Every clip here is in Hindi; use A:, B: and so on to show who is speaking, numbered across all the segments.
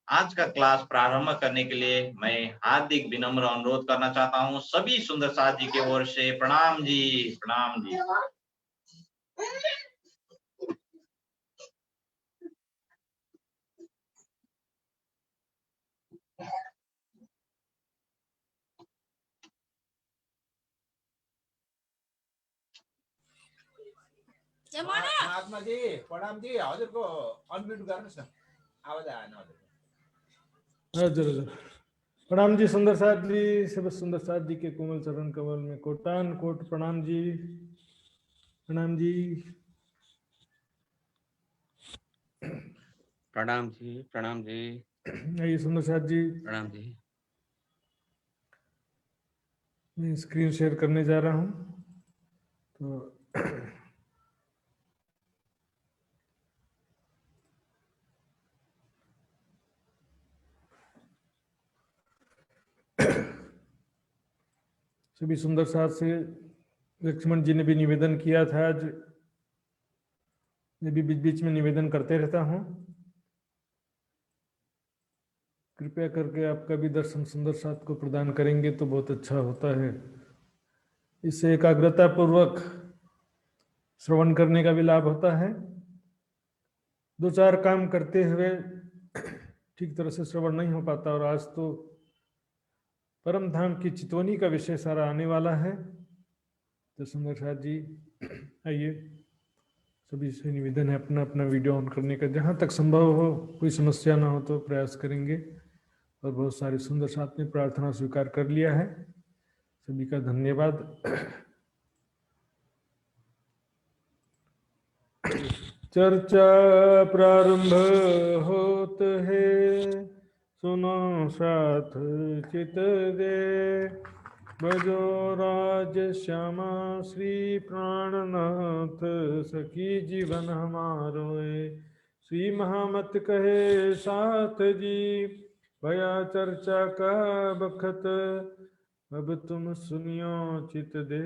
A: आज का क्लास प्रारंभ करने के लिए मैं हार्दिक विनम्र अनुरोध करना चाहता हूँ सभी सुंदर साथ जी की ओर से। प्रणाम जी, प्रणाम जी।
B: महात्मा जी प्रणाम जी, हजुरको अनम्युट गर्नुहोस् न, आवाज आएन हजुरको।
C: हजुर हजुर प्रणाम जी सुंदर साथ जी, सब सुंदर साथ जी के कोमल चरण कमल में कोटान कोट प्रणाम जी, प्रणाम जी।
D: प्रणाम जी, प्रणाम जी।
C: आइए सुंदर साथ जी,
D: प्रणाम जी।
C: मैं स्क्रीन शेयर करने जा रहा हूँ तो सभी सुंदर साथ से लक्ष्मण जी ने भी निवेदन किया था, आज मैं भी बीच बीच में निवेदन करते रहता हूँ। कृपया करके आपका भी दर्शन सुंदर साथ को प्रदान करेंगे तो बहुत अच्छा होता है। इससे एकाग्रता पूर्वक श्रवण करने का भी लाभ होता है। दो चार काम करते हुए ठीक तरह से श्रवण नहीं हो पाता, और आज तो परम धाम की चितवनी का विषय सारा आने वाला है। तो सुंदर साथ जी आइए, सभी से निवेदन है अपना अपना वीडियो ऑन करने का, जहाँ तक संभव हो, कोई समस्या ना हो तो प्रयास करेंगे। और बहुत सारे सुंदर साथ ने प्रार्थना स्वीकार कर लिया है, सभी का धन्यवाद। चर्चा प्रारंभ होत है, सुनो साथ चित दे, बजो राज श्यामा श्री प्राणनाथ, सखी जीवन हमारो श्री महामत कहे साथ जी, भया चर्चा का बखत, अब तुम सुनियो चित दे,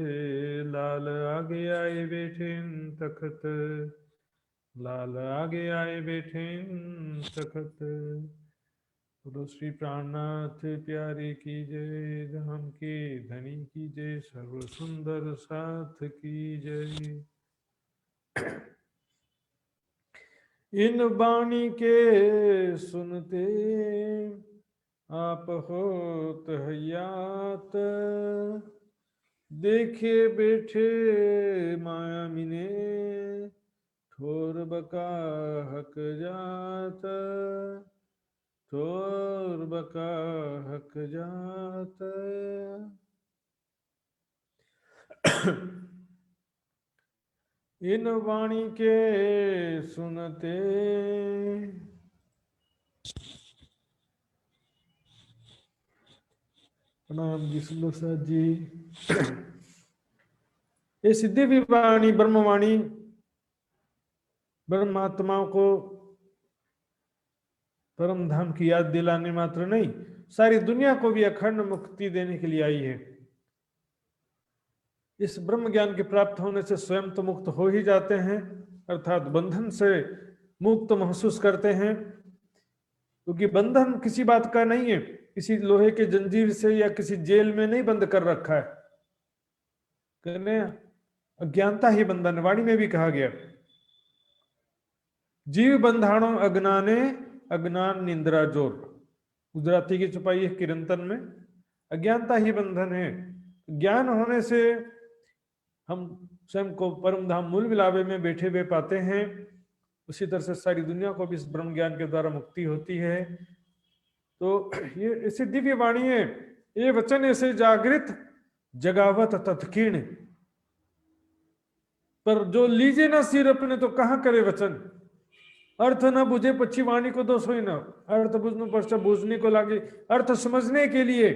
C: लाल आगे आए बैठे तखत, लाल आगे आए बैठे तखत। बोलो श्री प्राणनाथ प्यारे की जय, धाम के धनी की जय, सर्व सुंदर साथ की जय। इन वाणी के सुनते आप होत हयात, देखे बैठे माया मिने, ठोर बका हक जात, ठोर बका हक जात। इन वाणी के सुनते प्रणाम जी सुंदर साथ जी। ये सिद्धि भी वाणी, ब्रह्मवाणी ब्रह्मात्माओं को परम धाम की याद दिलाने मात्र नहीं, सारी दुनिया को भी अखंड मुक्ति देने के लिए आई है। इस ब्रह्म ज्ञान के प्राप्त होने से स्वयं तो मुक्त हो ही जाते हैं, अर्थात बंधन से मुक्त महसूस करते हैं, क्योंकि बंधन किसी बात का नहीं है, किसी लोहे के जंजीर से या किसी जेल में नहीं बंद कर रखा है। कहने अज्ञानता ही बंधन, वाणी में भी कहा गया, जीव बंधाणो अज्ञाने, अज्ञान निंद्रा जोर। गुजराती की छुपाई है किरंतन में, अज्ञानता ही बंधन है। ज्ञान होने से हम स्वयं को परम धाम मूल विलावे में बैठे हुए पाते हैं। उसी तरह से सारी दुनिया को भी इस ब्रह्म ज्ञान के द्वारा मुक्ति होती है। तो ये ऐसी दिव्य वाणी है, ये वचन ऐसे जागृत जगावत तत्कीर्ण, पर जो लीजे ना सिर अपने तो कहाँ करे वचन। अर्थ न बुझे पक्षी वाणी को दोष ही न, अर्थ बुझने पश्चात बूझने को लागे। अर्थ समझने के लिए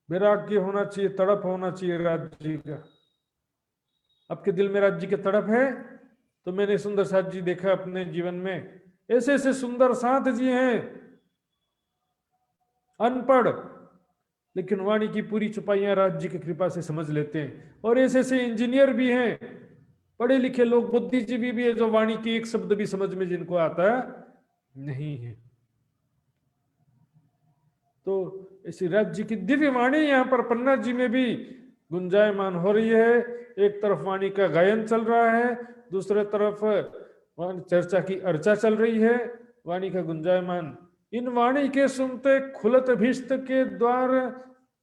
C: वैराग्य होना चाहिए, तड़प होना चाहिए राज्य का। आपके दिल में राज्य की तड़प है तो मैंने सुंदर साथ जी देखा अपने जीवन में, ऐसे ऐसे सुंदर साथ जी हैं, अनपढ़ लेकिन वाणी की पूरी छुपाइयां राज्य की कृपा से समझ लेते हैं। और ऐसे ऐसे इंजीनियर भी हैं, पढ़े लिखे लोग, बुद्धिजीवी भी है, जो वाणी की एक शब्द भी समझ में जिनको आता है नहीं है। तो इसी राज्य की दिव्य वाणी यहाँ पर पन्ना जी में भी गुंजायमान हो रही है। एक तरफ वाणी का गायन चल रहा है, दूसरे तरफ चर्चा की अर्चा चल रही है, वाणी का गुंजायमान। इन वाणी के सुनते खुलत भीष्ट के द्वार,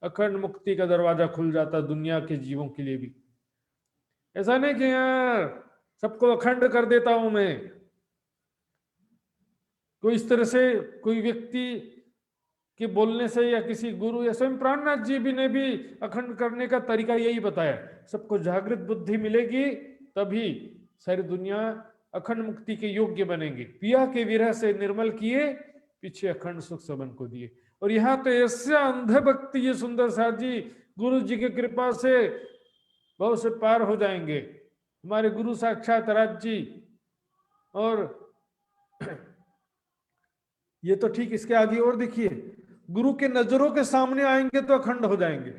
C: अखंड मुक्ति का दरवाजा खुल जाता दुनिया के जीवों के लिए भी। ऐसा नहीं कि यार सबको अखंड कर देता हूं मैं। कोई इस तरह से कोई व्यक्ति के बोलने से या किसी गुरु या स्वयं प्राणनाथ जी भी ने भी अखंड करने का तरीका यही बताया। सबको जागृत बुद्धि मिलेगी तभी सारी दुनिया अखंड मुक्ति के योग्य बनेंगे। पिया के विरह से निर्मल किए, पीछे अखंड सुख सबन को दिए। और यहाँ तो ऐसा अंध भक्ति ये सुंदर साथ जी गुरु जी की कृपा से बहुत से पार हो जाएंगे। हमारे गुरु साक्षात राज जी। और ये तो ठीक, इसके आगे और देखिए, गुरु के नजरों के सामने आएंगे तो अखंड हो जाएंगे।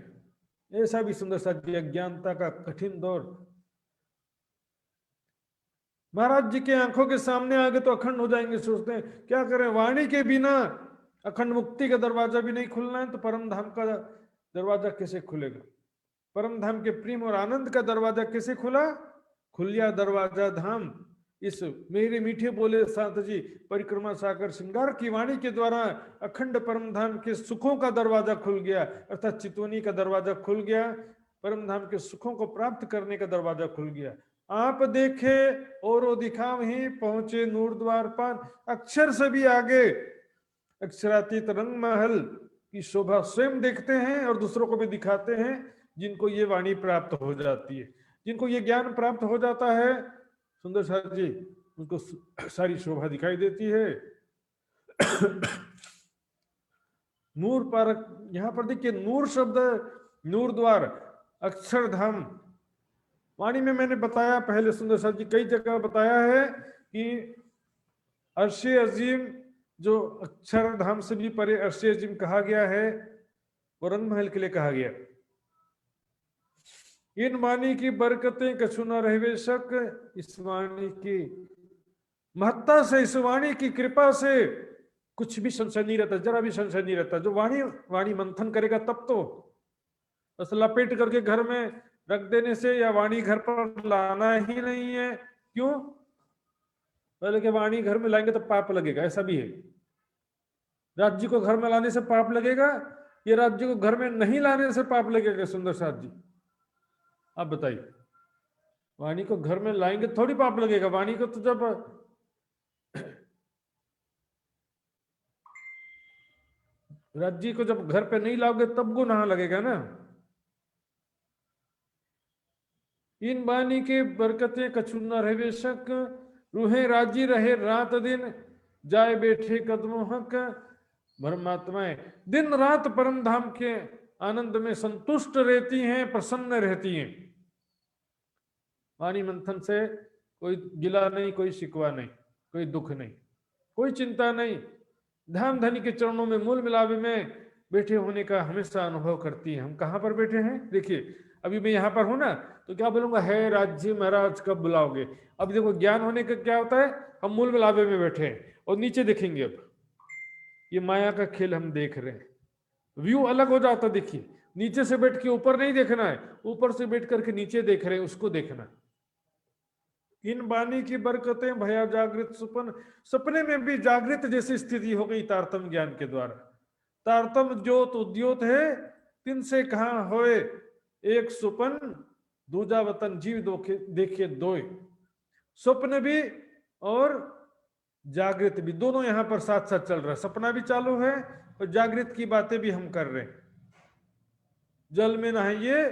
C: ऐसा भी सुंदर साथ जी अज्ञानता का कठिन दौर, महाराज जी के आंखों के सामने आ गए तो अखंड हो जाएंगे। सोचते हैं क्या करें, वाणी के बिना अखंड मुक्ति का दरवाजा भी नहीं खुलना है तो परम धाम का दरवाजा कैसे खुलेगा? परम धाम के प्रेम और आनंद का दरवाजा कैसे खुला? खुलिया दरवाजा धाम। इस मेरे मीठे बोले साथ जी परिक्रमा सागर श्रृंगार की वाणी के द्वारा अखंड परम धाम के सुखों का दरवाजा खुल गया, अर्थात चितवनी का दरवाजा खुल गया, परम धाम के सुखों को प्राप्त करने का दरवाजा खुल गया। आप देखे और दिखावहीं, पहुंचे नूर द्वार पान। अक्षर से भी आगे अक्षरातीत रंग महल की शोभा स्वयं देखते हैं और दूसरों को भी दिखाते हैं। जिनको ये वाणी प्राप्त हो जाती है, जिनको ये ज्ञान प्राप्त हो जाता है सुंदर साथ जी, उनको सारी शोभा दिखाई देती है। नूर पर, यहां पर देखिए नूर शब्द, नूर द्वार, अक्षरधाम। वाणी में मैंने बताया पहले सुंदर साथ जी कई जगह बताया है कि अर्शे अजीम जो अक्षरधाम से भी परे अर्शे अजीम कहा गया है, वो रंग महल के लिए कहा गया। इन वाणी की बरकतें कछु न रहे शक, इस वाणी की महत्ता से, इस वाणी की कृपा से कुछ भी संशय नहीं रहता, जरा भी संशय नहीं रहता। जो वाणी मंथन करेगा तब तो, बस लपेट करके घर में रख देने से या वाणी घर पर लाना ही नहीं है। क्यों? पहले के वाणी घर में लाएंगे तो पाप लगेगा, ऐसा भी है। राज्य को घर में लाने से पाप लगेगा, ये राज्य को घर में नहीं लाने से पाप लगेगा? सुंदर साथ जी आप बताइए, वाणी को घर में लाएंगे थोड़ी पाप लगेगा। वाणी को तो जब राज्य को जब घर पे नहीं लाओगे तब गुनाह लगेगा ना। इन वाणी के बरकतें कछु न रहे शक, रूहे राजी रहे रात दिन, जाए बैठे कदमों हक। परमात्माएं दिन रात परम धाम के आनंद में संतुष्ट रहती हैं, प्रसन्न रहती हैं। वाणी मंथन से कोई गिला नहीं, कोई शिकवा नहीं, कोई दुख नहीं, कोई चिंता नहीं। धाम धनी के चरणों में मूल मिलावे में बैठे होने का हमेशा अनुभव करती है। हम कहाँ पर बैठे हैं? देखिए अभी मैं यहाँ पर हूं ना, तो क्या बोलूंगा, है राज्य महाराज कब बुलाओगे। अब देखो ज्ञान होने का क्या होता है, हम मूल मिलावे में बैठे हैं और नीचे देखेंगे। अब ये माया का खेल हम देख रहे हैं, व्यू अलग हो जाता। देखिए नीचे से बैठ के ऊपर नहीं देखना है, ऊपर से बैठ करके नीचे देख रहे हैं, उसको देखना। इन वाणी की बरकतें भया जागृत सुपन, सपने में भी जागृत जैसी स्थिति हो गई तारतम ज्ञान के द्वारा। तारतम ज्योत उद्योत है, तिन से कहाँ होए एक सुपन, दूजा वतन जीव देखे दोय। स्वप्न भी और जागृत भी दोनों यहां पर साथ साथ चल रहा है। सपना भी चालू है और जागृत की बातें भी हम कर रहे हैं। जल में नहाइए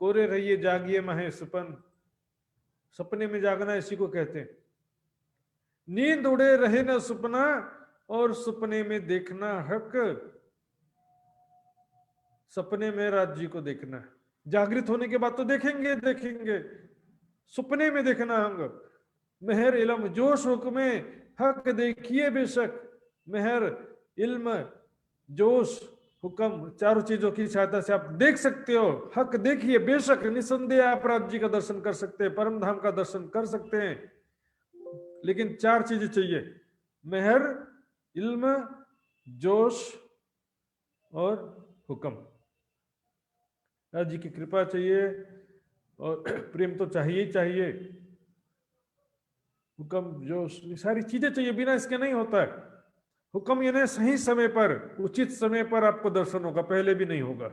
C: कोरे रहिए जागिए महे सुपन, सपने में जागना इसी को कहते हैं। नींद उड़े रहे न सपना और सपने में देखना हक, सपने में राज्य को देखना है। जागृत होने के बाद तो देखेंगे, सपने में देखना हंग। मेहर इल्म जोश हुक्म हक देखिए बेशक, मेहर इल्म जोश हुक्म, चारों चीजों की सहायता से आप देख सकते हो। हक देखिए बेशक, निसंदेह आप राज्य का दर्शन कर सकते हैं, परम धाम का दर्शन कर सकते हैं। लेकिन चार चीजें चाहिए, मेहर इल्म, जोश और हुक्म। राज जी की कृपा चाहिए और प्रेम तो चाहिए ही चाहिए, हुक्म, जोश, ये सारी चीजें चाहिए, बिना इसके नहीं होता है। हुक्म यानी सही समय पर, उचित समय पर आपको दर्शन होगा, पहले भी नहीं होगा।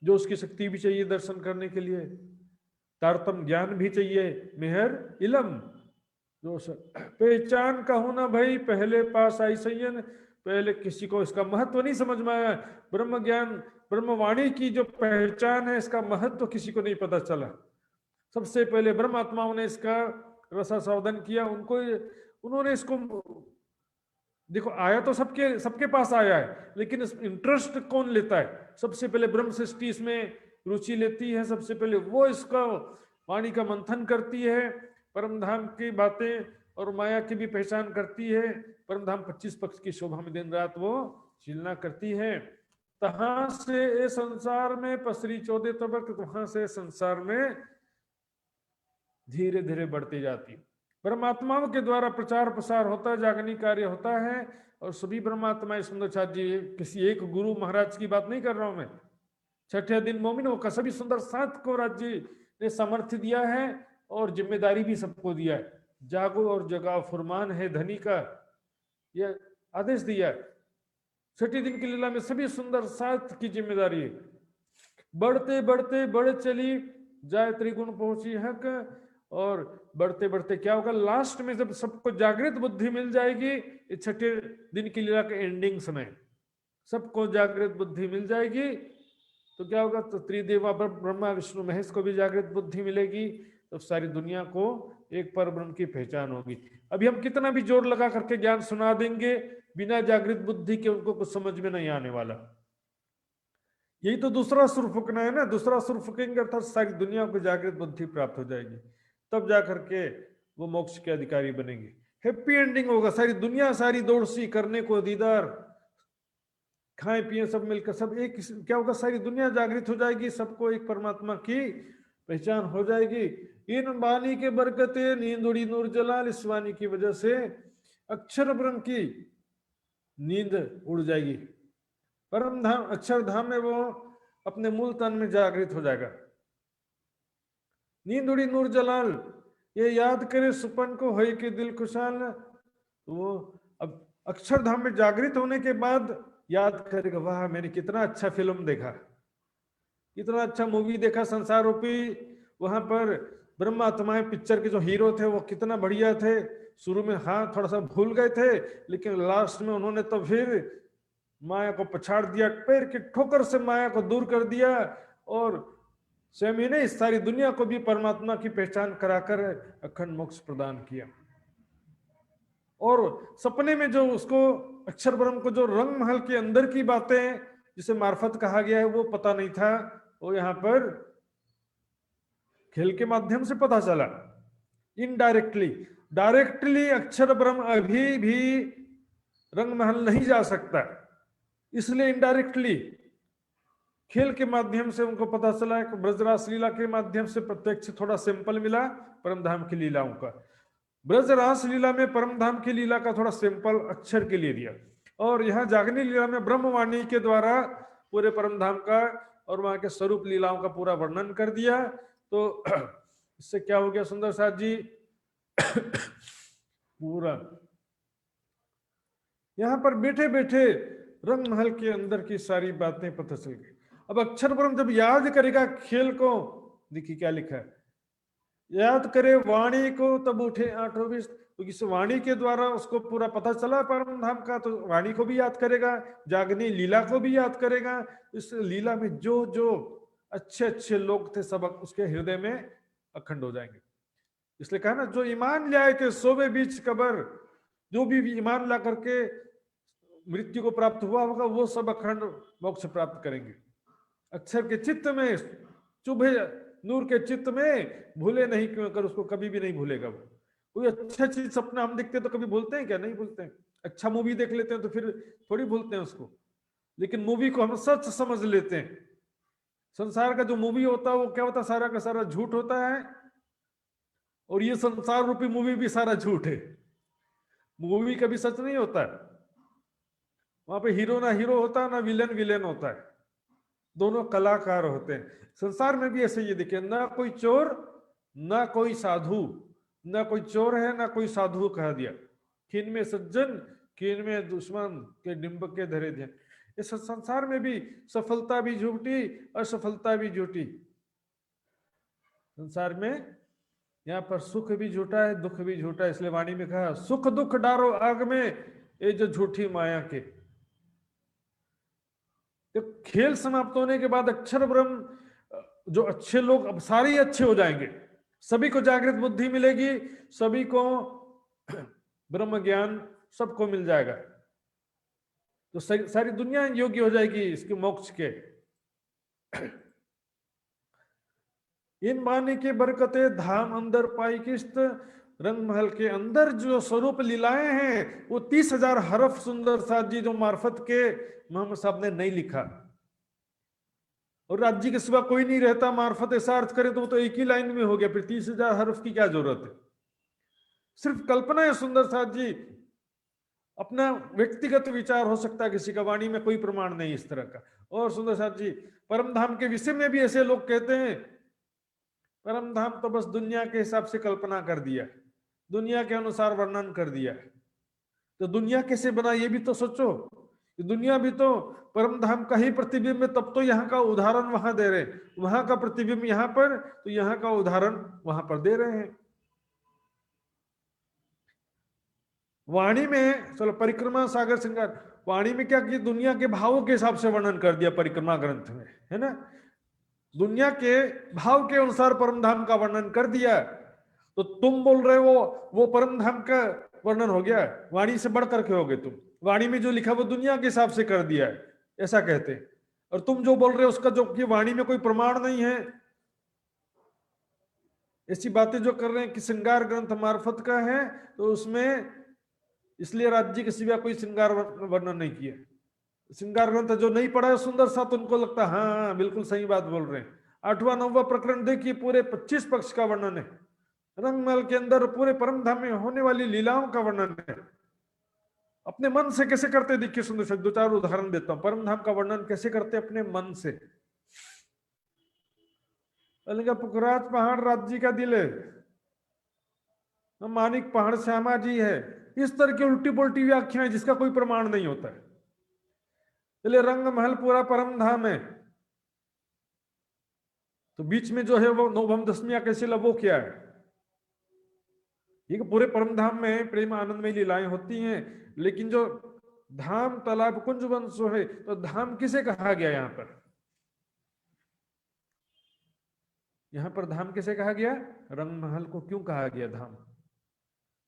C: जो उसकी शक्ति भी चाहिए दर्शन करने के लिए, तारतम ज्ञान भी चाहिए, मेहर इलम, जो पहचान का होना भाई, पहले पास आई सैयन, पहले किसी को इसका महत्व नहीं समझ में आया। ब्रह्म ज्ञान, ब्रह्मवाणी की जो पहचान है, इसका महत्व तो किसी को नहीं पता चला। सबसे पहले ब्रह्म आत्माओं ने इसका रसास्वादन किया, उन्होंने इसको, देखो आया तो सबके सबके पास आया है, लेकिन इंटरेस्ट कौन लेता है? सबसे पहले ब्रह्म सृष्टि इसमें रुचि लेती है, सबसे पहले वो इसका वाणी का मंथन करती है, परमधाम की बातें और माया की भी पहचान करती है। परमधाम 25 पक्ष की शोभा में दिन रात वो चिलना करती है। तहां से ये संसार में पसरी 14 तबक, वहां से संसार में धीरे धीरे बढ़ती जाती है। ब्रह्मात्माओं के द्वारा प्रचार प्रसार होता है, जागनी कार्य होता है, और सभी ब्रह्मात्माएं, सुंदर जी, किसी एक गुरु महाराज की बात नहीं कर रहा हूं मैं, छठे दिन मोमिनों का सभी सुंदर साथ को राज्य ने सामर्थ्य दिया है और जिम्मेदारी भी सबको दिया है। जागो और जगाओ फरमान है धनी का, यह आदेश दिया है। छठे दिन की लीला में सभी सुंदर साथ की जिम्मेदारी है। बढ़ते बढ़ते बढ़ चली जाए त्रिगुण पहुंची हक, और बढ़ते बढ़ते क्या होगा, लास्ट में जब सबको जागृत बुद्धि मिल जाएगी, इस छठे दिन की लीला के एंडिंग समय सबको जागृत बुद्धि मिल जाएगी, तो क्या होगा, तो त्रिदेवा ब्रह्मा विष्णु महेश को भी जागृत बुद्धि मिलेगी, तो सारी दुनिया को एक पर ब्रह्म की पहचान होगी। अभी हम कितना भी जोर लगा करके ज्ञान सुना देंगे, बिना जागृत बुद्धि के उनको कुछ समझ में नहीं आने वाला। यही तो दूसरा सुर फूकना है ना, दूसरा सुर फूकेंगे अर्थात सारी दुनिया को जागृत बुद्धि प्राप्त हो जाएगी, तब जाकर के वो मोक्ष के अधिकारी बनेंगे। हैप्पी एंडिंग होगा, सारी दुनिया सारी दौड़ सी करने को दीदार, खाए पिए सब मिलकर, सब एक, क्या होगा, सारी दुनिया जागृत हो जाएगी, सबको एक परमात्मा की पहचान हो जाएगी। इन वाणी के बरकते नींद उड़ी नूर जलाल, इस वाणी की वजह से अक्षर ब्रह्म की नींद उड़ जाएगी। परम धाम, अक्षर धाम में वो अपने मूल तन में जागृत हो जाएगा। नींद उड़ी नूर जलाल, ये याद करे सुपन को होए के दिल खुशाल, तो वो अब अक्षरधाम में जागृत होने के बाद याद करेगा, वाह मैंने कितना अच्छा फिल्म देखा, कितना अच्छा मूवी देखा, संसार रूपी, वहां पर ब्रह्मात्माएं पिक्चर के जो हीरो थे वो कितना बढ़िया थे। शुरू में हाँ थोड़ा सा भूल गए थे, लेकिन लास्ट में उन्होंने तो फिर माया को पछाड़ दिया, पैर की ठोकर से माया को दूर कर दिया, और स्वयं ही ने इस सारी दुनिया को भी परमात्मा की पहचान कराकर अखंड मोक्ष प्रदान किया। और सपने में जो उसको अक्षर ब्रह्म को जो रंग महल के अंदर की बातें जिसे मार्फत कहा गया है वो पता नहीं था, वो यहाँ पर खेल के माध्यम से पता चला। इनडायरेक्टली, डायरेक्टली अक्षर ब्रह्म अभी भी रंग महल नहीं जा सकता, इसलिए इनडायरेक्टली खेल के माध्यम से उनको पता चला कि ब्रजरास लीला के माध्यम से प्रत्यक्ष थोड़ा सैंपल मिला परमधाम की लीलाओं का। ब्रजरास लीला में परमधाम की लीला का थोड़ा सैंपल अक्षर के लिए दिया, और यहाँ जागनी लीला में ब्रह्मवाणी के द्वारा पूरे परमधाम का और वहां के स्वरूप लीलाओं का पूरा वर्णन कर दिया। तो इससे क्या हो गया सुंदर साथ जी, पूरा यहाँ पर बैठे बैठे रंग महल के अंदर की सारी बातें पता चल गई। अब अक्षर ब्रह्म जब याद करेगा खेल को, देखिए क्या लिखा है, याद करे वाणी को तब उठे 820, तो इस वाणी के द्वारा उसको पूरा पता चला परम धाम का, तो वाणी को भी याद करेगा, जागनी लीला को भी याद करेगा। इस लीला में जो जो अच्छे अच्छे लोग थे सब उसके हृदय में अखंड हो जाएंगे। इसलिए कहा ना, जो ईमान ले आए के सोवे बीच कबर, जो भी ईमान ला करके मृत्यु को प्राप्त हुआ होगा वो सब अखंड मोक्ष प्राप्त करेंगे। अक्षर के चित्त में चुभे, नूर के चित्त में भूले नहीं, क्यों कर उसको कभी भी नहीं भूलेगा वो। कोई अच्छा चीज सपना हम देखते हैं तो कभी भूलते हैं क्या? नहीं भूलते हैं। अच्छा मूवी देख लेते हैं तो फिर थोड़ी भूलते हैं उसको, लेकिन मूवी को हम सच समझ लेते हैं। संसार का जो मूवी होता है वो क्या होता है, सारा का सारा झूठ होता है, और ये संसार रूपी मूवी भी सारा झूठ है। मूवी कभी सच नहीं होता है, वहां पे हीरो ना हीरो होता है, ना विलेन विलेन होता है, दोनों कलाकार होते हैं। संसार में भी ऐसे ये देखिए, ना कोई चोर ना कोई साधु, ना कोई चोर है ना कोई साधु कहा दिया, किन में सज्जन किन में दुश्मन के डिंब के धरे थे। इस संसार में भी सफलता भी झूठी, असफलता भी झूठी। संसार में यहाँ पर सुख भी झूठा है, दुख भी झूठा है। इसलिए वाणी में कहा, सुख दुख डारो आग में, ये जो झूठी माया के। तो खेल समाप्त होने के बाद अक्षर ब्रह्म, जो अच्छे लोग अब सारे ही अच्छे हो जाएंगे, सभी को जागृत बुद्धि मिलेगी, सभी को ब्रह्म ज्ञान सबको मिल जाएगा, तो सारी दुनिया योग्य हो जाएगी इसके मोक्ष के। इन माने के बरकते धाम अंदर पाई किस्त, रंग महल के अंदर जो स्वरूप लीलाएं हैं वो 30,000 हरफ सुंदर साथ जी जो मार्फत के मोहम्मद साहब ने नहीं लिखा, और राज्य के सिवा कोई नहीं रहता, मार्फत ऐसा अर्थ करें तो एक ही लाइन में हो गया, फिर 30,000 हरफ की क्या जरूरत है। सिर्फ कल्पना है सुंदर साथ जी, अपना व्यक्तिगत विचार हो सकता है किसी का, वाणी में कोई प्रमाण नहीं इस तरह का। और सुंदर साथ जी परम धाम के विषय में भी ऐसे लोग कहते हैं, परम धाम तो बस दुनिया के हिसाब से कल्पना कर दिया, दुनिया के अनुसार वर्णन कर दिया। तो दुनिया कैसे बना ये भी तो सोचो, दुनिया भी तो परम धाम का ही प्रतिबिंब है, तब तो यहाँ का उदाहरण वहां दे रहे, वहां का प्रतिबिंब यहाँ पर, तो यहाँ का उदाहरण वहां पर दे रहे हैं। वाणी में चलो परिक्रमा सागर श्रृंगार, वाणी में क्या कि दुनिया के भावों के हिसाब से वर्णन कर दिया परिक्रमा ग्रंथ में, है ना, दुनिया के भाव के अनुसार परम धाम का वर्णन कर दिया। तो तुम बोल रहे हो वो परम धाम का वर्णन हो गया, वाणी से बढ़ करके हो गए तुम, वाणी में जो लिखा वो दुनिया के हिसाब से कर दिया है ऐसा कहते हैं। और तुम जो बोल रहे हो उसका जो कि वाणी में कोई प्रमाण नहीं है, ऐसी बातें जो कर रहे हैं कि श्रृंगार ग्रंथ मार्फत का है, तो उसमें इसलिए राज्य के सिवा कोई श्रृंगार वर्णन नहीं किया। श्रृंगार ग्रंथ जो नहीं पढ़ा है सुंदर सा, तो उनको लगता है हाँ बिल्कुल सही बात बोल रहे हैं। 8वां 9वां प्रकरण देखिए, पूरे 25 पक्ष का वर्णन है, रंगमहल के अंदर पूरे परम धाम में होने वाली लीलाओं का वर्णन है। अपने मन से कैसे करते देखिए सुंदर से, 2-4 उदाहरण देता हूं, परम धाम का वर्णन कैसे करते अपने मन से। पुखराज पहाड़ राज्य का दिल है, मानिक पहाड़ श्यामा जी है, इस तरह की उल्टी पुल्टी व्याख्याएं जिसका कोई प्रमाण नहीं होता है। इसलिए रंग महल पूरा परम धाम है, तो बीच में जो है वो नवम दशमियां कैसे वो क्या है, ये पूरे परम धाम में प्रेम आनंद में लीलाएं होती हैं। लेकिन जो धाम तालाब कुंज वंशो है, तो धाम किसे कहा गया यहाँ पर, यहाँ पर धाम किसे कहा गया, रंग महल को क्यों कहा गया धाम।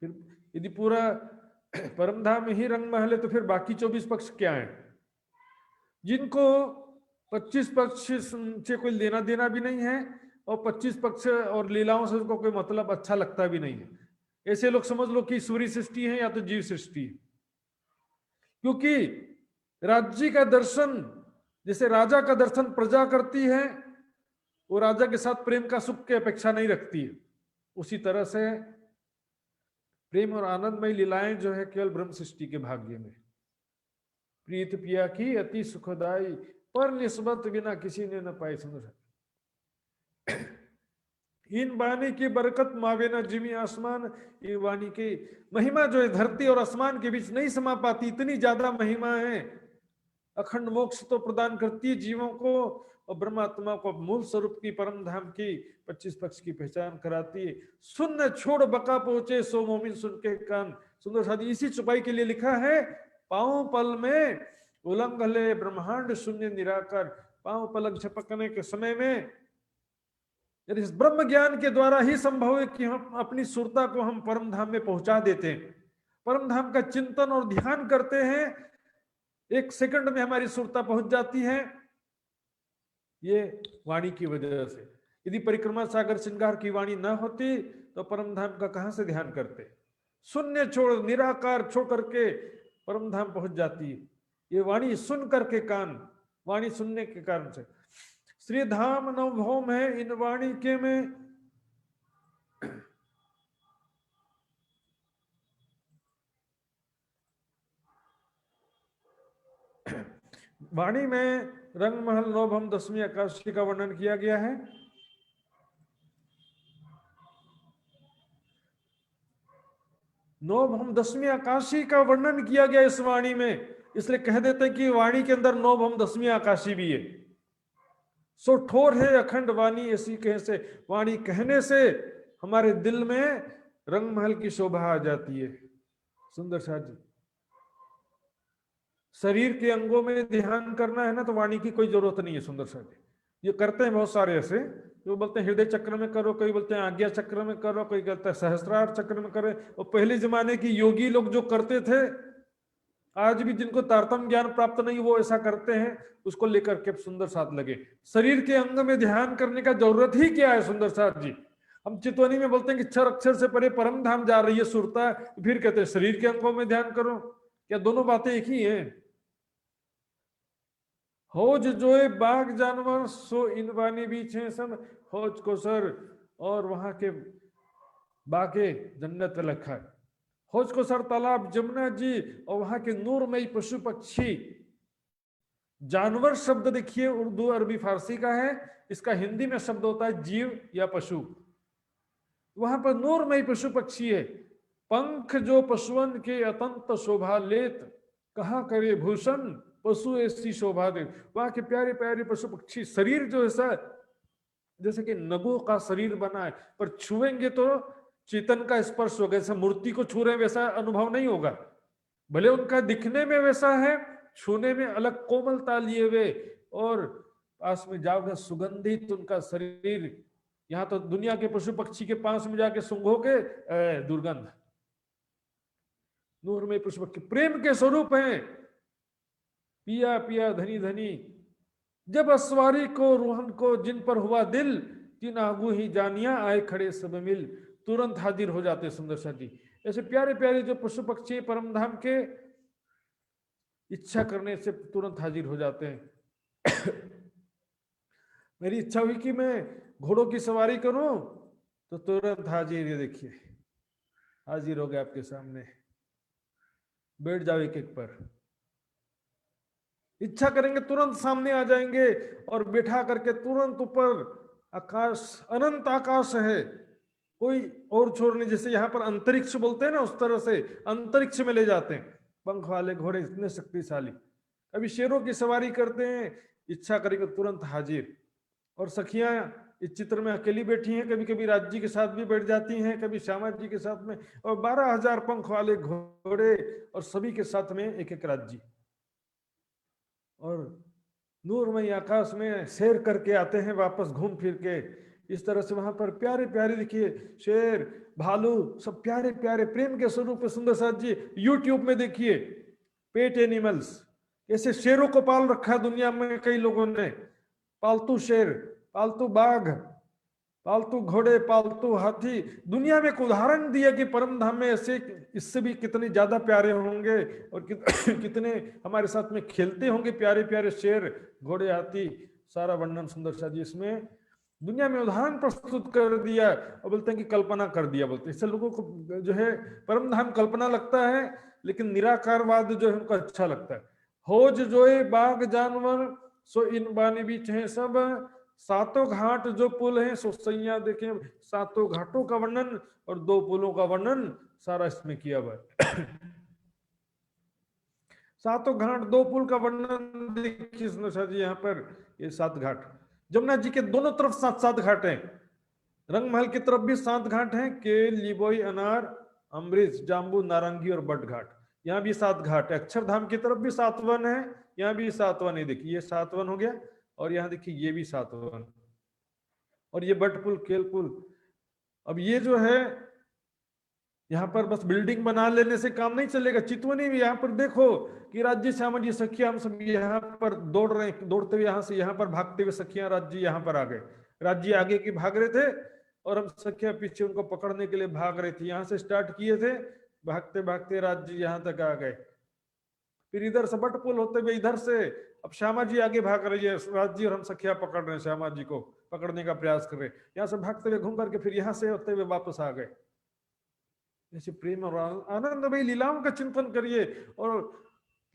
C: फिर यदि पूरा परम धाम ही रंग महल है, तो फिर बाकी 24 पक्ष क्या है, जिनको 25 पक्ष से कोई लेना देना भी नहीं है, और 25 पक्ष और लीलाओं से उनको कोई मतलब अच्छा लगता भी नहीं है। ऐसे लोग समझ लो कि ईश्वरीय सृष्टि है या तो जीव सृष्टि है। क्योंकि राज्य का दर्शन, जैसे राजा का दर्शन प्रजा करती है, वो राजा के साथ प्रेम का सुख की अपेक्षा नहीं रखती है, उसी तरह से प्रेम और आनंदमय लीलाएं जो है केवल ब्रह्म सृष्टि के भाग्य में। प्रीत पिया की अति सुखदाई, पर निस्बत बिना किसी ने न पाई। समझ इन वाणी की बरकत मावे न जिमी आसमान, ये वाणी की महिमा जो है धरती और आसमान के बीच नहीं समा पाती, इतनी ज्यादा महिमा है। अखंड मोक्ष तो प्रदान करती है जीवों को, और ब्रह्मात्मा को मूल स्वरूप की परम धाम की 25 पक्ष की पहचान कराती है। सुन छोड़ बका पहुंचे सो मोमिन सुन के कान। सुंदर साथी इसी चुपाई के लिए लिखा है, पांव पल में उलंग ले ब्रह्मांड शून्य निराकार। पांव पलक झपकने के समय में, यदि इस ब्रह्म ज्ञान के द्वारा ही संभव है कि हम अपनी सुरता को हम परम धाम में पहुंचा देते हैं। परम धाम का चिंतन और ध्यान करते हैं, 1 सेकंड में हमारी सुरता पहुंच जाती है, ये वाणी की वजह से। यदि परिक्रमा सागर श्रृंगार की वाणी ना होती तो परम धाम का कहां से ध्यान करते। शून्य छोड़ निराकार छोड़ करके परम धाम पहुंच जाती है। ये वाणी सुन करके कान, वाणी सुनने के कारण से। श्री धाम नवभौम है इन वाणी के में, वाणी में रंगमहल नौभम दसवीं आकाशी का वर्णन किया गया है। नौभम दसवीं आकाशी का वर्णन किया गया इस वाणी में, इसलिए कह देते हैं कि वाणी के अंदर नौभम दसवीं आकाशी भी है। सो ठोर है अखंड वाणी ऐसी कहे से, वाणी कहने से हमारे दिल में रंगमहल की शोभा आ जाती है। सुंदर साथ जी, शरीर के अंगों में ध्यान करना है ना तो वाणी की कोई जरूरत नहीं है। सुंदर साथ जी, ये करते हैं बहुत सारे ऐसे, जो बोलते हैं हृदय चक्र में करो, कोई बोलते हैं आज्ञा चक्र में करो, कोई कहता है सहस्त्रार चक्र में करे। और पहले जमाने की योगी लोग जो करते थे, आज भी जिनको तारतम्य ज्ञान प्राप्त नहीं वो ऐसा करते हैं, उसको लेकर के सुंदर साथ लगे। शरीर के अंग में ध्यान करने का जरूरत ही क्या है सुंदर साथ जी? हम चितवनी में बोलते हैं कि क्षर अक्षर से परे परम धाम जा रही है सुरता, फिर कहते हैं शरीर के अंगों में ध्यान करो। क्या दोनों बातें एक ही हैं? होज जोए बाग जानवर सो इन वाणी बीच है सब, होज को सर और वहां के बाके जन्नत लिखा है। होज को सर तालाब जमुना जी और वहां के नूरमयी पशु पक्षी। जानवर शब्द देखिए उर्दू अरबी फारसी का है, इसका हिंदी में शब्द होता है जीव या पशु। वहां पर नूरमयी पशु पक्षी है। पंख जो पशुअन के अतंत शोभा लेत, कहा करे भूषण पशु ऐसी शोभा दे। वहां के प्यारे प्यारे पशु पक्षी। शरीर जो ऐसा जैसे कि नगों का शरीर बना है, पर छुएंगे तो चेतन का स्पर्श होगा। जैसा मूर्ति को छू रहे वैसा अनुभव नहीं होगा, भले उनका दिखने में वैसा है, छूने में अलग कोमलता लिए हुए, और पास में जाओगे सुगंधित उनका शरीर। यहाँ तो दुनिया के पशु पक्षी के पास में जाके सूंघोगे दुर्गंध। नूर में पशु पक्षी प्रेम के स्वरूप हैं। पिया पिया धनी धनी, जब अस्वारी को रोहन को जिन पर हुआ दिल, तीन आगू ही जानिया आए खड़े सब मिल, तुरंत हाजिर हो जाते। सुंदर सा जी, ऐसे प्यारे प्यारे जो पशु पक्षी परम धाम के इच्छा करने से तुरंत हाजिर हो जाते हैं। मेरी इच्छा हुई कि मैं घोड़ों की सवारी करूं तो तुरंत हाजिर, ये देखिए हाजिर हो गए आपके सामने। बैठ जाओ एक एक पर, इच्छा करेंगे तुरंत सामने आ जाएंगे और बैठा करके तुरंत ऊपर आकाश, अनंत आकाश है, कोई और छोर नहीं। जैसे यहाँ पर अंतरिक्ष बोलते हैं ना, उस तरह से अंतरिक्ष में ले जाते हैं। पंख वाले घोड़े इतने शक्तिशाली। कभी शेरों की सवारी करते हैं, इच्छा करेंगे तुरंत हाजिर। और सखियां इस चित्र में अकेली बैठी हैं, कभी कभी राज जी के साथ भी बैठ जाती हैं, कभी श्यामा जी के साथ में, और 12,000 पंख वाले घोड़े और सभी के साथ में एक एक राज जी। और नूरमय आकाश में सैर करके आते हैं वापस घूम फिर के। इस तरह से वहां पर प्यारे प्यारे देखिए शेर भालू सब प्यारे प्यारे प्रेम के स्वरूप है। सुंदर साथ जी यूट्यूब में देखिए पेट एनिमल्स, ऐसे शेरों को पाल रखा है दुनिया में कई लोगों ने। पालतू शेर, पालतू बाघ, पालतू घोड़े, पालतू हाथी। दुनिया में एक उदाहरण दिया कि परम धाम में ऐसे इससे भी कितने ज्यादा प्यारे होंगे और कितने हमारे साथ में खेलते होंगे प्यारे प्यारे शेर घोड़े हाथी। सारा वर्णन सुंदर सा जी इसमें दुनिया में उदाहरण प्रस्तुत कर दिया। और बोलते हैं कि कल्पना कर दिया, बोलते हैं इससे लोगों को जो है परम धाम कल्पना लगता है, लेकिन निराकारवाद जो है उनको अच्छा लगता है। होज जोए बाग जानवर सो इन बानी बीच है सब, सातों घाट जो पुल हैं सो सैया देखें। सातों घाटों का वर्णन और 2 पुलों का वर्णन सारा इसमें किया हुआ है। सातों घाट 2 पुल का वर्णन देखिए जी। यहाँ पर ये 7 घाट जमुना जी के दोनों तरफ 7 घाट हैं। रंगमहल की तरफ भी 7 घाट हैं, केल, लिबोई, अनार, अमृत, जाम्बू, नारंगी और बट घाट। यहाँ भी 7 घाट है। अक्षरधाम की तरफ भी 7 वन है, यहाँ भी 7 वन है। देखिए ये 7 वन हो गया, और यहाँ देखिए ये भी 7 वन, और ये बट पुल, केल पुल। अब ये जो है यहाँ पर बस बिल्डिंग बना लेने से काम नहीं चलेगा। चितवनी भी यहाँ पर देखो कि राज्य श्यामा जी सखिया हम सब यहाँ पर दौड़ रहे हैं, दौड़ते हुए यहाँ से यहाँ पर भागते हुए सखिया राज्य यहाँ पर आ गए। राज्य आगे की भाग रहे थे और हम सखिया पीछे उनको पकड़ने के लिए भाग रहे थे। यहाँ से स्टार्ट किए थे, भागते भागते राज्य यहाँ तक आ गए। फिर इधर से बट पुल होते हुए इधर से अब श्यामा जी आगे भाग रही है, राज्य और हम सखिया पकड़ रहे हैं, श्यामा जी को पकड़ने का प्रयास कर रहे हैं। यहाँ से भागते हुए घूम करके फिर यहाँ से होते हुए वापस आ गए। ऐसे प्रेम और आनंद भाई लीलाओं का चिंतन करिए और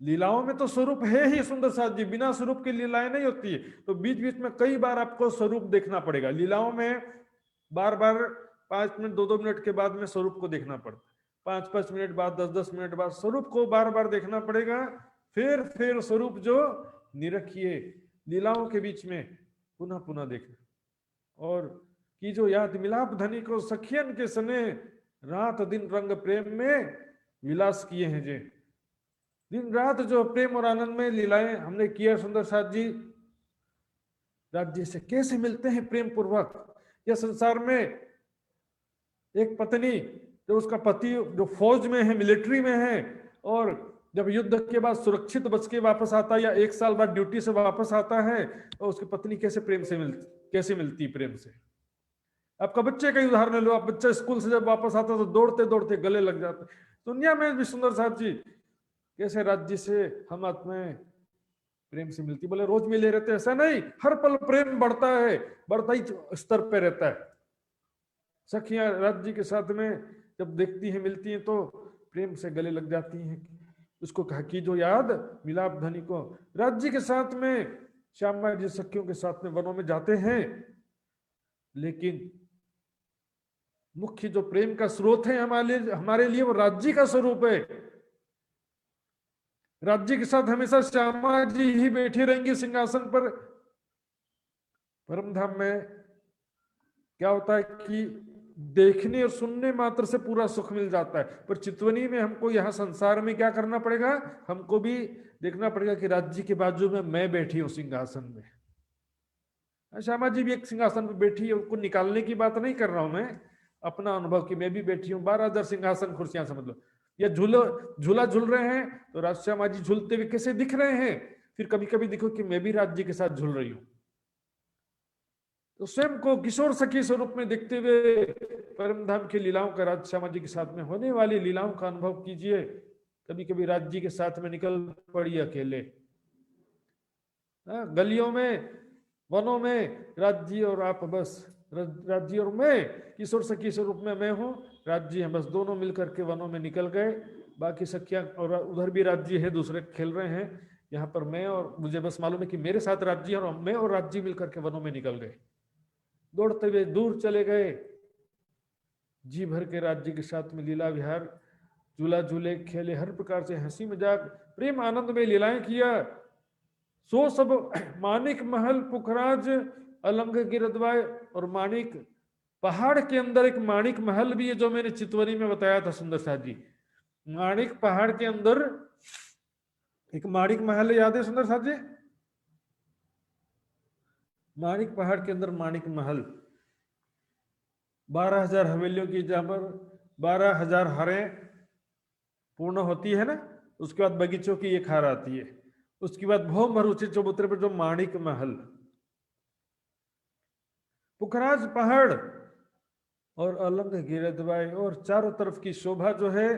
C: लीलाओं में तो स्वरूप है ही सुंदर साथ जी, बिना स्वरूप की लीलाएं नहीं होती है। तो बीच बीच में कई बार आपको स्वरूप देखना पड़ेगा। लीलाओं में बार बार 5 मिनट 2-2 मिनट के बाद में स्वरूप को देखना पड़ता है, 5-5 मिनट बाद 10-10 मिनट बाद स्वरूप को बार बार देखना पड़ेगा। फिर स्वरूप जो निरखिए लीलाओं के बीच में पुनः पुनः देखना। और की जो याद मिलाप धनी को सखियन के सने रात दिन रंग प्रेम में विलास किए हैं जे। दिन रात जो प्रेम और आनंद में लीलाएं हमने किया सुंदर साथ जी, राज्य से कैसे मिलते हैं प्रेम पूर्वक। यह संसार में एक पत्नी जो उसका पति जो फौज में है, मिलिट्री में है, और जब युद्ध के बाद सुरक्षित बच के वापस आता है या 1 साल बाद ड्यूटी से वापस आता है, तो उसकी पत्नी कैसे मिलती प्रेम से। आपका बच्चे का ही उदाहरण लो, आप बच्चा स्कूल से जब वापस आता तो दौड़ते दौड़ते गले लग जाते। दुनिया में भी सुंदर साहब जी कैसे राज्य से हम आत्माएं प्रेम से मिलती। बोले रोज मिले रहते, ऐसा नहीं, हर पल प्रेम बढ़ता है, बढ़ता ही स्तर पे रहता है। सखियां राज्य के साथ में जब देखती हैं मिलती हैं तो प्रेम से गले लग जाती हैं। उसको कहा कि जो याद मिलाप धनी को। राज्य के साथ में श्यामा जी सखियों के साथ में वनों में जाते हैं, लेकिन मुख्य जो प्रेम का स्रोत है हमारे लिए वो राज्य का स्वरूप है। राज्य के साथ हमेशा श्यामा जी ही बैठी रहेंगी सिंहासन पर। परम धाम में क्या होता है कि देखने और सुनने मात्र से पूरा सुख मिल जाता है, पर चितवनी में हमको यहाँ संसार में क्या करना पड़ेगा, हमको भी देखना पड़ेगा कि राज्य के बाजू में मैं बैठी हूं सिंहासन में। श्यामा जी भी एक सिंहासन पर बैठी है, उनको निकालने की बात नहीं कर रहा हूं मैं, अपना अनुभव कि मैं भी बैठी हूँ। 12,000 सिंहासन कुर्सियां समझ लो, या झूला झूल रहे हैं तो राज श्यामा जी झूलते हुए कैसे दिख रहे हैं। फिर कभी कभी देखो कि मैं भी राज्य के साथ झूल रही हूँ। तो स्वयं को किशोर सखी स्वरूप में देखते हुए परम धाम की लीलाओं का राज श्यामा जी के साथ में होने वाली लीलाओं का अनुभव कीजिए। कभी कभी राज्य के साथ में निकल पड़ी अकेले, गलियों में वनों में राज्य और आप, बस राज्य और मैं किशोर सखी स्वरूप में मैं हूँ, राज्य है, बस दोनों मिलकर के वनों में निकल गए। बाकी सखियां और उधर भी राज्य है, दूसरे खेल रहे हैं, यहाँ पर मैं और मुझे बस मालूम है कि मेरे साथ राज्य और मैं और राज्य मिलकर के वनों में निकल गए, दौड़ते हुए दूर चले गए। जी भर के राज्य के साथ में लीला विहार, झूला झूले, खेले, हर प्रकार से हंसी मजाक प्रेम आनंद में लीलाएं किया। सो सब मानिक महल पुखराज अलंग गिरद्वाय। और मानिक पहाड़ के अंदर एक मानिक महल भी है, जो मैंने चितवनी में बताया था सुंदर साथ जी। मानिक पहाड़ के अंदर एक मानिक महल, याद है सुंदर साथ जी? मानिक पहाड़ के अंदर मानिक महल, 12,000 हवेलियों की, जहां पर 12,000 हारें पूर्ण होती है ना, उसके बाद बगीचों की एक हार आती है, उसके बाद भौम भरूचे चबूतरे पर जो माणिक महल, पुखराज पहाड़ और अलंग गिरद्वाय, और चारों तरफ की शोभा जो है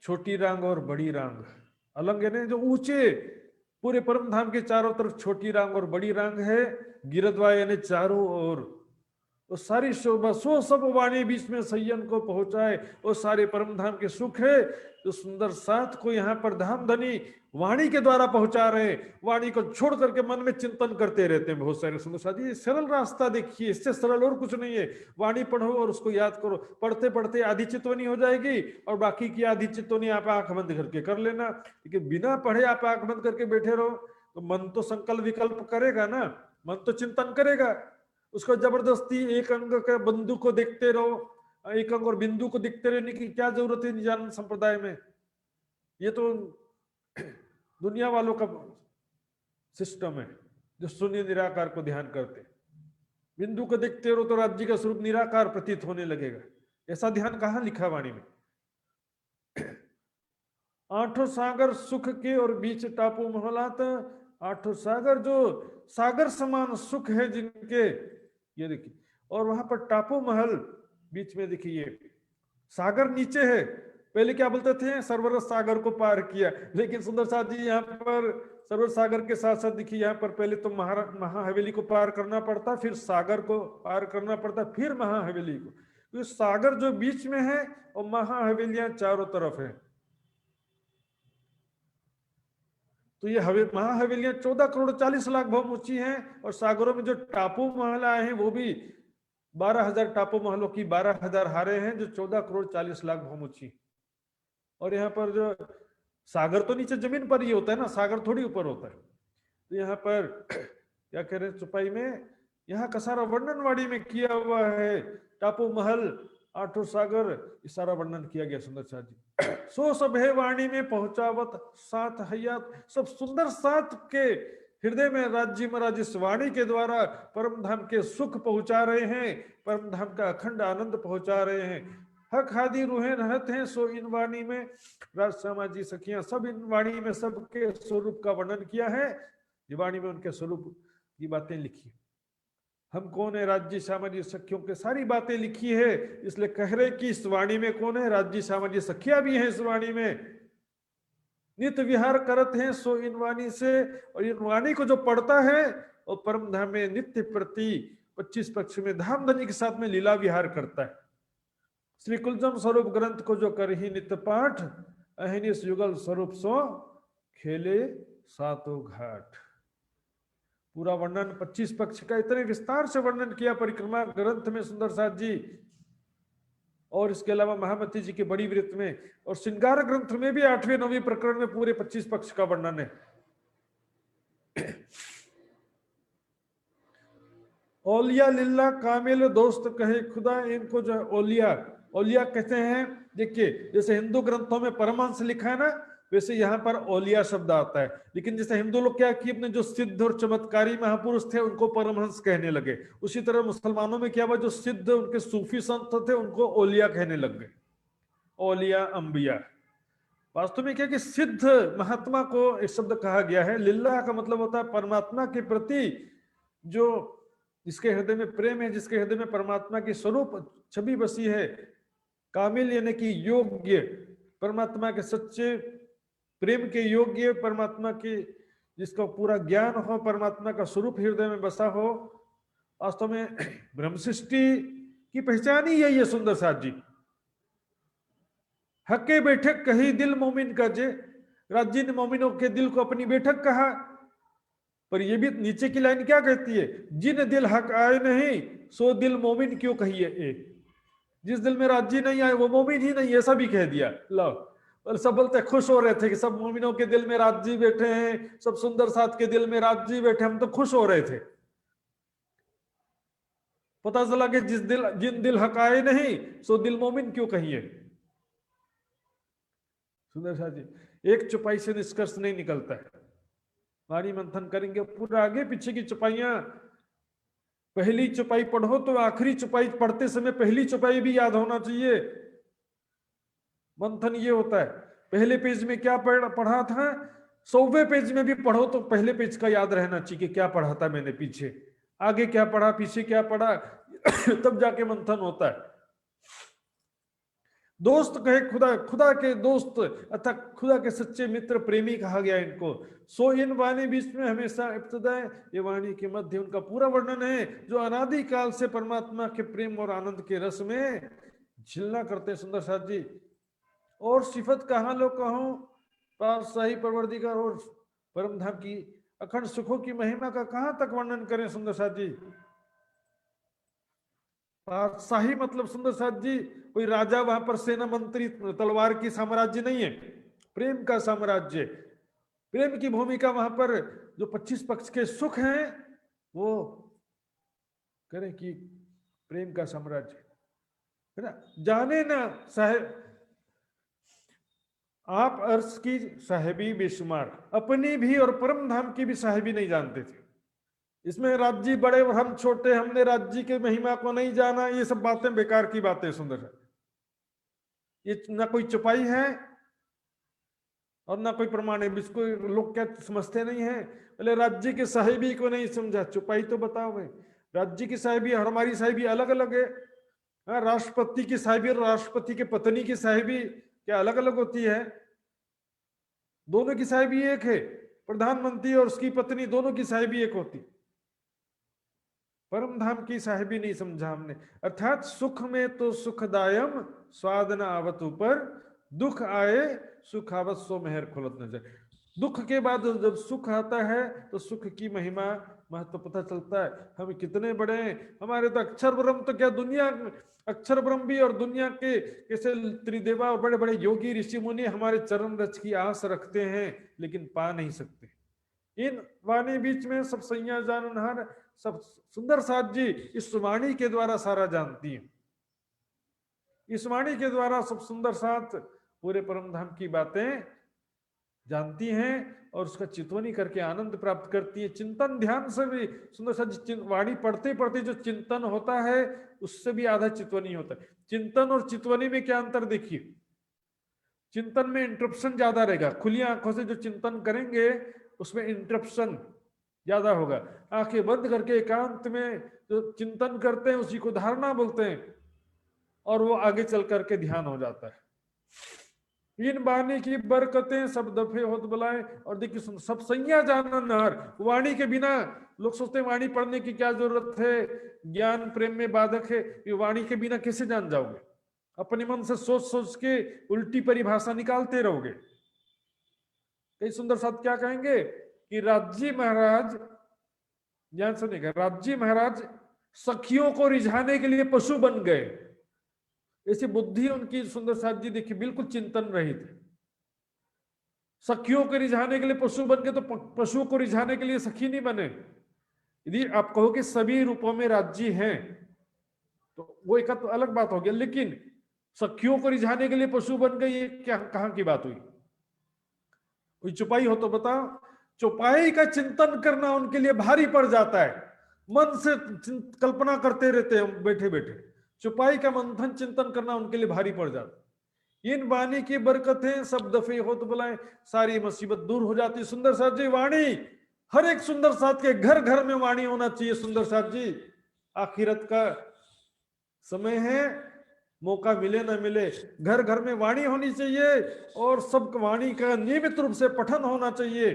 C: छोटी रांग और बड़ी रांग। अलंग यानी जो ऊंचे, पूरे परम धाम के चारों तरफ छोटी रांग और बड़ी रांग है। गिरद्वाय यानी चारों ओर, वो सारी शोभा सो सब वाणी बीच में सय्यन को पहुंचाए, वो सारे परम धाम के सुख है तो सुंदर साथ को यहाँ पर धाम धनी वाणी के द्वारा पहुंचा रहे। वाणी को छोड़ करके मन में चिंतन करते रहते हैं बहुत सारे सुंदर साथ जी। सरल रास्ता देखिए, इससे सरल और कुछ नहीं है। वाणी पढ़ो और उसको याद करो, पढ़ते पढ़ते आधी चितवनी हो जाएगी और बाकी की आधी चितवनी आप आंख बंद करके कर लेना। लेकिन बिना पढ़े आप आंख बंद करके बैठे रहो तो मन तो संकल्प विकल्प करेगा ना, मन तो चिंतन करेगा। उसको जबरदस्ती एक अंग के बिंदु को देखते रहो, एक अंग और बिंदु को देखते रहने की क्या जरूरत है निजानंद संप्रदाय में। ये तो दुनिया वालों का सिस्टम है जो शून्य निराकार को ध्यान करते। बिंदु को देखते रहो तो राज्य का स्वरूप निराकार प्रतीत होने लगेगा। ऐसा ध्यान कहाँ लिखा वाणी में? आठों सागर सुख के और बीच टापू महलात। आठों सागर जो सागर समान सुख है जिनके, ये देखिए, और वहां पर टापू महल बीच में देखिए, सागर नीचे है। पहले क्या बोलते थे, सरवर सागर को पार किया, लेकिन सुंदर साथ जी यहाँ पर सरवर सागर के साथ साथ देखिए यहाँ पर पहले तो महा हवेली को पार करना पड़ता, फिर सागर को पार करना पड़ता, फिर महा हवेली को। तो सागर जो बीच में है और महा हवेलियां चारों तरफ है। तो ये महाहवेलियां 14 करोड़ 40 लाख भौम ऊंची हैं, और सागरों में जो टापू महल आए हैं वो भी 12,000 टापू महलों की 12,000 हारे हैं जो 14 करोड़ 40 लाख भौम ऊंची। और यहाँ पर जो सागर तो नीचे जमीन पर ही होता है ना, सागर थोड़ी ऊपर होता है। तो यहाँ पर क्या कह रहे हैं चौपाई में, यहाँ का सारा वर्णनवाड़ी में किया हुआ है। टापू महल, आठों सागर, इस सारा वर्णन किया गया सुंदर साथ जी। सो सब है वाणी में पहुंचावत सात हयात, सब सुंदर सात के हृदय में राज्य महाराज इस वाणी के द्वारा परम धाम के सुख पहुंचा रहे हैं, परम धाम का अखंड आनंद पहुंचा रहे हैं। हक आदि रूहें रहते हैं सो इन वाणी में, राज समाजी सखियां सब इन वाणी में सबके स्वरूप का वर्णन किया है। ये वाणी में उनके स्वरूप की बातें लिखी। हम कौन है, राज्य सामाजिक सखियों के सारी बातें लिखी है, इसलिए कह रहे कि इस वाणी में कौन है, राज्य सामाजिक सखिया भी है इस वाणी में। नित्य विहार करते हैं सो इन वाणी से, और इन वाणी को जो पढ़ता है और परम धाम में नित्य प्रति 25 पक्ष में धाम धनी के साथ में लीला विहार करता है। श्री कुलजम स्वरूप ग्रंथ को जो कर ही नित्य पाठ, अहिनिस युगल स्वरूप सो खेले सातों घाट। पूरा वर्णन 25 पक्ष का इतने विस्तार से वर्णन किया परिक्रमा ग्रंथ में सुंदर साथ जी, और इसके अलावा महामती जी के बड़ी वृत्त में, और श्रृंगार ग्रंथ में भी 8वें 9वें प्रकरण में पूरे 25 पक्ष का वर्णन है। औलिया लिल्ला कामिल दोस्त कहे खुदा, इनको जो औलिया, औलिया कहते हैं। देखिए जैसे हिंदू ग्रंथों में परमहंस लिखा है ना, वैसे यहाँ पर औलिया शब्द आता है। लेकिन जैसे हिंदू लोग क्या कि अपने जो सिद्ध और चमत्कारी महापुरुष थे उनको परमहंस कहने लगे, उसी तरह मुसलमानों में क्या हुआ, जो सिद्ध उनके सूफी संत थे उनको औलिया कहने लग गए, औलिया अंबिया। वास्तव में क्या कि सिद्ध महात्मा को एक शब्द कहा गया है। लिल्लाह का मतलब होता है परमात्मा के प्रति जो जिसके हृदय में प्रेम है, जिसके हृदय में परमात्मा की स्वरूप छवि बसी है। कामिल यानी कि योग्य, परमात्मा के सच्चे प्रेम के योग्य, परमात्मा की जिसका पूरा ज्ञान हो, परमात्मा का स्वरूप हृदय में बसा हो। वास्तव में ब्रह्म सृष्टि की पहचान ही यही है सुंदर साथ जी। हके बैठक कही दिल मोमिन का जे, राज्य ने मोमिनों के दिल को अपनी बैठक कहा। पर ये भी नीचे की लाइन क्या कहती है, जिन दिल हक आए नहीं सो दिल मोमिन क्यों कहिए एक। जिस दिल में राज्य नहीं आए वो मोमिन ही नहीं, ऐसा भी कह दिया। लो, और सब बोलते खुश हो रहे थे कि सब मोमिनों के दिल में राज्य बैठे हैं, सब सुंदर साथ के दिल में राज्य बैठे, हम तो खुश हो रहे थे। पता चला कि जिन दिल हक आए नहीं सो दिल मोमिन क्यों कहिए। सुंदर साथ जी, एक चौपाई से निष्कर्ष नहीं निकलता है। वाणी मंथन करेंगे पूरा आगे पीछे की चौपाइयां, पहली चौपाई पढ़ो तो आखिरी चौपाई पढ़ते समय पहली चौपाई भी याद होना चाहिए। मंथन ये होता है, पहले पेज में क्या पढ़ा था, 100वें पेज में भी पढ़ो तो पहले पेज का याद रहना चाहिए कि क्या पढ़ा था मैंने, पीछे आगे क्या पढ़ा, पीछे क्या पढ़ा, तब जाके मंथन होता है। दोस्त कहे खुदा, खुदा के दोस्त अर्थात खुदा के सच्चे मित्र प्रेमी कहा गया इनको। सो इन वाणी बीच में हमेशा इब्तदा, ये वाणी के मध्य उनका पूरा वर्णन है जो अनादि काल से परमात्मा के प्रेम और आनंद के रस में झिलना करते हैं सुंदर साथ जी। और सिफत कहाँ लो कहूं, पातशाही परवरदिगार और परम धाम की अखंड सुखों की महिमा का कहां तक वर्णन करें सुंदर साथ जी। पातशाही मतलब सुंदर साथ जी कोई राजा, वहां पर सेना मंत्री, तलवार की साम्राज्य नहीं है, प्रेम का साम्राज्य। प्रेम की भूमिका वहां पर जो 25 पक्ष के सुख हैं वो करें कि प्रेम का साम्राज्य है ना। जाने ना साहेब आप अर्श की साहेबी बेशुमार, अपनी भी और परम धाम की भी साहेबी नहीं जानते थे। इसमें राज्य बड़े और हम छोटे, हमने राज्य के महिमा को नहीं जाना, ये सब बातें बेकार की बातें सुंदर है। ये ना कोई चौपाई है और ना कोई प्रमाण है। इसको लोग क्या समझते नहीं है, बोले राज्य के साहिबी को नहीं समझा, चौपाई तो बताओ भाई। राज्य की साहिबी और हमारी साहिबी अलग अलग है। राष्ट्रपति की साहिबी और राष्ट्रपति के पत्नी की साहिबी क्या अलग अलग होती है? दोनों की साहिबी एक है। प्रधानमंत्री और उसकी पत्नी दोनों की साहिबी एक होती। परम धाम की साहिबी नहीं समझा हमने। अर्थात सुख में तो सुखदायम स्वाद न आवत ऊपर, दुख आए सुख आवत सो मेहर खुलत नजर। दुख के बाद जब सुख आता है तो सुख की महिमा महत्व पता चलता है। हम कितने बड़े हैं, हमारे तो अक्षर ब्रह्म तो क्या दुनिया, अक्षर ब्रह्म भी और दुनिया के कैसे त्रिदेवा और बड़े बड़े योगी ऋषि मुनि हमारे चरण रज की आस रखते हैं लेकिन पा नहीं सकते। इन वाणी बीच में सब सैया जाननहार, सब सुंदर साथ जी इस वाणी के द्वारा सारा जानती है। इस वाणी के द्वारा सब सुंदर साथ पूरे परम धाम की बातें जानती हैं और उसका चितवनी करके आनंद प्राप्त करती है। चिंतन ध्यान से भी सुंदर साथ वाणी पढ़ते पढ़ते जो चिंतन होता है उससे भी आधा चितवनी होता है। चिंतन और चितवनी में क्या अंतर देखिए, चिंतन में इंटरप्शन ज्यादा रहेगा, खुली आंखों से जो चिंतन करेंगे उसमें इंटरप्शन ज्यादा होगा। आंखें बंद करके एकांत में जो चिंतन करते हैं उसी को धारणा बोलते हैं और वो आगे चल करके ध्यान हो जाता है। इन वाणी की बरकतें सब दफे होत बुलाए। और देखिए सब सैया जाननहार, वाणी के बिना लोग सोचते हैं वाणी पढ़ने की क्या जरूरत है, ज्ञान प्रेम में बाधक है, ये वाणी के बिना कैसे जान जाओगे, अपने मन से सोच सोच के उल्टी परिभाषा निकालते रहोगे। कई सुंदर साथ क्या कहेंगे कि राजी महाराज, ध्यान सुनिएगा, राजी महाराज सखियों को रिझाने के लिए पशु बन गए। ऐसी बुद्धि उनकी सुंदर साथ जी देखिए बिल्कुल चिंतन रहित है। सखियों को रिझाने के लिए पशु बन गए तो पशु को रिझाने के लिए सखी नहीं बने। यदि आप कहो कि सभी रूपों में राज्य हैं तो वो एक तो अलग बात हो गया, लेकिन सखियों को रिझाने के लिए पशु बन गए, ये क्या कहां की बात हुई? कोई चुपाई हो तो बताओ। चुपाई का चिंतन करना उनके लिए भारी पड़ जाता है, मन से कल्पना करते रहते हैं बैठे बैठे। चुपाई का मंथन चिंतन करना उनके लिए भारी पड़ जाता। इन वाणी की बरकतें सब दफे हो तो बुलाए, सारी मुसीबत दूर हो जाती। सुंदर साथ जी वाणी, हर एक सुंदर साथ के घर घर में वाणी होना चाहिए। सुंदर साथ जी आखिरत का समय है, मौका मिले ना मिले घर घर में वाणी होनी चाहिए और सब वाणी का नियमित रूप से पठन होना चाहिए।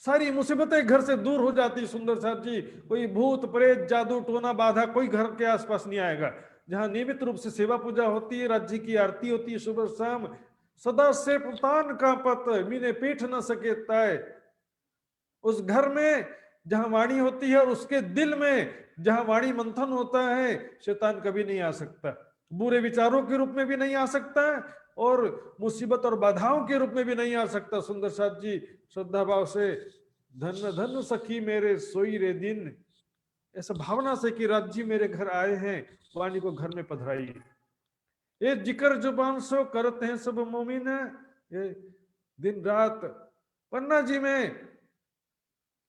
C: सारी मुसीबतें घर से दूर हो जाती। सुंदर साथ जी कोई भूत प्रेत जादू टोना बाधा कोई घर के आसपास नहीं आएगा। जहां नियमित रूप से सेवा पूजा होती है, राज्य की आरती होती है सुबह शाम, सदा से पुतान का पत मीने पीठ न सके ताय, उस घर में जहां वाणी होती है और उसके दिल में जहां वाणी मंथन होता है, शैतान कभी नहीं आ सकता, बुरे विचारों के रूप में भी नहीं आ सकता और मुसीबत और बाधाओं के रूप में भी नहीं आ सकता। सुंदर साथ जी श्रद्धा भाव से धन धन सखी मेरे सोई रे दिन, ऐसा भावना से कि राज्य मेरे घर आए हैं, वाणी को घर में पधराइए। ये जिक्र जुबान सो करते हैं सब मोमिन, ये दिन रात पन्ना जी में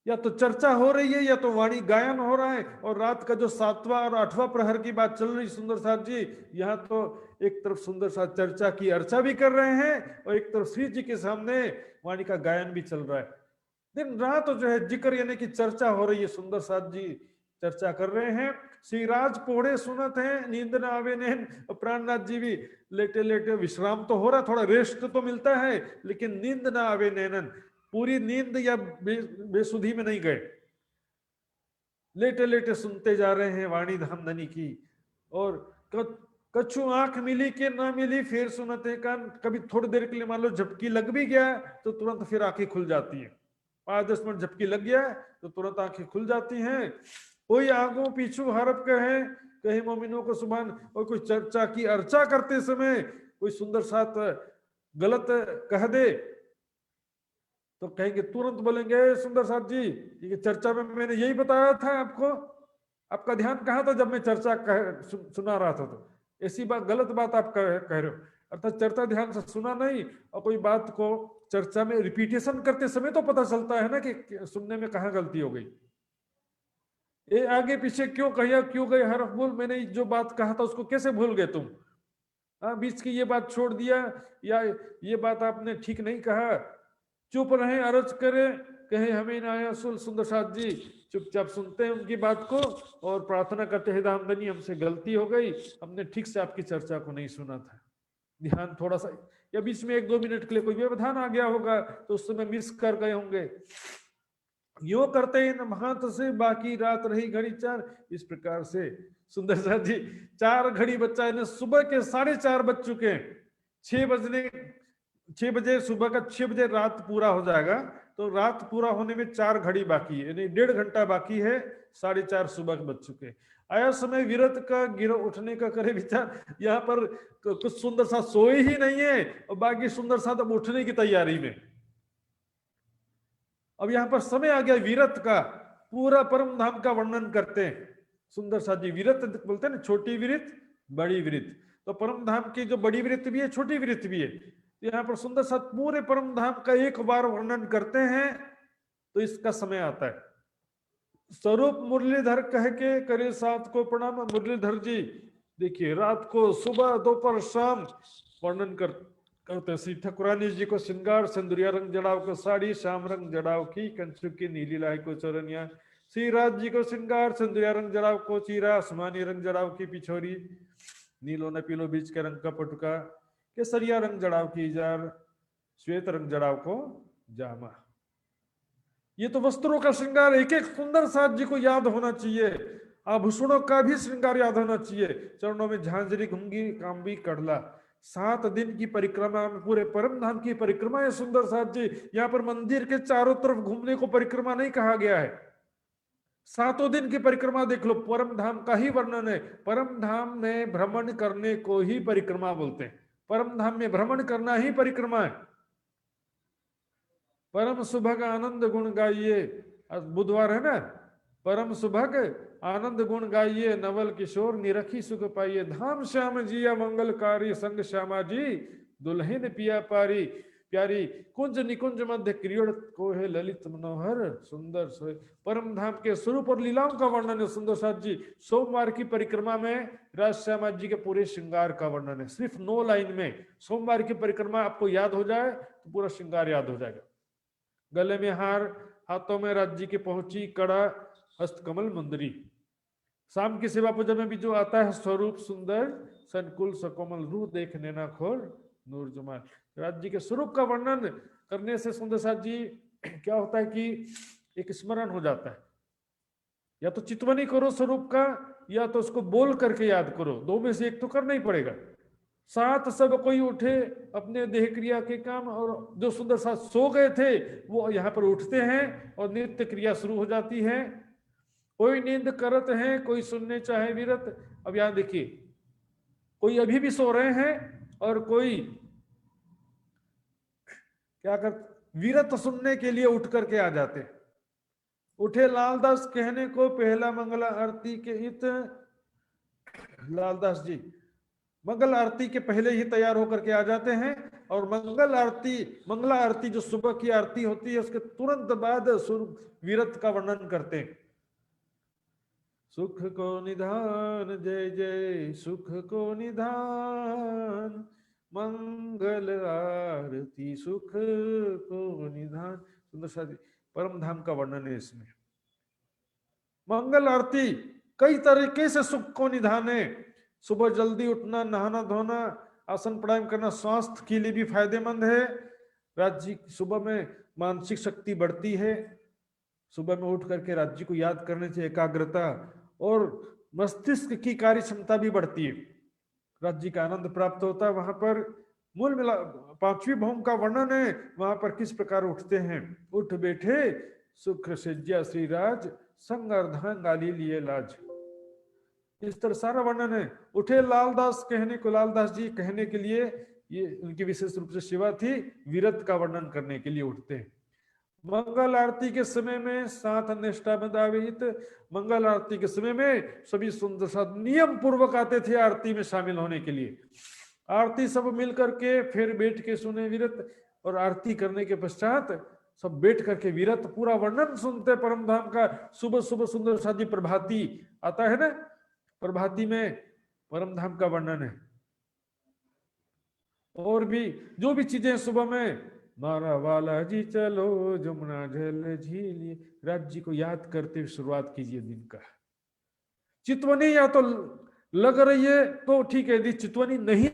C: या तो चर्चा हो रही है या तो वाणी गायन हो रहा है। और रात का जो 7वां और 8वां प्रहर की बात चल रही सुंदर साथ जी, यहाँ तो एक तरफ सुंदर साथ चर्चा की अर्चा भी कर रहे हैं और एक तरफ श्री जी के सामने वाणी का गायन भी चल रहा है। दिन रात जो है जिक्र यानी कि चर्चा हो रही है। सुंदर साथ जी चर्चा कर रहे हैं। श्री राज पोड़े सुनत है नींद न आवे नैन, प्राणनाथ जी भी लेटे लेटे विश्राम तो हो रहा, थोड़ा रेस्ट तो मिलता है लेकिन नींद न आवे नैनन, पूरी नींद या बेसुधी में नहीं गए, लेटे लेटे सुनते जा रहे हैं वाणी धामधनी की। और कछु आंख मिली के ना मिली फिर सुनते कान, कभी थोड़ी देर के लिए मान लो झपकी लग भी गया तो तुरंत फिर आंखें खुल जाती हैं। 5-10 मिनट झपकी लग गया तो तुरंत आंखें खुल जाती हैं। कोई आगो पीछू हरप कहे कहे मोमिनों को सुभान, और कोई चर्चा की अर्चा करते समय कोई सुंदर साथ गलत कह दे तो कहेंगे, तुरंत बोलेंगे सुंदर साथ जी ये चर्चा में मैंने यही बताया था आपको, आपका ध्यान कहाँ था जब मैं चर्चा सुना रहा था, तो ऐसी बात गलत बात आप कह रहे हो। अर्थात चर्चा ध्यान से सुना नहीं और कोई बात को चर्चा में रिपीटेशन करते समय तो पता चलता है ना कि सुनने में कहाँ गलती हो गई, ये आगे पीछे क्यों कहिया क्यों गए हरफ बोल, मैंने जो बात कहा था उसको कैसे भूल गए तुम, बीच की ये बात छोड़ दिया या ये बात आपने ठीक नहीं कहा, चुप रहे अरज करे कहे हमें ना आया सुल। सुंदर साथ जी चुपचाप सुनते हैं उनकी बात को और प्रार्थना करते हैं धामधनी हमसे गलती हो गई, हमने ठीक से आपकी चर्चा को नहीं सुना था, ध्यान थोड़ा सा या बीच में 1-2 मिनट के लिए कोई व्यवधान आ गया होगा तो उस समय मिस कर गए होंगे। यो करते हैं महात से बाकी रात रही घड़ी 4, इस प्रकार से सुंदर साथ जी 4 घड़ी बच्चा है, सुबह के 4:30 बज चुके हैं, 6 बजने 6 बजे सुबह का 6 बजे रात पूरा हो जाएगा, तो रात पूरा होने में 4 घड़ी बाकी है, यानी 1.5 घंटा बाकी है, 4:30 सुबह के बज चुके। आया समय विरत का गिरो उठने का करे विचार। यहाँ पर कुछ सुंदर सा सोए ही नहीं है और बाकी सुंदर सा अब उठने की तैयारी में। अब यहाँ पर समय आ गया विरत का, पूरा परम धाम का वर्णन करते हैं सुंदर सा जी। विरत बोलते हैं ना, छोटी विरत बड़ी विरत, तो परम धाम की जो बड़ी विरत भी है छोटी विरत भी है। यहाँ पर सुंदर सा पूरे परम धाम का एक बार वर्णन करते हैं, तो इसका समय आता है। स्वरूप मुरलीधर कह के करे साथ को प्रणाम। मुरलीधर जी देखिए, रात को सुबह दोपहर शाम वर्णन करते श्री ठकुरानी जी को श्रृंगार सिंदूरिया रंग जड़ाव को साड़ी, श्याम रंग जड़ाव की कंचु की नीली लाही को चरनिया। श्री राज जी को श्रृंगार सिंदूरिया रंग जड़ाव को चीरा, आसमानी रंग जड़ाव की पिछोरी, नीलो न पीलो बीच के रंग का पटुका, केसरिया रंग जड़ाव की जार, श्वेत रंग जड़ाव को जामा। ये तो वस्त्रों का श्रृंगार, एक एक सुंदर साथ जी को याद होना चाहिए। आभूषणों का भी श्रृंगार याद होना चाहिए। चरणों में झांझरी, घुंगी, कांबी, कड़ला। 7 दिन की परिक्रमा में पूरे परम धाम की परिक्रमा है सुंदर साथ जी। यहाँ पर मंदिर के चारों तरफ घूमने को परिक्रमा नहीं कहा गया है। 7 दिन की परिक्रमा देख लो, परम धाम का ही वर्णन है। परम धाम में भ्रमण करने को ही परिक्रमा बोलते हैं। परम धाम में भ्रमण करना ही परिक्रमा है। परम सुभग आनंद गुण गाइए, बुधवार है ना, परम सुभग आनंद गुण गाइए, नवल किशोर निरखी सुख पाइए। धाम श्याम जिया मंगलकारी, संग श्यामा जी दुल्हन पिया पारी प्यारी। कुंज निकुंज मध्य क्रीड़ को है ललित मनोहर सुंदर सोए। परम धाम के स्वरूप और लीलाओं का वर्णन है सुंदर साथ जी। सोमवार की परिक्रमा में राज श्यामा जी के पूरे श्रृंगार का वर्णन है, सिर्फ 9 लाइन में। सोमवार की परिक्रमा आपको याद हो जाए तो पूरा श्रृंगार याद हो जाएगा। गले में हार, हाथों में राज्य की पहुंची कड़ा, हस्तकमल मुंदरी। शाम की सेवा पूजा में भी जो आता है, स्वरूप सुंदर संकुल सकोमल, रूह देख नैना खोर नूर जमाल। राज्य के स्वरूप का वर्णन करने से सुंदर साथ जी क्या होता है कि एक स्मरण हो जाता है। या तो चितवनी करो स्वरूप का, या तो उसको बोल करके याद करो, 2 में से एक तो करना ही पड़ेगा। साथ सब कोई उठे अपने देह क्रिया के काम, और जो सुंदर साथ सो गए थे वो यहाँ पर उठते हैं और नित्य क्रिया शुरू हो जाती है। कोई नींद करत है, कोई सुनने चाहे विरत। अब यहाँ देखिए, कोई अभी भी सो रहे हैं और कोई क्या कर विरत सुनने के लिए उठ करके आ जाते हैं। उठे लालदास कहने को पहला मंगला आरती के हित। लालदास जी मंगल आरती के पहले ही तैयार होकर के आ जाते हैं, और मंगला आरती जो सुबह की आरती होती है उसके तुरंत बाद विरत का वर्णन करते हैं। सुख को निधान जय जय सुख को निधान, मंगल आरती सुख को निधान। सुंदर सा परम धाम का वर्णन है इसमें। मंगल आरती कई तरीके से सुख को निधान है। सुबह जल्दी उठना, नहाना धोना, आसन प्राणायाम करना स्वास्थ्य के लिए भी फायदेमंद है। राज्य सुबह में मानसिक शक्ति बढ़ती है। सुबह में उठ करके राज्य को याद करने से एकाग्रता और मस्तिष्क की कार्य क्षमता भी बढ़ती है। राज्य का आनंद प्राप्त होता है। वहां पर मूल मिला 5वीं भौम का वर्णन है। वहां पर किस प्रकार उठते हैं। उठ बैठे सुख सज्जा श्रीराज, संग अर्धांगाली लिए लाज। इस तरह सारा वर्णन है। उठे लालदास कहने को, लालदास जी कहने के लिए, ये उनकी विशेष रूप से सेवा थी, विरत का वर्णन करने के लिए उठते हैं। मंगल आरती के समय में साथ निष्ठा बंधावित। मंगल आरती के समय में सभी सुंदर साथ नियम पूर्वक आते थे आरती में शामिल होने के लिए। आरती सब मिल करके फिर बैठ के सुने विरत, और आरती करने के पश्चात सब बैठ करके विरत पूरा वर्णन सुनते परम धाम का। सुबह सुबह सुंदर साथ प्रभाती आता है ना, प्रभाती में परम धाम का वर्णन है। और भी जो भी चीजें सुबह में, मारा वाला जी चलो जमुना जल झीलिए, राज्य को याद करते हुए शुरुआत कीजिए दिन का। चितवनी या तो लग रही है तो ठीक है, यदि चितवनी नहीं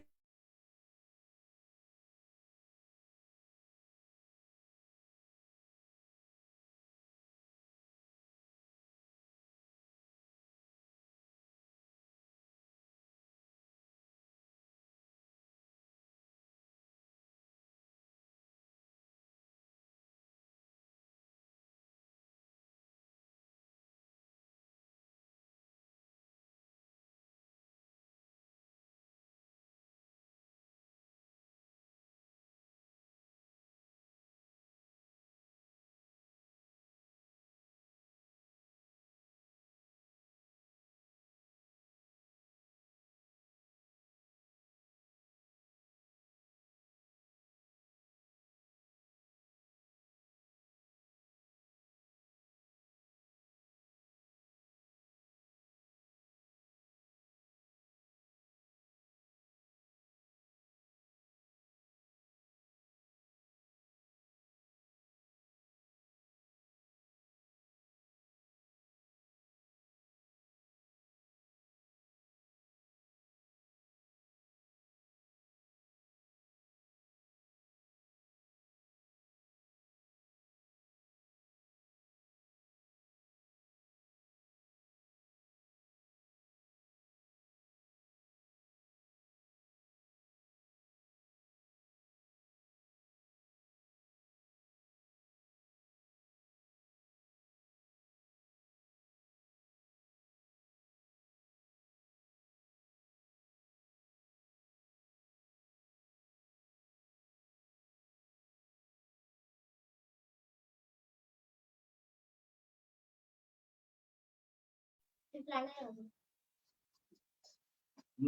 A: सुन्दर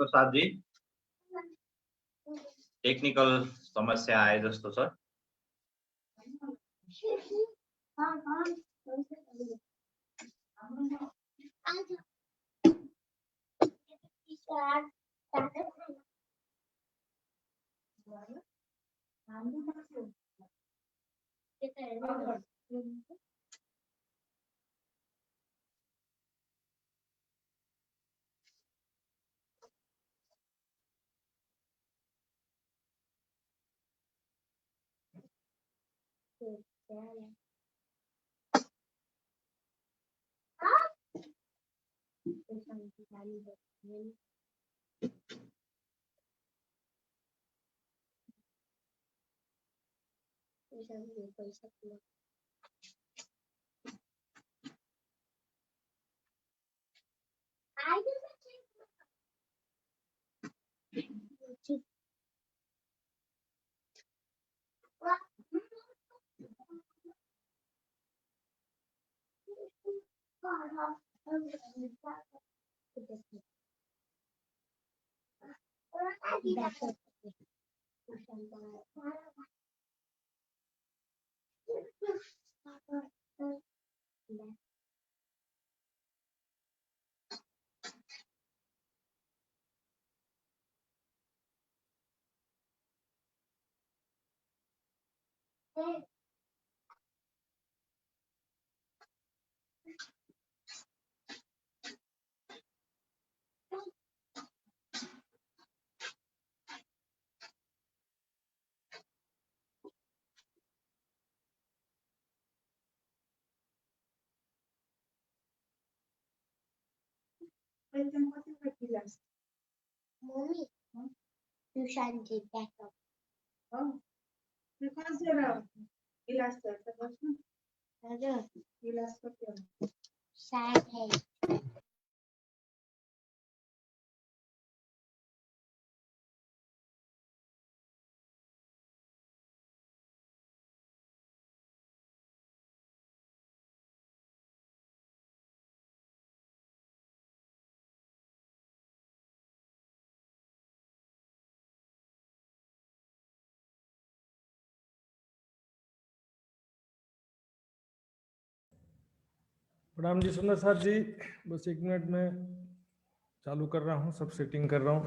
A: साथ जी टेक्निकल समस्या आए जस्तो छ।
D: Mommy, you shall get back up. Oh, because you're elastic. Elastic. Sad है.
C: प्रणाम जी सुंदर साथ जी, बस 1 मिनट में चालू कर रहा हूँ, सब सेटिंग कर रहा हूँ।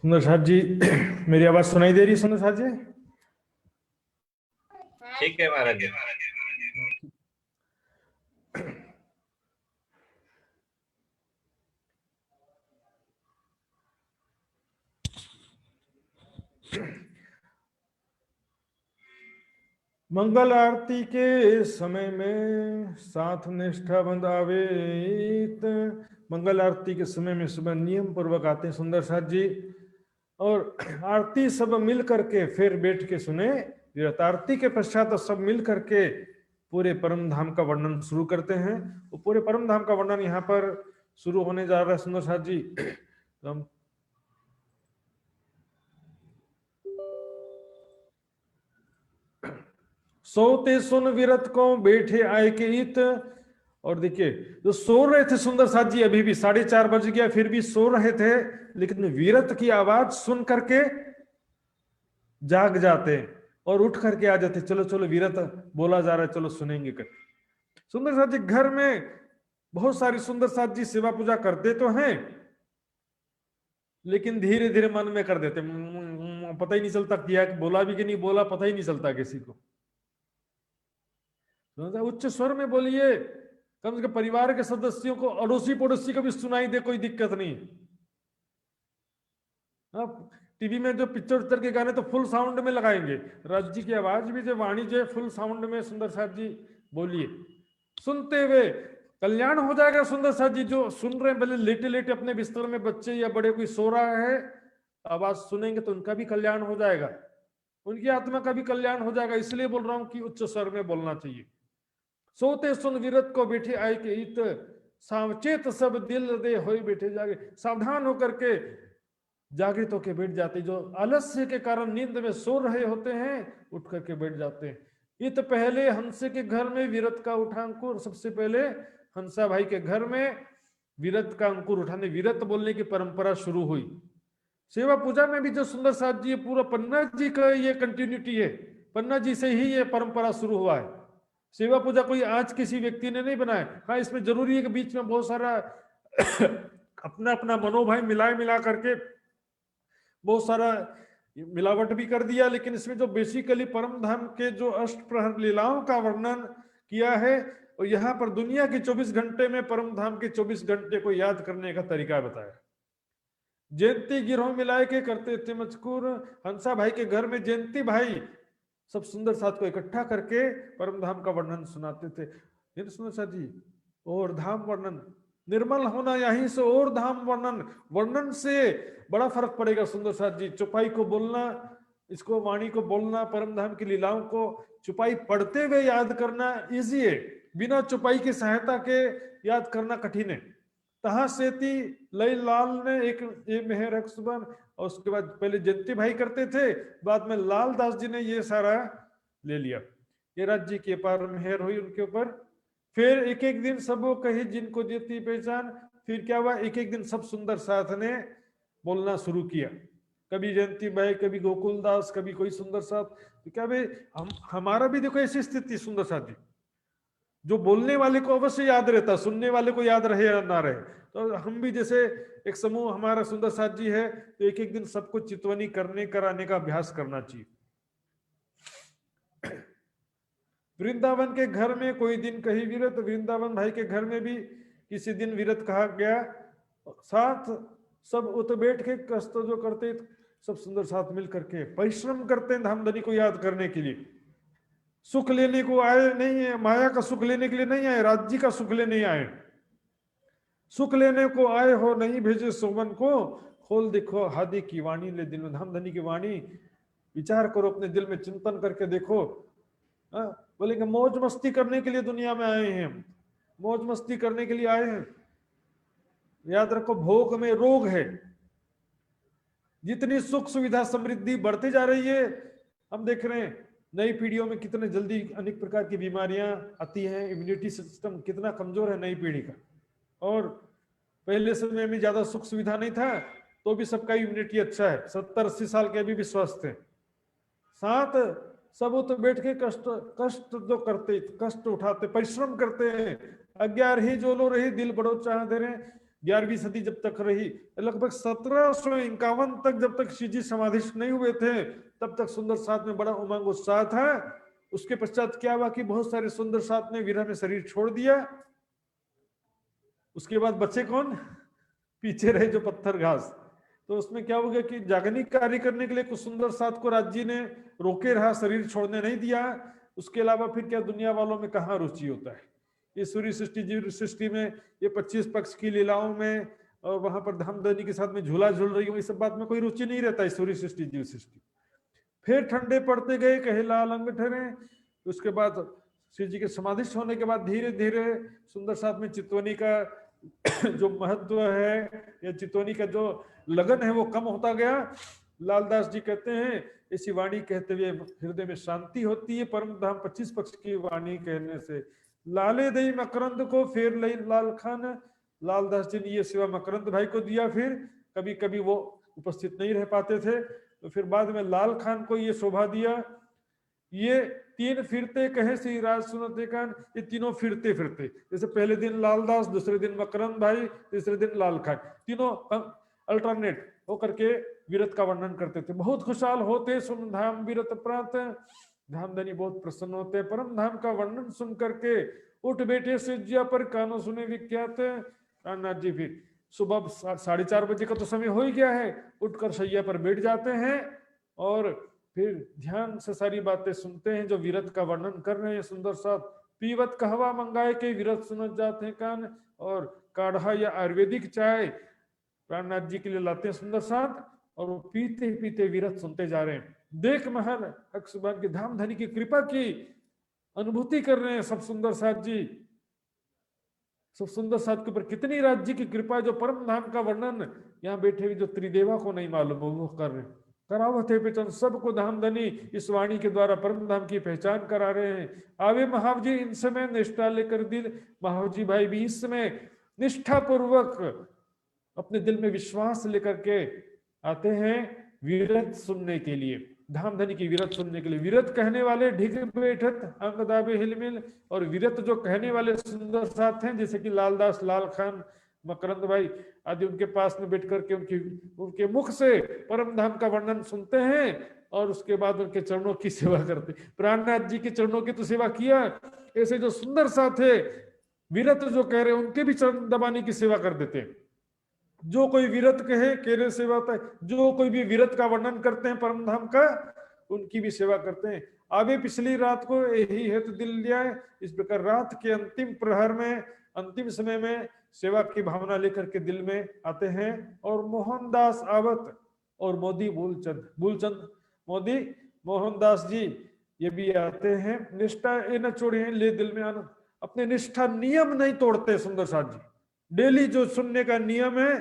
C: सुंदर साथ जी, मेरी आवाज सुनाई दे रही है सुंदर साथ जी?
A: ठीक है महाराज जी।
C: मंगल आरती के समय में साथ निष्ठा बंद आवेत। मंगल आरती के समय में सुबह नियम पूर्वक आते हैं सुंदर साथ जी, और आरती सब मिल करके फिर बैठ के सुने। आरती के पश्चात सब मिल करके पूरे परम धाम का वर्णन शुरू करते हैं। वो पूरे परम धाम का वर्णन यहाँ पर शुरू होने जा रहा है सुंदर साथ जी। तो हम सोते सुन विरत को बैठे आए के इत। और देखिए जो सो रहे थे सुंदर साथ जी, अभी भी 4:30 बज गया, फिर भी सो रहे थे, लेकिन विरत की आवाज सुन करके जाग जाते और उठ करके आ जाते, चलो चलो विरत बोला जा रहा है, चलो सुनेंगे कर। सुंदर साथ जी घर में बहुत सारी सुंदर साथ जी सेवा पूजा करते तो हैं, लेकिन धीरे धीरे मन में कर देते, पता ही नहीं चलता किया, बोला भी कि नहीं बोला, पता ही नहीं चलता किसी को। उच्च स्वर में बोलिए, कम से कम परिवार के सदस्यों को, अड़ोसी पड़ोसी को भी सुनाई दे, कोई दिक्कत नहीं। अब टीवी में जो पिक्चर के गाने तो फुल साउंड में लगाएंगे, राज जी की आवाज भी जो वाणी जो फुल साउंड में सुंदर साथ जी बोलिए, सुनते हुए कल्याण हो जाएगा। सुंदर साथ जी जो सुन रहे हैं, भले लेटे लेटे अपने बिस्तर में बच्चे या बड़े कोई सो रहा है, आवाज सुनेंगे तो उनका भी कल्याण हो जाएगा, उनकी आत्मा का भी कल्याण हो जाएगा। इसलिए बोल रहा हूं कि उच्च स्वर में बोलना चाहिए। सोते सुन विरत को बैठे आए के हित, सावचेत सब दिल दे होए बैठे जागे। सावधान होकर के जागृत होके बैठ जाते, जो आलस्य के कारण नींद में सो रहे होते हैं उठ करके बैठ जाते हैं। ये तो पहले हंसे के घर में विरत का उठा अंकुर, सबसे पहले हंसा भाई के घर में विरत का अंकुर उठाने, विरत बोलने की परंपरा शुरू हुई। सेवा पूजा में भी जो सुंदर साथ जी, पूरा पन्ना जी का ये कंटिन्यूटी है, पन्ना जी से ही ये परंपरा शुरू हुआ है। सेवा पूजा कोई आज किसी व्यक्ति ने नहीं बनाया। हाँ, इसमें जरूरी है कि बीच में बहुत सारा अपना अपना मनोभाव मिला करके बहुत सारा मिलावट भी कर दिया, लेकिन इसमें जो बेसिकली परम धाम के जो अष्टप्रहर लीलाओं का वर्णन किया है, और यहाँ पर दुनिया के 24 घंटे में परम धाम के 24 घंटे को याद करने का तरीका बताया। जयंती गिरोह मिलाए के करते थे मजकूर, हंसा भाई के घर में जयंती भाई सब सुंदर साथ को इकट्ठा करके परम धाम का वर्णन सुनाते थे। सुंदर साथ जी, और धाम वर्णन निर्मल होना, यहीं से और धाम वर्णन, वर्णन से बड़ा फर्क पड़ेगा। सुंदर साथ जी, चुपाई को बोलना, इसको वाणी को बोलना, परम धाम की लीलाओं को चुपाई पढ़ते हुए याद करना इजी है, बिना चुपाई की सहायता के याद करना कठिन है। तहा सेती लई लाल ने एक ये मेहर अक्सुबन, और उसके बाद पहले जयंती भाई करते थे, बाद में लाल दास जी ने ये सारा ले लिया। ये राज्य की अपार मेहर हुई उनके ऊपर। फिर एक एक दिन सब वो कही जिनको देती पहचान। फिर क्या हुआ, एक एक दिन सब सुंदर साथ ने बोलना शुरू किया, कभी जयंती भाई, कभी गोकुल दास, कभी कोई सुंदर साथ। तो क्या भाई हमारा भी देखो ऐसी स्थिति, सुंदर साथ जी, जो बोलने वाले को अवश्य याद रहता, सुनने वाले को याद रहे या ना रहे। तो हम भी जैसे एक समूह हमारा सुंदर साथ जी है, तो एक एक दिन सबको चितवनी करने कराने का अभ्यास करना चाहिए। वृंदावन के घर में कोई दिन कही विरत, वृंदावन भाई के घर में भी किसी दिन विरत कहा गया। साथ सब उत बैठ के कष्ट जो करते, सब सुंदर साथ मिल करके परिश्रम करते हैं धामधनी को याद करने के लिए। सुख लेने को आए नहीं है, माया का सुख लेने के लिए नहीं आए, राज्य का सुख लेने आए। सुख लेने को आए हो, नहीं भेजे सोमन को, खोल देखो हादी की वाणी ले दिल में। धामधनी की वाणी विचार करो, अपने दिल में चिंतन करके देखो। बोलेंगे मौज मस्ती करने के लिए दुनिया में आए हैं, मौज मस्ती करने के लिए आए हैं। याद रखो, भोग में रोग है। जितनी सुख सुविधा समृद्धि बढ़ती जा रही है, हम देख रहे हैं नई पीढ़ियों में कितने जल्दी अनेक प्रकार की बीमारियां आती हैं, इम्यूनिटी सिस्टम कितना कमजोर है नई पीढ़ी का। और पहले समय में ज्यादा सुख सुविधा नहीं था, तो भी सबका इम्यूनिटी अच्छा है, 70-80 साल के अभी भी स्वस्थ है। साथ सब तो बैठ के कष्ट जो करते, कष्ट उठाते, परिश्रम करते हैं। 11वीं जोलो रही दिल बड़ो चाह दे रहे, 11वीं सदी जब तक रही, लगभग 1751 तक जब तक श्री जी समाधिस्थ नहीं हुए थे, तब तक सुंदर साथ में बड़ा उमंग उत्साह था। उसके पश्चात क्या हुआ कि बहुत सारे सुंदर साथ ने विरह में शरीर छोड़ दिया। उसके बाद बचे कौन, पीछे रहे जो पत्थर घास। तो उसमें क्या हो गया कि जागनिक कार्य करने के लिए कुछ सुंदर साथ को राज्य ने रोके रहा, शरीर छोड़ने नहीं दिया। उसके अलावा फिर क्या दुनिया वालों में कहाँ रुचि होता है। ये सूर्य सृष्टि जीव सृष्टि में, ये 25 पक्ष की लीलाओं में, और वहां पर धामधनी के साथ में झूला झूल रही हो, इस सब बात में कोई रुचि नहीं रहता है। सूर्य सृष्टि जीव सृष्टि फिर ठंडे पड़ते गए, कहे लाल अंग ठहरे। उसके बाद श्री जी के समाधिस्थ होने के बाद धीरे धीरे सुंदर साथ में चितवनी का जो महत्व है या चितवनी का जो लगन है वो कम होता गया। लालदास जी कहते हैं, ऐसी वाणी कहते हुए हृदय में शांति होती है। परम धाम 25 पक्ष की वाणी कहने से। लाले दई मकरंद को फिर लई लाल खान, लालदास जी ने ये सेवा मकरंद भाई को दिया। फिर कभी कभी वो उपस्थित नहीं रह पाते थे, तो फिर बाद में लाल खान को ये शोभा दिया। ये 3 फिरते कहे श्री राज सुनते कान, ये तीनों फिरते फिरते, जैसे पहले दिन लालदास, दूसरे दिन मकरंद भाई, तीसरे दिन लाल खान, तीनों अल्टरनेट होकर के विरत का वर्णन करते थे। बहुत खुशहाल होते सुन धाम विरत प्रात, धामधनी बहुत प्रसन्न होते। परम धाम का वर्णन सुन करके उठ बैठे सिज्जिया पर, कानों सुने विख्यात। कान्नाथ जी फिर सुबह 4:30 बजे का तो समय हो ही गया है, उठकर शैया पर बैठ जाते हैं और फिर ध्यान से सारी बातें सुनते हैं जो विरत का वर्णन कर रहे हैं सुंदर साथ। पीवत कहवा मंगाए के विरत सुनत जाते हैं कान। और काढ़ा या आयुर्वेदिक चाय प्राणनाथ जी के लिए लाते हैं सुंदर साथ, और वो पीते पीते विरत सुनते जा रहे हैं। देख महर अक्सुबान की धाम धनी की कृपा की अनुभूति कर रहे हैं सब सुंदर साथ जी। सब सुंदर साथ के ऊपर कितनी राज्य की कृपा है, जो परम धाम का वर्णन यहाँ बैठे हुए जो त्रिदेवा को नहीं मालूम वो कर रहे हैं। करावत है पहचान सबको धाम धनी इस वाणी के द्वारा परम धाम की पहचान करा रहे हैं। आवे महाव जी इन समय निष्ठा लेकर दिल, महाव जी भाई भी इस समय निष्ठा पूर्वक अपने दिल में विश्वास लेकर के आते हैं विरत सुनने के लिए, धाम धनी की विरत सुनने के लिए। विरत कहने वाले ढिग बैठत अंग दाबे हिलमिल, और विरत जो कहने वाले सुंदर साथ हैं जैसे कि लालदास, लाल खान, मकरंद भाई आदि, उनके पास में बैठ करके उनके मुख से परम धाम का वर्णन सुनते हैं और उसके बाद उनके चरणों की सेवा करते। प्राणनाथ जी के चरणों की तो सेवा किया, ऐसे जो सुंदर साथ है विरत जो कह रहे हैं उनके भी चरण दबाने की सेवा कर देते हैं। जो कोई विरत कहे केरे सेवा होता है, जो कोई भी विरत का वर्णन करते हैं परम धाम का उनकी भी सेवा करते हैं। आगे पिछली रात को यही है तो दिल लिया है, इस प्रकार रात के अंतिम प्रहर में अंतिम समय में सेवा की भावना लेकर के दिल में आते हैं। और मोहनदास आवत और मोदी मूलचंद मोदी मोहनदास जी ये भी आते हैं। निष्ठा ये न छोड़े ले दिल में आनंद, अपने निष्ठा नियम नहीं तोड़ते सुंदर साथ जी। डेली जो सुनने का नियम है,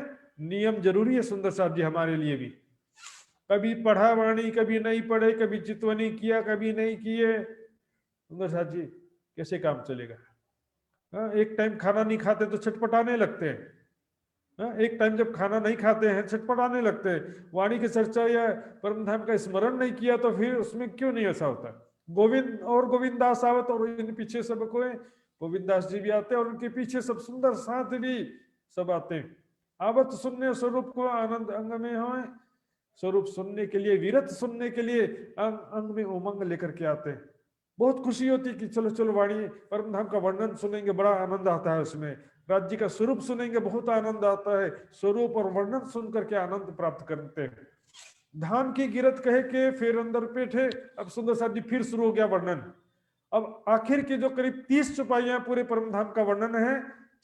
C: नियम जरूरी है सुंदर साथ जी हमारे लिए भी। कभी पढ़ा वाणी, कभी नहीं पढ़े, कभी चितवनी किया, कभी नहीं किए, सुंदर साथ जी कैसे काम चलेगा। एक टाइम खाना नहीं खाते तो छटपटाने लगते हैं, एक टाइम जब खाना नहीं खाते हैं छटपटाने लगते हैं। वाणी की चर्चा या परम धाम का स्मरण नहीं किया तो फिर उसमें क्यों नहीं ऐसा होता। गोविंद और गोविंद दास आवत, और इन पीछे सब को गोविंद दास जी भी आते हैं और उनके पीछे सब सुंदर साथ भी सब आते हैं। आवत सुनने स्वरूप को आनंद अंग में हो, स्वरूप सुनने के लिए, विरत सुनने के लिए अंग में उमंग लेकर के आते हैं। बहुत खुशी होती है कि चलो चलो वाणी परम धाम का वर्णन सुनेंगे, बड़ा आनंद आता है उसमें। राज्य का स्वरूप सुनेंगे, बहुत आनंद आता है। स्वरूप और वर्णन सुन करके आनंद प्राप्त करते हैं। धाम की गिरत कहे के फिर अंदर पेठे। अब सुंदर साथ जी फिर शुरू हो गया वर्णन। अब आखिर की जो करीब 30 चौपाइयां पूरे परम धाम का वर्णन है,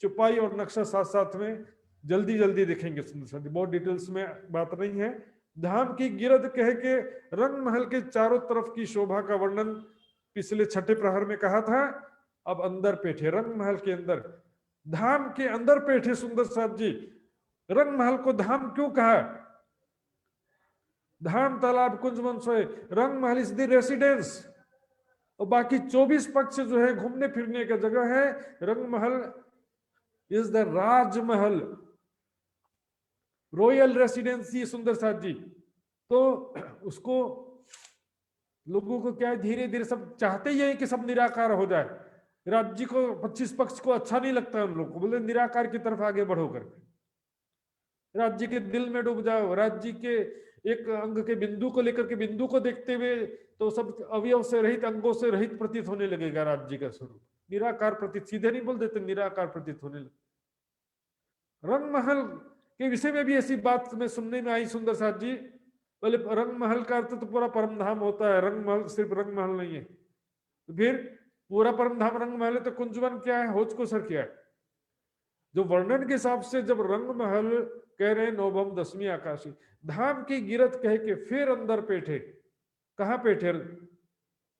C: चौपाई और नक्शा साथ साथ में जल्दी जल्दी देखेंगे सुंदर साथ जी, बहुत डिटेल्स में बात नहीं है। धाम की गिरद कह के रंग महल के चारों तरफ की शोभा का वर्णन पिछले छठे प्रहर में कहा था। अब अंदर पेठे रंग महल के अंदर, धाम के अंदर पेठे सुंदर साथ जी। रंग महल को धाम क्यों कहा? धाम तालाब कुंज वन सोए, रंग महल इज द रेसिडेंस, और बाकी 24 पक्ष जो है घूमने फिरने का जगह है। रंग महल is the Rajmahal, royal residency सुंदर साथ जी। तो उसको लोगों को क्या है, धीरे धीरे सब चाहते ही है कि सब निराकार हो जाए। राज्य को 25 पक्ष को अच्छा नहीं लगता है उन लोग को, बोले निराकार की तरफ आगे बढ़ो करके, राज्य के दिल में डूब जाओ। राज्य के एक अंग के बिंदु को लेकर के बिंदु को देखते हुए तो सब अवयव से रहित, अंगों से रहित प्रतीत होने लगेगा राज्य का स्वरूप। निराकार प्रतीत, सीधे नहीं बोल देते, निराकार प्रतीत होने लगे। रंग महल के विषय में भी ऐसी बात में सुनने में आई सुंदर साथ जी। बोले रंग महल का अर्थ तो पूरा परम धाम होता है, रंग महल सिर्फ रंग महल नहीं है। तो फिर पूरा परम धाम रंग महल है तो कुंजवन क्या है, होच को सर क्या है? जो वर्णन के हिसाब से जब रंग महल कह रहे नोभम 10वीं आकाशी, धाम की गिरत कह के फिर अंदर पेठे। कहाँ पेठे?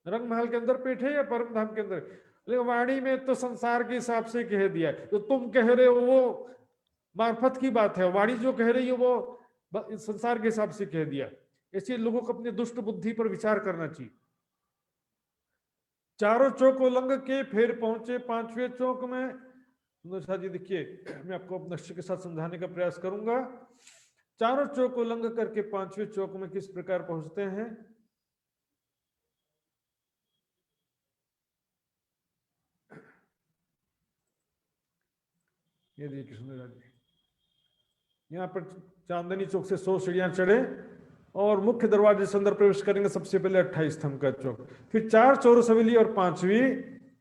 C: रंग महल के अंदर पेठे या परम धाम के अंदर? लेकिन वाणी में तो संसार के हिसाब से कह दिया, तो तुम कह रहे हो वो मार्फत की बात है, वाणी जो कह रही है वो संसार के हिसाब से कह दिया। ऐसे लोगों को अपनी दुष्ट बुद्धि पर विचार करना चाहिए। चारों चौक उलंघ के फिर पहुंचे 5वें चौक में। सुंदर जी देखिए, मैं आपको नक्शे के साथ समझाने का प्रयास करूंगा। चारों चौक उलंघ करके 5वें चौक में किस प्रकार पहुंचते हैं। ये देखिए सुंदर जी, यहाँ पर चांदनी चौक से 100 सीढ़ियां चढ़े और मुख्य दरवाजे से अंदर प्रवेश करेंगे। सबसे पहले 28 स्तंभ का चौक, फिर 4 चौरस हवेली और 5वीं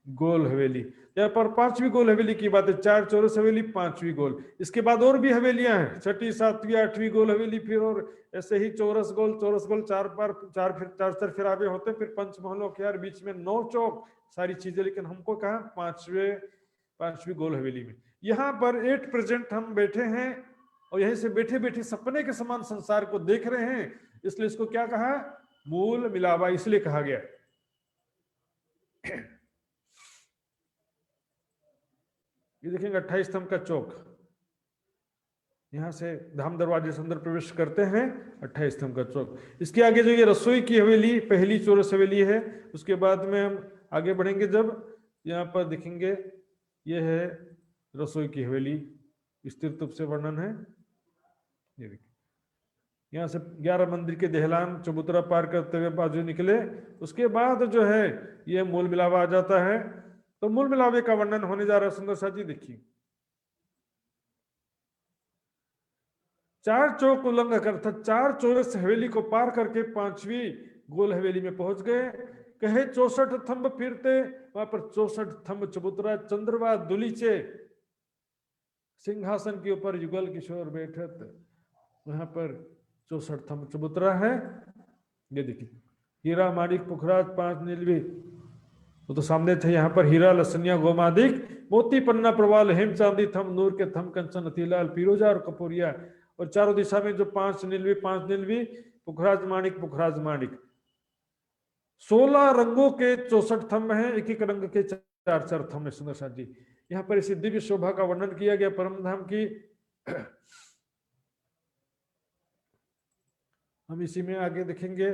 C: गोल हवेली। यहाँ पर 5वीं गोल हवेली की बात है, 4 चौरस हवेली, 5वीं गोल। इसके बाद और भी हवेलियां हैं, 6ठी 7वीं 8वीं गोल हवेली, फिर और ऐसे ही चौरस गोल 4 बार 4 फिर 4 फिरावे होते हैं, फिर पंचमहलों के यार बीच में 9 चौक, सारी चीजें। लेकिन हमको कहा 5वीं गोल हवेली में। यहाँ पर 8 प्रेजेंट हम बैठे हैं और यहीं से बैठे बैठे सपने के समान संसार को देख रहे हैं, इसलिए इसको क्या कहा, मूल मिलावा इसलिए कहा गया। ये देखेंगे 28 स्तंभ का चौक, यहां से धाम दरवाजे से अंदर प्रवेश करते हैं, 28 स्तंभ का चौक। इसके आगे जो ये रसोई की हवेली, पहली चौरस हवेली है। उसके बाद में हम आगे बढ़ेंगे, जब यहाँ पर देखेंगे ये है रसोई की हवेली, विस्तृत रूप से वर्णन है। ये देखिए, यहाँ से 11 मंदिर के दहलान चबूतरा पार करते हुए बाजू निकले, उसके बाद जो है ये मूल मिलावा आ जाता है। तो मूल मिलावे का वर्णन होने जा रहा है। सुंदर सा जी देखिए, 4 चौक उल्लंघन कर था, 4 चौरस हवेली को पार करके 5वीं गोल हवेली में पहुंच गए। कहे 64 थंब फिरते, वहां पर 64 थंब चबूतरा, चंद्रवा दुलीचे, सिंहासन के ऊपर युगल किशोर बैठत, वहां पर 64 थंब चबूतरा है। ये देखिए, हीरा माणिक पुखराज 5 नीलवी, वो तो सामने थे। यहाँ पर हीरा लसनिया गोमादिक, मोती पन्ना प्रवाल हेम चांदी थम, नूर के थम कंचन अतिलाल पीरोजा और कपूरिया, और चारों दिशा में जो 5 नीलवी पुखराज माणिक 16 रंगों के 64 थंब हैं, एक एक रंग के 4 थंब है। सुंदर साथ जी, यहाँ पर इसी दिव्य शोभा का वर्णन किया गया परम धाम की। हम इसी में आगे देखेंगे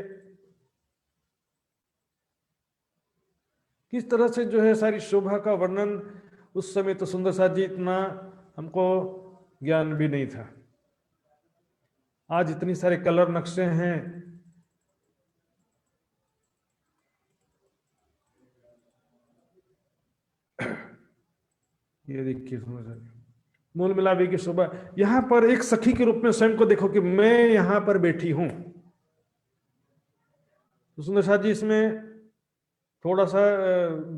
C: किस तरह से जो है सारी शोभा का वर्णन। उस समय तो सुंदर साथ जी इतना हमको ज्ञान भी नहीं था। आज इतनी सारे कलर नक्शे हैं, ये देखिए सुंदर साथ जी, मूल मिलावे की शोभा। यहां पर एक सखी के रूप में स्वयं को देखो कि मैं यहां पर बैठी हूं। तो सुंदर साथ जी, इसमें थोड़ा सा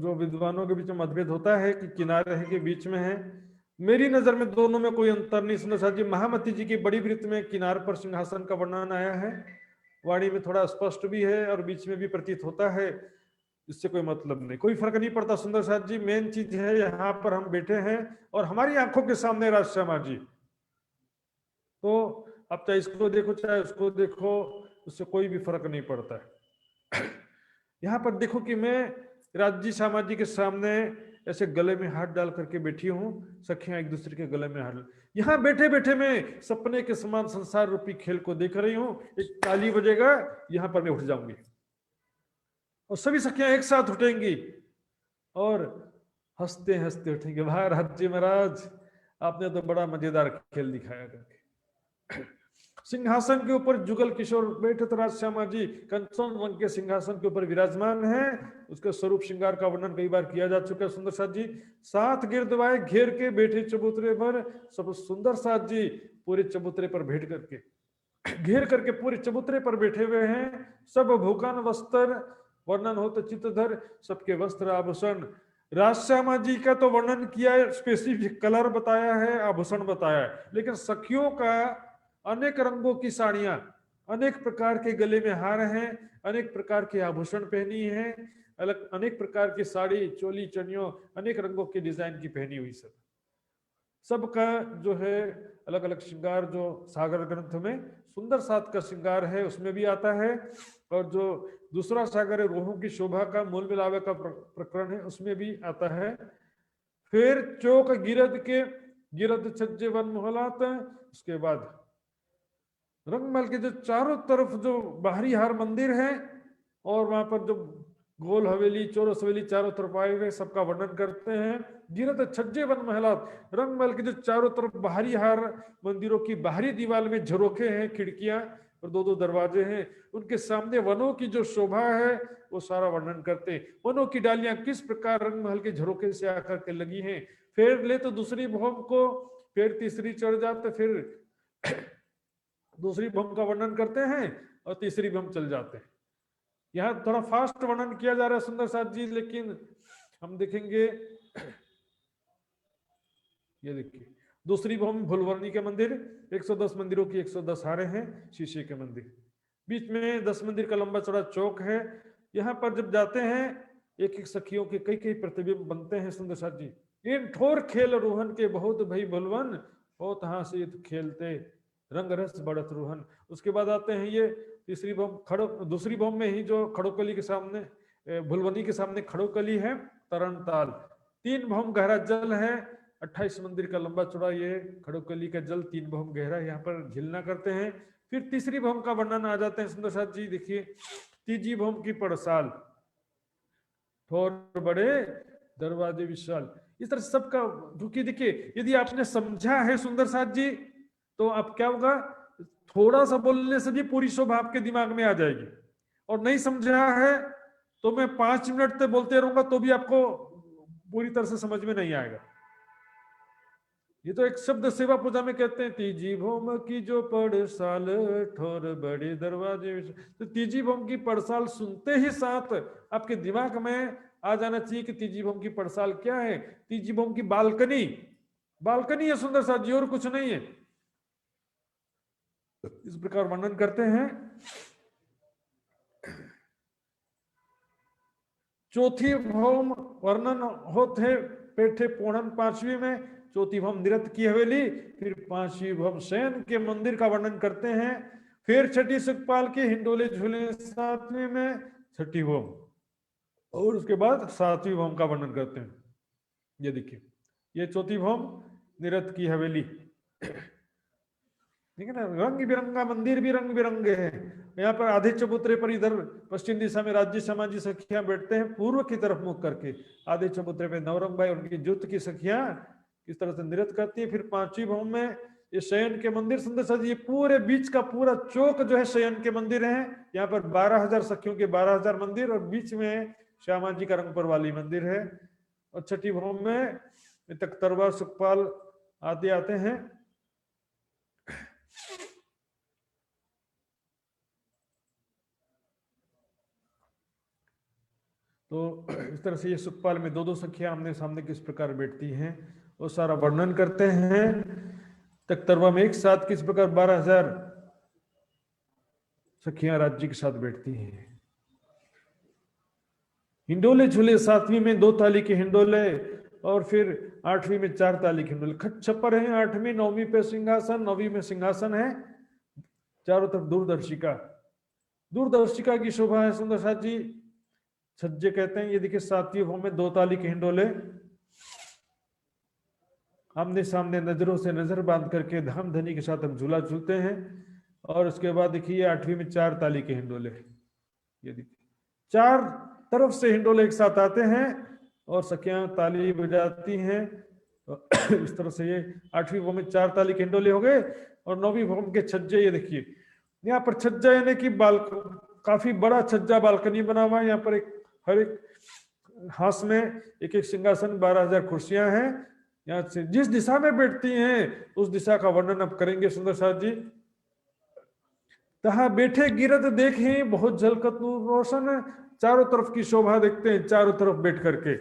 C: जो विद्वानों के बीच में मतभेद होता है कि किनारे है कि बीच में है। मेरी नजर में दोनों में कोई अंतर नहीं। सुंदर साथ जी, महामती जी की बड़ी वृत्त में किनार पर सिंहासन का वर्णन आया है, वाणी में थोड़ा स्पष्ट भी है और बीच में भी प्रतीत होता है। इससे कोई मतलब नहीं, कोई फर्क नहीं पड़ता। सुंदर साथ जी, मेन चीज है यहाँ पर हम बैठे हैं और हमारी आंखों के सामने राजश्यामा जी। तो अब चाहे इसको देखो चाहे उसको देखो, उससे कोई भी फर्क नहीं पड़ता है। यहाँ पर देखो कि मैं राजी श्यामा जी के सामने ऐसे गले में हाथ डाल करके बैठी हूँ, सखियां एक दूसरे के गले में हाथ। यहाँ बैठे बैठे मैं सपने के समान संसार रूपी खेल को देख रही हूँ। एक ताली बजेगा, यहाँ पर मैं उठ जाऊंगी और सभी सखियां एक साथ उठेंगी और हंसते हंसते उठेंगे, वाह राजी महाराज, आपने तो बड़ा मजेदार खेल दिखाया करके। सिंहासन के ऊपर जुगल किशोर बैठे थे राजश्यामा जी, कंचन रंग के सिंहासन के ऊपर विराजमान है। उसके स्वरूप श्रृंगार का वर्णन कई बार किया जा चुका है। सुंदर साथ जी 7 गिरदवाए घेर के बैठे चबूतरे पर, सब सुंदर साथ जी पूरे चबूतरे पर बैठ करके घेर करके पूरे चबूतरे पर बैठे हुए हैं। सब भूखन वस्त्र वर्णन हो तो चित्रधर, सबके वस्त्र आभूषण। राजश्यामा जी का तो वर्णन किया है, स्पेसिफिक कलर बताया है, आभूषण बताया है, लेकिन सखियों का अनेक रंगों की साड़ियां, अनेक प्रकार के गले में हार हैं, अनेक प्रकार के आभूषण पहनी है, अलग अनेक प्रकार की साड़ी चोली चनियों अनेक रंगों के डिजाइन की पहनी हुई। सबका जो है अलग अलग श्रृंगार, जो सागर ग्रंथ में सुंदर साथ का श्रृंगार है उसमें भी आता है, और जो दूसरा सागर है रोहों की शोभा का मूल मिलावे का प्रकरण है उसमें भी आता है। फिर चौक गिरद छज्जे वन मोहलात, उसके बाद रंगमहल के जो चारों तरफ जो बाहरी हार मंदिर है और वहां पर जो गोल हवेली चौरस हवेली चारों तरफ आए हुए सबका वर्णन करते हैं। गिरद छज्जे वन महलात, रंगमहल के जो चारों तरफ बाहरी हार मंदिरों की बाहरी दीवार में झरोखे हैं, खिड़कियां और 2-2 दरवाजे हैं, उनके सामने वनों की जो शोभा है वो सारा वर्णन करते हैं। वनों की डालियां किस प्रकार रंगमहल के झरोखे से आकर के लगी हैं। फिर ले तो दूसरी भूम को, फिर तीसरी चढ़ जाते, फिर दूसरी भूम का वर्णन करते हैं और तीसरी भूम चल जाते हैं। यहाँ थोड़ा फास्ट वर्णन किया जा रहा है सुंदर साथ जी, लेकिन हम देखेंगे, ये देखिए दूसरी भूमि फुलवर्णी के मंदिर, 110 मंदिरों की 110 हारे हैं, शीशे के मंदिर, बीच में 10 मंदिर का लंबा चौड़ा चौक है। यहाँ पर जब जाते हैं एक एक सखियों के कई कई प्रतिबिंब बनते हैं। सुंदर साथ जी, इन ठोर खेल रोहन के बहुत भई भुलवन, बहुत हासियत खेलते रंग रस बढ़त रोहन। उसके बाद आते हैं ये तीसरी भूम खड़ो, दूसरी भूम में ही जो खड़ोकली के सामने, भुलवनी के सामने खड़ोकली है, तरण ताल, 3 भूम गहरा जल है, 28 मंदिर का लंबा चौड़ा ये खड़ोकली का जल 3 भूम गहरा, यहाँ पर झिलना करते हैं। फिर तीसरी भूम का वर्णन आ जाते हैं सुंदर साथ जी, देखिए तीजी भूम की पड़साल, ठोर बड़े दरवाजे विशाल, इस तरह सबका। क्योंकि देखिए यदि आपने समझा है सुंदर साथ जी तो आप क्या होगा, थोड़ा सा बोलने से भी पूरी शोभा आपके दिमाग में आ जाएगी। और नहीं समझा है तो मैं 5 मिनट तक बोलते रहूंगा तो भी आपको पूरी तरह से समझ में नहीं आएगा। ये तो एक शब्द सेवा पूजा में कहते हैं, तीजी भूम की जो पड़साल ठोर बड़े दरवाजे। तो तीजी भूम की पड़साल सुनते ही साथ आपके दिमाग में आ जाना चाहिए कि तीजी भूम की पड़साल क्या है। तीजी भूम की बालकनी, बालकनी है सुंदर साथ जी, और कुछ नहीं है। इस प्रकार वर्णन करते हैं। चौथी भूम वर्णन होते पेठे पूर्णन 5वीं में, चौथी भूम निरत की हवेली, फिर 5वीं भूम शयन के मंदिर का वर्णन करते हैं। फिर छठी सुखपाल के हिंडोले झूले 7वीं में, छठी भूम, और उसके बाद 7वीं भूम का वर्णन करते हैं। ये देखिए ये चौथी भूम निरत की हवेली, ठीक है ना, रंग बिरंगा मंदिर भी रंग बिरंगे हैं। यहाँ पर आधे चबूतरे पर इधर पश्चिम दिशा में राज्य समाजी सखियां बैठते हैं पूर्व की तरफ मुख करके, आधे चबूतरे पे नवरंग भाई उनकी जुत की सखियां इस तरह से नृत्य करती है। फिर 5वीं भूम में ये शयन के मंदिर सुंदर सा, ये पूरे बीच का पूरा चौक जो है शयन के मंदिर है। यहाँ पर 12,000 सखियों के 12,000 मंदिर, और बीच में श्यामा जी का रंगपुर वाली मंदिर है। और छठी भूम में तख्तरवा सुखपाल आदि आते हैं। तो इस तरह से ये सुखपाल में 2-2 सखियां आमने सामने किस प्रकार बैठती हैं वो सारा वर्णन करते हैं। तख्तरवा में एक साथ किस प्रकार 12,000 सखियां राज्य के साथ बैठती हैं। हिंडोले झूले 7वीं में 2 ताली के हिंडोले, और फिर 8वीं में 4 ताली के हिंडोले। खट छप्पर है 8वीं, 9वीं पे सिंहासन, 9वीं में सिंहासन है, चारों तरफ दूरदर्शिका, दूरदर्शिका की शोभा है सुंदर साथ जी। छज्जे कहते हैं। ये देखिए 7वीं भूम में 2 ताली के हिंडोले, आमने सामने नजरों से नजर बांध करके धाम धनी के साथ हम झूला झूलते हैं। और उसके बाद देखिए 8वीं में 4 ताली के हिंडोले, ये देखिए 4 तरफ से हिंडोले एक साथ आते हैं और सखियां ताली बजाती हैं। इस तरह से ये 8वीं भूम में 4 ताली के हिंडोले हो गए। और 9वीं भूम के छज्जे, ये देखिए यहाँ पर छज्जा यानी कि काफी बड़ा छज्जा बालकनी बना हुआ है। यहाँ पर हर एक हाथ में एक एक सिंहासन, 12,000 कुर्सियां हैं। यहाँ से जिस दिशा में बैठती हैं उस दिशा का वर्णन अब करेंगे सुंदर साथ जी। तहा बैठे गिरत देखे बहुत झलकत रोशन, चारों तरफ की शोभा देखते हैं। चारों तरफ बैठ करके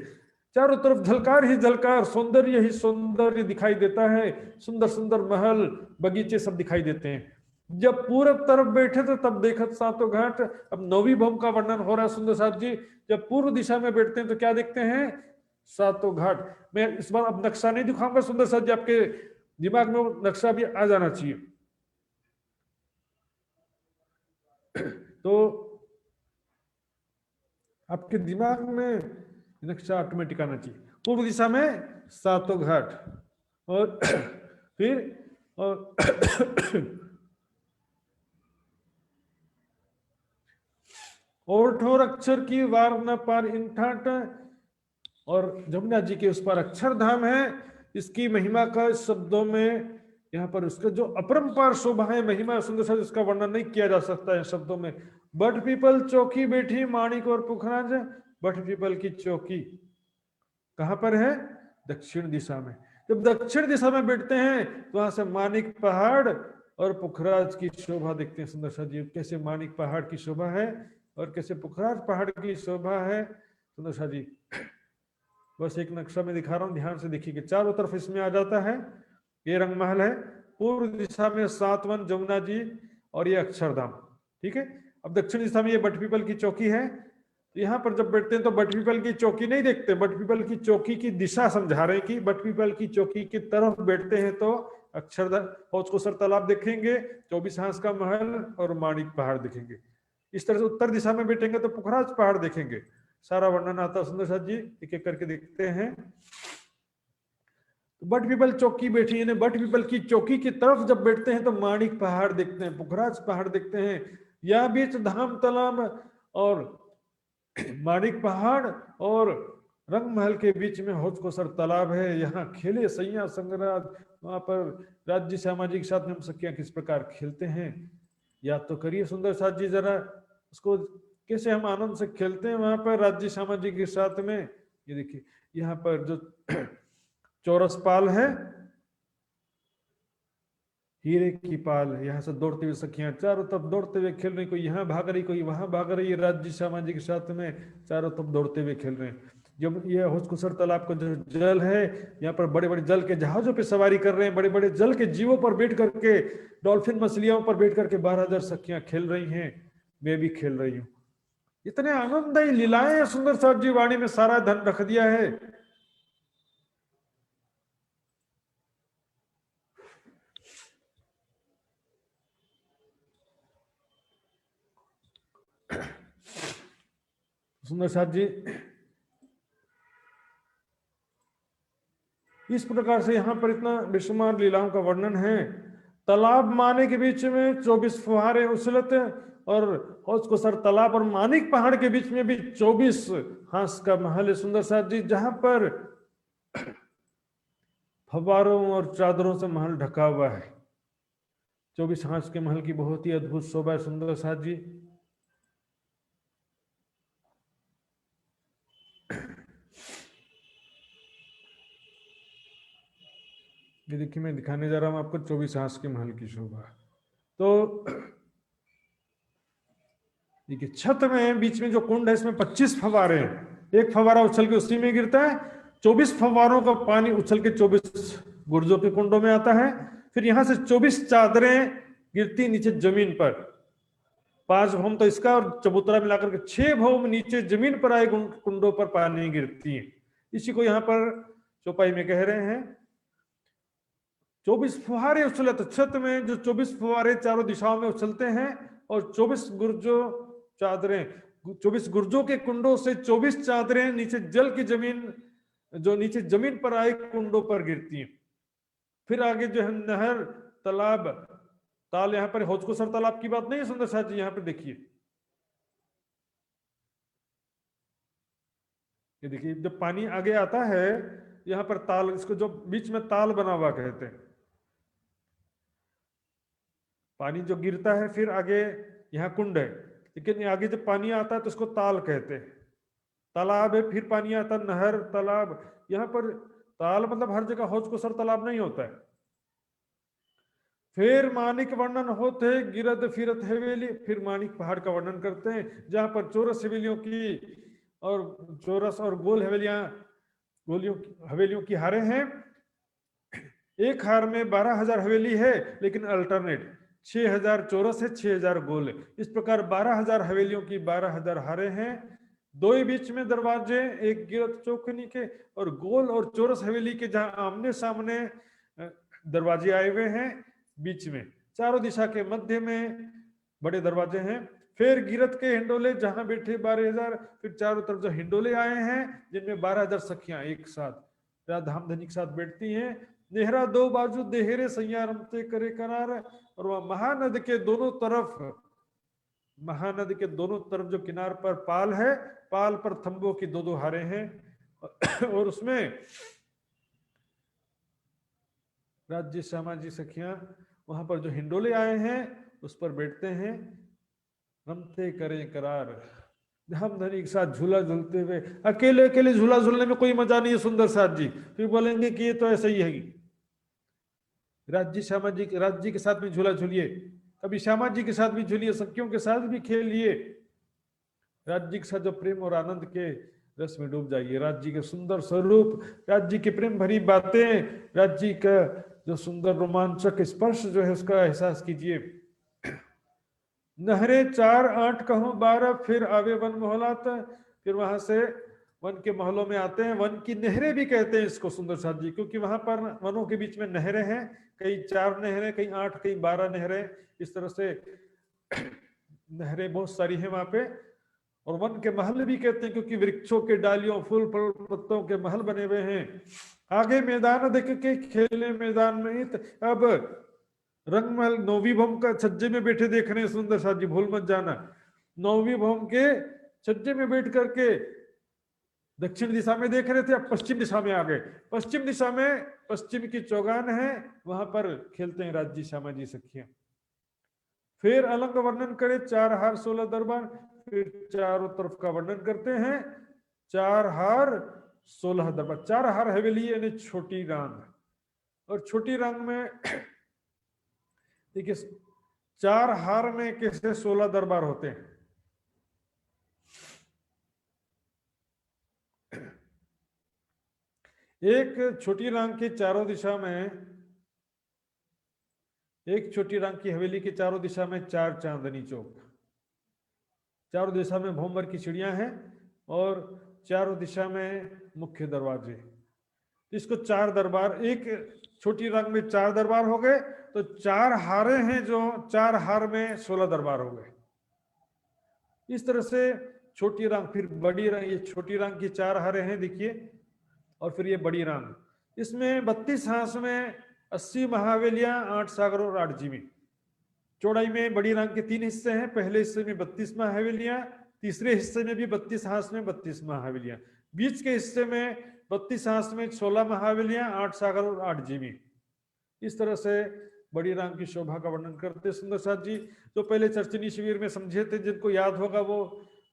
C: चारों तरफ झलकार ही झलकार, सौंदर्य ही सौंदर्य दिखाई देता है। सुंदर सुंदर महल, बगीचे सब दिखाई देते हैं। जब पूरब तरफ बैठे थे तब देखत सातों घाट। अब 9वीं भूम का वर्णन हो रहा है सुंदर साथ जी। जब पूर्व दिशा में बैठते हैं तो क्या देखते हैं? सातों घाट। मैं इस बार अब नक्शा नहीं दिखाऊंगा सुंदर साथ जी, आपके दिमाग में वो नक्शा भी आ जाना चाहिए। तो आपके दिमाग में नक्शा ऑटोमेटिक आना चाहिए। पूर्व दिशा में सातों घाट, और फिर और ठोर अक्षर की वार न पार इन ठाट, और जमुना जी के उस पर अक्षरधाम है। इसकी महिमा का शब्दों में, यहाँ पर उसका जो अपरंपार शोभा है, महिमा सुंदर सा, इसका वर्णन नहीं किया जा सकता है शब्दों में। बट पीपल चौकी बैठी माणिक और पुखराज। बट पीपल की चौकी कहाँ पर है? दक्षिण दिशा में। जब दक्षिण दिशा में बैठते हैं तो वहां से माणिक पहाड़ और पुखराज की शोभा देखते हैं सुंदर सा जी। कैसे माणिक पहाड़ की शोभा है और कैसे पुखराज पहाड़ की शोभा है सुंदर सा जी। बस एक नक्शा में दिखा रहा हूँ, ध्यान से देखिए कि चारों तरफ इसमें आ जाता है। ये रंग महल है, पूर्व दिशा में सातवन, जमुना जी और ये अक्षरधाम। ठीक है, अब दक्षिण दिशा में ये बटपीपल की चौकी है। तो यहाँ पर जब बैठते हैं तो बटपीपल की चौकी नहीं देखते, बटपीपल की चौकी की दिशा समझा रहे हैं कि बटपीपल की चौकी की तरफ बैठते हैं तो अक्षरधाम, हौजकोसर तालाब देखेंगे, 24 हांस का महल और माणिक पहाड़ दिखेंगे। इस तरह से उत्तर दिशा में बैठेंगे तो पुखराज पहाड़ देखेंगे। सारा वर्णन आता है सुंदर साथ जी, एक एक करके देखते हैं। तो बटपीपल चौकी बैठी है, बटपीपल की चौकी की तरफ जब बैठते हैं तो माणिक पहाड़ देखते हैं, पुखराज पहाड़ देखते हैं। या बीच धाम तालाब और माणिक पहाड़ और रंग महल के बीच में हौजकोसर तालाब है। यहाँ खेले सैया संगराज, वहां पर राज्य सामाजिक साथ में हम सखियां किस प्रकार खेलते हैं, याद तो करिए सुंदर साथ जी जरा उसको, कैसे हम आनंद से खेलते हैं वहां पर राज्य सामाजिक के साथ में। ये देखिए यहाँ पर जो चौरस पाल है, हीरे की पाल, यहाँ से दौड़ते हुए सखियां चारों तरफ दौड़ते हुए खेल रही, कोई यहाँ भाग रही कोई वहां भाग रही है, राज्य सामाजिक के साथ में चारों तरफ दौड़ते हुए खेल रहे हैं। जब ये हौजकोसर तालाब का जो जल है, यहाँ पर बड़े बड़े जल के जहाजों पे सवारी कर रहे हैं, बड़े बड़े जल के जीवों पर बैठ करके, डॉल्फिन मछलियों पर बैठ करके 12,000 सखियां खेल रही हैं, मैं भी खेल रही हूँ। इतने आनंददायी लीलाएं सुंदर साथ जी वाणी में सारा धन रख दिया है। सुंदर साथ जी इस प्रकार से यहाँ पर इतना बेशुमार लीलाओं का वर्णन है। तालाब माने के बीच में 24 फुहारे उछलत, और हौजकोसर तालाब और माणिक पहाड़ के बीच में भी 24 हांस का महल है सुंदर साथ जी, जहां पर फव्वारों और चादरों से महल ढका हुआ है। 24 हांस के महल की बहुत ही अद्भुत शोभा है सुंदर साथ जी। ये देखिए मैं दिखाने जा रहा हूं आपको 24 हांस के महल की शोभा। तो देखिए छत में बीच में जो कुंड है इसमें 25 फव्वारे हैं, एक फव्वारा उछल के उसी में गिरता है, 24 फव्वारों का पानी उछल के 24 गुर्जों के कुंडों में आता है। फिर यहां से 24 चादरें गिरती नीचे जमीन पर, 5 भौम तो इसका और चबूतरा मिलाकर के 6 भौम नीचे जमीन पर आए कुंडों पर पानी गिरती है। इसी को यहाँ पर चौपाई में कह रहे हैं 24 फुहारे उछलत, छत में जो 24 फुहारे चारों दिशाओं में उछलते हैं, और 24 गुर्जों चादरें, 24 गुर्जों के कुंडों से 24 चादरें नीचे जल की जमीन, जो नीचे जमीन पर आए कुंडों पर गिरती हैं। फिर आगे जो है नहर, तालाब, ताल, यहाँ पर हौजकोसर तालाब की बात नहीं है सुंदर साथ जी, यहाँ पर देखिए, ये देखिए जब पानी आगे आता है यहाँ पर ताल, इसको जो बीच में ताल बना हुआ कहते हैं, पानी जो गिरता है फिर आगे यहाँ कुंड है, लेकिन आगे जब पानी आता है तो इसको ताल कहते हैं। तालाब है, फिर पानी आता है, नहर, तालाब। यहाँ पर ताल मतलब हर जगह हौजकोसर तालाब नहीं होता है। फिर माणिक वर्णन होते, गिरद फिरत हवेली, फिर माणिक पहाड़ का वर्णन करते हैं, जहां पर चौरस हवेलियों की और चौरस और गोल हवेलियों की हारे हैं। एक हार में 12,000 हवेली है, लेकिन अल्टरनेट 6,000 चौरस है, 6,000 गोल है। इस प्रकार 12,000 हवेलियों की 12,000 हारे हैं। दो ही बीच में दरवाजे, एक गिरद चौकनी के और गोल और चौरस हवेली के जहां आमने सामने दरवाजे आए हुए हैं, बीच में चारों दिशा के मध्य में बड़े दरवाजे हैं। फिर गिरद के हिंडोले जहां बैठे 12,000, फिर चारों तरफ जो हिंडोले आए हैं जिनमें 12,000 सखियां एक साथ धामधनी के साथ बैठती हैं। नेहरा दो बाजू देहरे सैया रमते करे करार, और वह महानद के दोनों तरफ, महानद के दोनों तरफ जो किनार पर पाल है, पाल पर थंबों की 2-2 हारे हैं, और उसमें राज्य सामाजिक सखियां वहां पर जो हिंडोले आए हैं उस पर बैठते हैं, रमते करें करार, धामधनी के साथ झूला झूलते हुए। अकेले अकेले झूला झूलने में कोई मजा नहीं है सुंदर साथ जी, फिर बोलेंगे कि ये तो ऐसा ही है। राज्य सामाजिक, राज्य के साथ भी झूला झूलिए, कभी श्यामा जी के साथ भी झूलिए, सखियों के साथ भी खेलिए। राज्य के साथ जो प्रेम और आनंद के रस में डूब जाइए। राज जी के सुंदर स्वरूप, राज जी की प्रेम भरी बातें, राज जी का जो सुंदर रोमांचक स्पर्श जो है उसका एहसास कीजिए। नहरे 4 8 कहूं 12, फिर आवे वन मोहलात। फिर वहां से वन के महलों में आते हैं। वन की नहरें भी कहते हैं इसको सुंदर साथ जी, क्योंकि वहां पर वनों के बीच में नहरें हैं, कई 4 नहरें, कई 8, कई 12 नहरें, इस तरह से नहरें बहुत सारी हैं वहां पे। और वन के महल भी कहते हैं क्योंकि वृक्षों के डालियों, फूल पत्तों के महल बने हुए हैं। आगे मैदान देख के खेले मैदान में। अब रंगमहल 9वीं भवन का छज्जे में बैठे देख रहे हैं सुंदर साथ जी, भूल मत जाना। 9वीं भवन के छज्जे में बैठ करके दक्षिण दिशा में देख रहे थे, अब पश्चिम दिशा में आ गए। पश्चिम दिशा में पश्चिम की चौगान है, वहां पर खेलते हैं राज्य श्यामा जी सखियां। फिर अलंग वर्णन करे 4 हार 16 दरबार। फिर चारों तरफ का वर्णन करते हैं। 4 हार 16 दरबार। 4 हार हवेली यानी छोटी रांग, और छोटी रांग में देखिए 4 हार में कैसे 16 दरबार होते हैं। एक छोटी रांग की चारों दिशा में, एक छोटी रांग की हवेली की चारों दिशा में 4 चांदनी चौक, चारों दिशा में भौमर की चिड़िया हैं, और चारों दिशा में मुख्य दरवाजे। इसको 4 दरबार, एक छोटी रांग में 4 दरबार हो गए, तो 4 हारे हैं, जो 4 हार में 16 दरबार हो गए। इस तरह से छोटी रांग, फिर बड़ी रांग, ये छोटी रांग की 4 हारे हैं देखिए, और फिर ये बड़ी रांग। इसमें 32 हांस में 80 महावेलियां, 8 सागर और 8 जीवी। चौड़ाई में बड़ी रांग के 3 हिस्से हैं। पहले हिस्से में 32 महावेलियां, तीसरे हिस्से में भी 32 हांस में 32 महावेलियां, बीच के हिस्से में 32 हांस में 16 महावेलियां, 8 सागर और 8 जीवी। इस तरह से बड़ी रांग की शोभा का वर्णन करते सुंदर साथ जी। जो पहले चर्चनी शिविर में समझे थे, जिनको याद होगा वो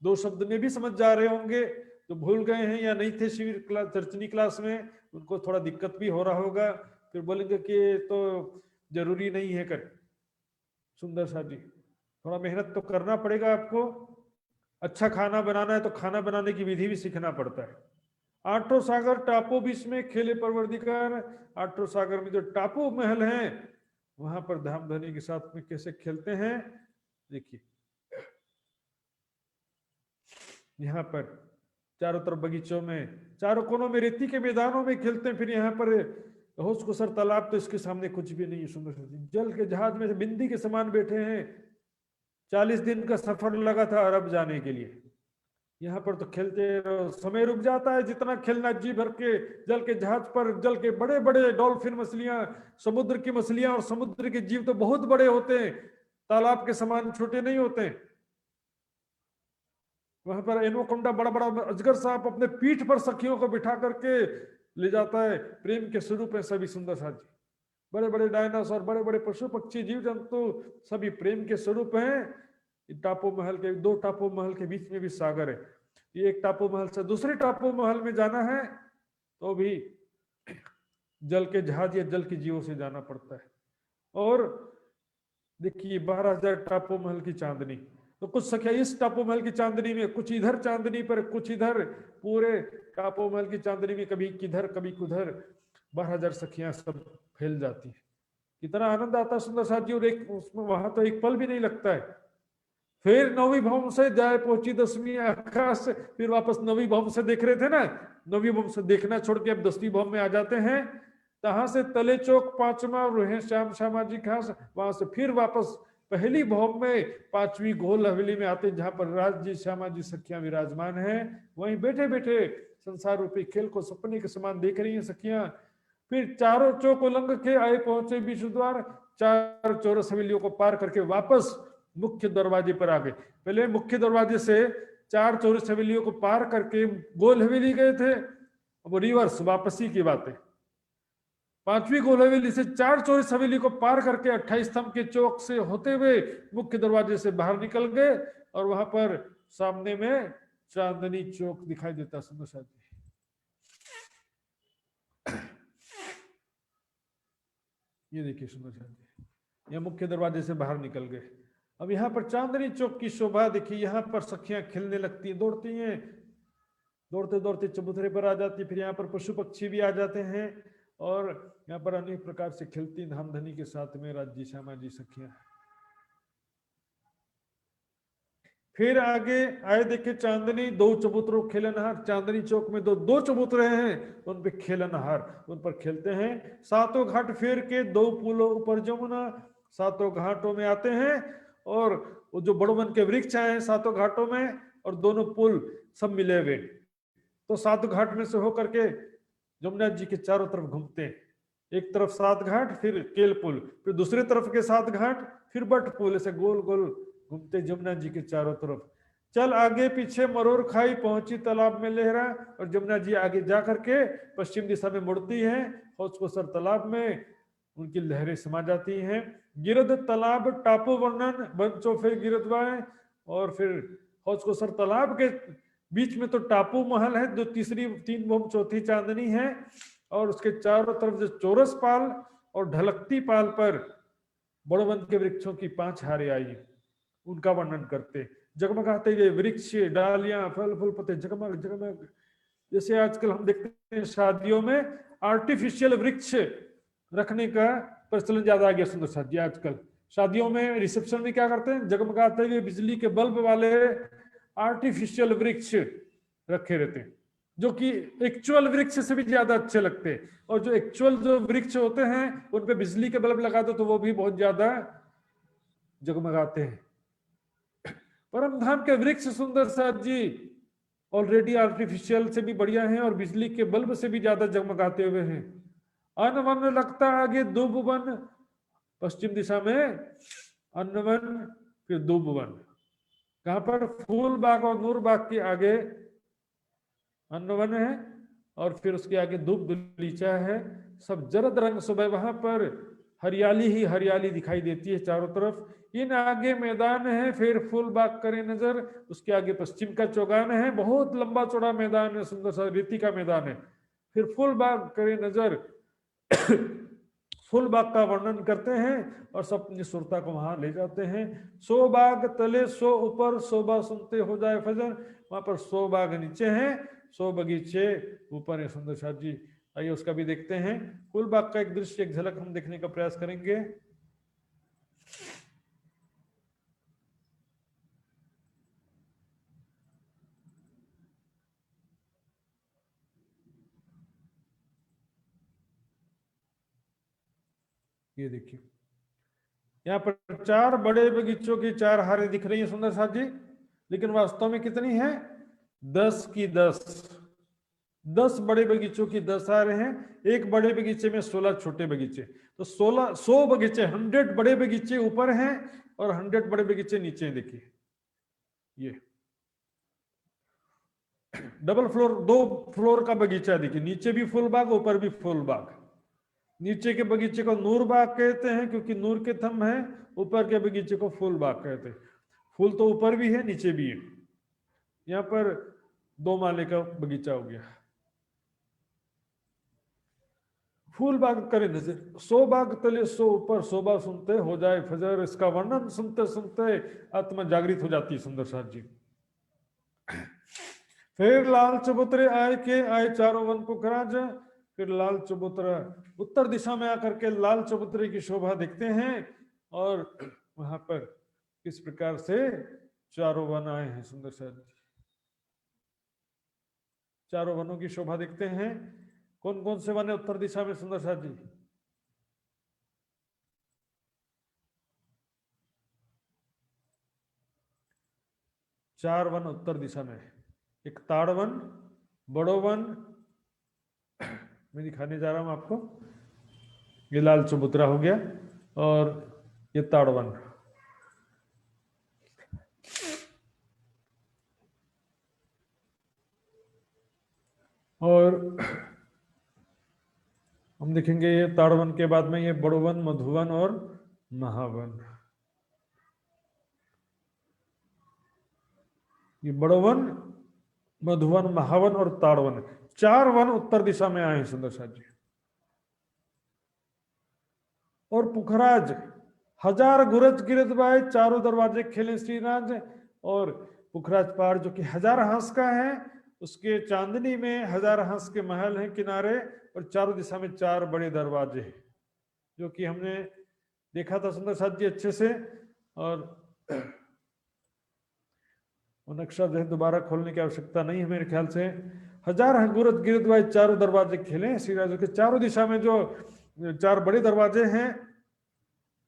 C: 2 शब्द में भी समझ जा रहे होंगे। जो भूल गए हैं या नहीं थे शिविर क्लास, चर्चनी क्लास में, उनको थोड़ा दिक्कत भी हो रहा होगा। फिर बोलेंगे कि तो जरूरी नहीं है कर। सुंदर साथ जी, थोड़ा मेहनत तो करना पड़ेगा आपको। अच्छा खाना बनाना है तो खाना बनाने की विधि भी सीखना पड़ता है। 8 सागर टापू बीच में खेले परवरदिगार। 8 सागर में जो टापू महल हैं, वहां पर धाम धनी के साथ में कैसे खेलते हैं देखिए। यहाँ पर चारों तरफ बगीचों में, चारों कोनों में रेती के मैदानों में खेलते हैं। फिर यहाँ पर होश को सर तालाब, तो इसके सामने कुछ भी नहीं है। सुंदर जल के जहाज में बिंदी के समान बैठे हैं। 40 दिन का सफर लगा था अरब जाने के लिए। यहाँ पर तो खेलते रहो, समय रुक जाता है जितना खेलना जी भर के। जल के जहाज पर जल के बड़े बड़े डॉल्फिन मछलियां, समुद्र की मछलियां और समुद्र के जीव तो बहुत बड़े होते हैं, तालाब के समान छोटे नहीं होते हैं। वहां पर एनोकोंडा, बड़ा बड़ा अजगर सांप अपने पीठ पर सखियों को बिठा करके ले जाता है। प्रेम के स्वरूप है सभी सुंदर साथ जी। बड़े बड़े डायनासोर, बड़े बड़े पशु पक्षी जीव जंतु सभी प्रेम के स्वरूप हैं। टापू महल के, 2 टापू महल के बीच में भी सागर है। ये एक टापू महल से दूसरे टापू महल में जाना है तो भी जल के जहाज या जल के जीवों से जाना पड़ता है। और देखिए 12,000 टापू महल की चांदनी, तो कुछ सखिया इस टापू महल की चांदनी में, कुछ इधर चांदनी पर, कुछ इधर। पूरे टापू महल की चांदनी में कभी किधर कभी कुधर 12,000 सखियां सब फैल जाती है। कितना आनंद आता है सुंदर साथ जी। और एक उसमें वहां तो एक पल भी नहीं लगता है। फिर 9वीं भवन से जाए पहुंची 10वीं आकाश से, फिर वापस 9वीं भवन से देख रहे थे ना, 9वीं भवन से देखना छोड़ के अब 10वीं भवन में आ जाते हैं। तहां से तले चौक 5वां रुहे श्याम श्यामा जी खास, वहां से फिर वापस पहली भवन में 5वीं गोल हवेली में आते हैं, जहां पर राज जी श्यामा जी सखियां विराजमान हैं। वहीं बैठे बैठे संसार रूपी खेल को सपने के समान देख रही हैं सखियां। फिर चारों चौक उलंघ के आए पहुंचे विष्णु द्वार। 4 चौरस हवेलियों को पार करके वापस मुख्य दरवाजे पर आ गए। पहले मुख्य दरवाजे से 4 चौरस हवेलियों को पार करके गोल हवेली गए थे। अब रिवर्स वापसी की बात है। 5वीं गोल हवेली से 4 चौरस हवेली को पार करके 28 स्तंभ के चौक से होते हुए मुख्य दरवाजे से बाहर निकल गए, और वहां पर सामने में चांदनी चौक दिखाई देता। सुंदर साथ जी, ये देखिए सुंदर साथ जी, यह मुख्य दरवाजे से बाहर निकल गए। अब यहाँ पर चांदनी चौक की शोभा देखिए। यहाँ पर सखियां खेलने लगती हैं, दौड़ती हैं। दौड़ते दौड़ते चबूतरे पर आ जाती, फिर यहाँ पर पशु पक्षी भी आ जाते हैं और यहाँ पर अनेक प्रकार से खिलती धामधनी के साथ में राज्य श्यामा जी सखियां। फिर आगे आए देखे चांदनी, दो चबूतरों खेलनहार, चांदनी चौक में दो चबूतरे हैं, उन पे खेलनहार, उन पर खेलते हैं। सातों घाट फेर के दो पुलों ऊपर जमुना, सातों घाटों में आते हैं और वो जो बड़वन के वृक्ष हैं सातों घाटों में और दोनों पुल सब मिले हुए, तो सातों घाट में से होकर के जमुना जी के चारों तरफ घूमते हैं। एक तरफ सात घाट, फिर केल पुल, फिर दूसरी तरफ के सात घाट, फिर बट पुल, ऐसे गोल गोल घूमते जमुना जी के चारों तरफ। चल आगे पीछे मरोर खाई, पहुंची तालाब में लहरा, और जमुना जी आगे जा करके पश्चिम दिशा में मुड़ती है, हौजकोसर तालाब में उनकी लहरें समा जाती हैं। गिरद तालाब टापू वर्णन बंचो फिर गिरदवाए, और फिर हौजकोसर तालाब के बीच में तो टापू महल है, जो तीसरी तीन भूम चौथी चांदनी है, और उसके चारों तरफ जो चौरस पाल और ढलकती पाल पर बड़वन के वृक्षों की 5 हारें आई, उनका वर्णन करते। जगमगाते हुए वृक्ष, डालियां, फल फूल पत्ते जगमग जगमग। जैसे आजकल हम देखते हैं शादियों में आर्टिफिशियल वृक्ष रखने का प्रचलन ज्यादा आ गया सुंदर साथ जी। आजकल शादियों में रिसेप्शन में क्या करते हैं, जगमगाते हुए बिजली के बल्ब वाले आर्टिफिशियल वृक्ष रखे रहते हैं, जो कि एक्चुअल वृक्ष से भी ज्यादा अच्छे लगते हैं। और जो एक्चुअल जो वृक्ष होते हैं उन पे बिजली के बल्ब लगा दो तो वो भी बहुत ज्यादा जगमगाते हैं। परमधाम के वृक्ष सुंदर साथ जी ऑलरेडी आर्टिफिशियल से भी बढ़िया हैं और बिजली के बल्ब से भी ज्यादा जगमगाते हुए हैं। अन्न वन लगता आगे दूब वन, पश्चिम दिशा में अन्न वन, फिर दूब वन। कहां पर, फूल बाग और नूर बाग के आगे अन्न वन है और फिर उसके आगे दूब गलीचा है। सब जरद रंग सुबह, वहां पर हरियाली ही हरियाली दिखाई देती है चारों तरफ। इन आगे मैदान है, फिर फूल बाग करे नजर, उसके आगे पश्चिम का चौगान है, बहुत लंबा चौड़ा मैदान है, सुंदर सा रेती का मैदान है। फिर फूल बाग करे नजर फूल बाग का वर्णन करते हैं और सब अपनी सुरता को वहां ले जाते हैं। 100 बाग तले 100 ऊपर, शोभा सुनते हो जाए फजर। वहां पर 100 बाग नीचे हैं, 100 बगीचे ऊपर है सुंदर साथ जी। आइए उसका भी देखते हैं। फूल बाग का एक दृश्य, एक झलक हम देखने का प्रयास करेंगे। ये देखिए, यहाँ पर 4 बड़े बगीचों की 4 हारें दिख रही है सुंदर साथ जी, लेकिन वास्तव में कितनी है, 10 की 10 बड़े बगीचों की 10 हारें हैं। एक बड़े बगीचे में 16 छोटे बगीचे, तो 100 बगीचे, 100 बड़े बगीचे ऊपर हैं और 100 बड़े बगीचे नीचे हैं। देखिए ये डबल फ्लोर, 2 फ्लोर का बगीचा, देखिए नीचे भी फूल बाग ऊपर भी फूल बाग। नीचे के बगीचे को नूर बाग कहते हैं क्योंकि नूर के थंब है, ऊपर के बगीचे को फूल बाग कहते हैं। फूल तो ऊपर भी है नीचे भी है। यहाँ पर 2 माले का बगीचा हो गया। फूल बाग करे नजर, 100 बाग तले 100 ऊपर, शोभा सुनते हो जाए फजर। इसका वर्णन सुनते सुनते आत्मा जागृत हो जाती है सुंदर साथ जी। फिर लाल चबूतरे आए चारों वन पुखराज। फिर लाल चबूतरा, उत्तर दिशा में आकर के लाल चबूतरे की शोभा देखते हैं और वहां पर किस प्रकार से चारों वन आए हैं सुंदर साथ जी। चारों वनों की शोभा देखते हैं। कौन कौन से वन है उत्तर दिशा में सुंदर साथ जी, चार वन उत्तर दिशा में। एक ताड़ वन, बड़ो वन, मैं दिखाने जा रहा हूं आपको, ये लाल चबूतरा हो गया और ये ताड़ वन। और हम देखेंगे ये ताड़वन के बाद में ये बड़ोवन, मधुवन और महावन। ये बड़ोवन, मधुवन, महावन और ताड़वन, 4 वन उत्तर दिशा में आए हैं सुंदर साथ जी। और पुखराज 1000 गुरज गिरदबाए, चारों दरवाजे खेले श्रीराज। और पुखराज पहाड़ जो कि 1000 हांस का है, उसके चांदनी में 1000 हंस के महल हैं किनारे, और चारों दिशा में 4 बड़े दरवाजे हैं, जो कि हमने देखा था सुंदर साथ जी अच्छे से। और वो नक्शा जो है दोबारा खोलने की आवश्यकता नहीं है मेरे ख्याल से। 1000 अंगूरथ गिरद्वार चारों दरवाजे खेले श्री राजा के। चारों दिशा में जो 4 बड़े दरवाजे हैं,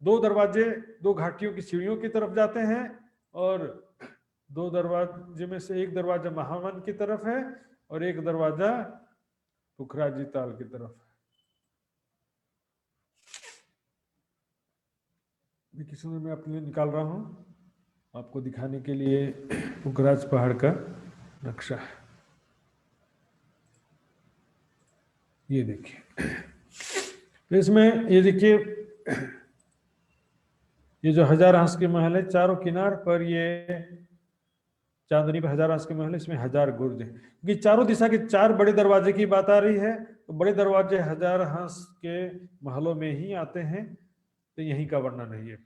C: 2 दरवाजे 2 घाटियों की सीढ़ियों की तरफ जाते हैं, और 2 दरवाजे में से एक दरवाजा महावन की तरफ है और एक दरवाजा पुखराजी ताल की तरफ है। देखिए सुंदर, मैं अपने लिए निकाल रहा हूं आपको दिखाने के लिए पुखराज पहाड़ का नक्शा है। ये देखिए, तो इसमें ये देखिए, ये जो 1000 हंस के महल है, चारों किनार पर ये चांदनी पर 1000 हंस के महल, इसमें 1000 गुर्ज है। क्योंकि चारों दिशा के 4 बड़े दरवाजे की बात आ रही है, तो बड़े दरवाजे 1000 हंस के महलों में ही आते हैं, तो यहीं का वर्णन है ये।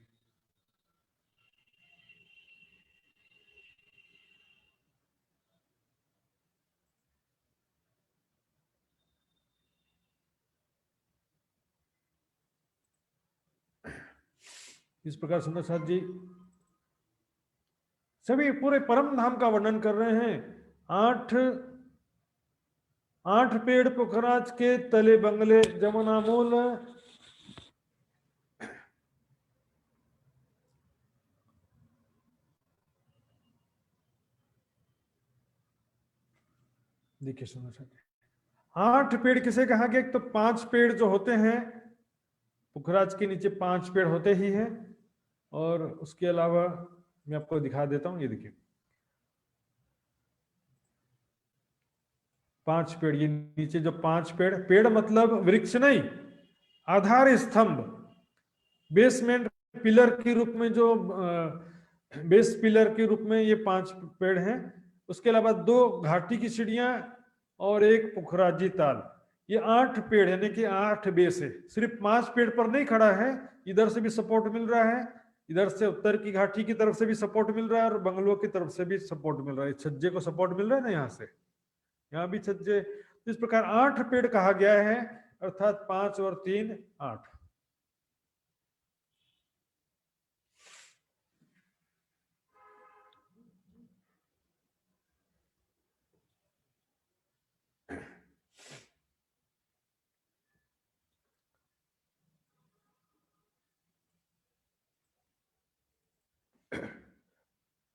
C: इस प्रकार सुंदर साथ जी सभी पूरे परम धाम का वर्णन कर रहे हैं। 8 पेड़ पुखराज के तले बंगले जमुना मूल, देखिए सुंदर साथ जी, 8 पेड़ किसे कहा गया? एक तो 5 पेड़ जो होते हैं पुखराज के नीचे, 5 पेड़ होते ही हैं, और उसके अलावा मैं आपको दिखा देता हूं, ये देखिए 5 पेड़, ये नीचे जो 5 पेड़, पेड़ मतलब वृक्ष नहीं, आधार स्तंभ, बेसमेंट पिलर के रूप में, जो बेस पिलर के रूप में ये 5 पेड़ हैं। उसके अलावा 2 घाटी की सीढ़ियां और एक पुखराजी ताल, ये 8 पेड़ यानी कि 8 बेस है। सिर्फ 5 पेड़ पर नहीं खड़ा है, इधर से भी सपोर्ट मिल रहा है, इधर से उत्तर की घाटी की तरफ से भी सपोर्ट मिल रहा है, और बंगलों की तरफ से भी सपोर्ट मिल रहा है। छज्जे को सपोर्ट मिल रहा है ना, यहाँ से यहाँ भी छज्जे। इस प्रकार 8 पेड़ कहा गया है, अर्थात 5 और 3 8।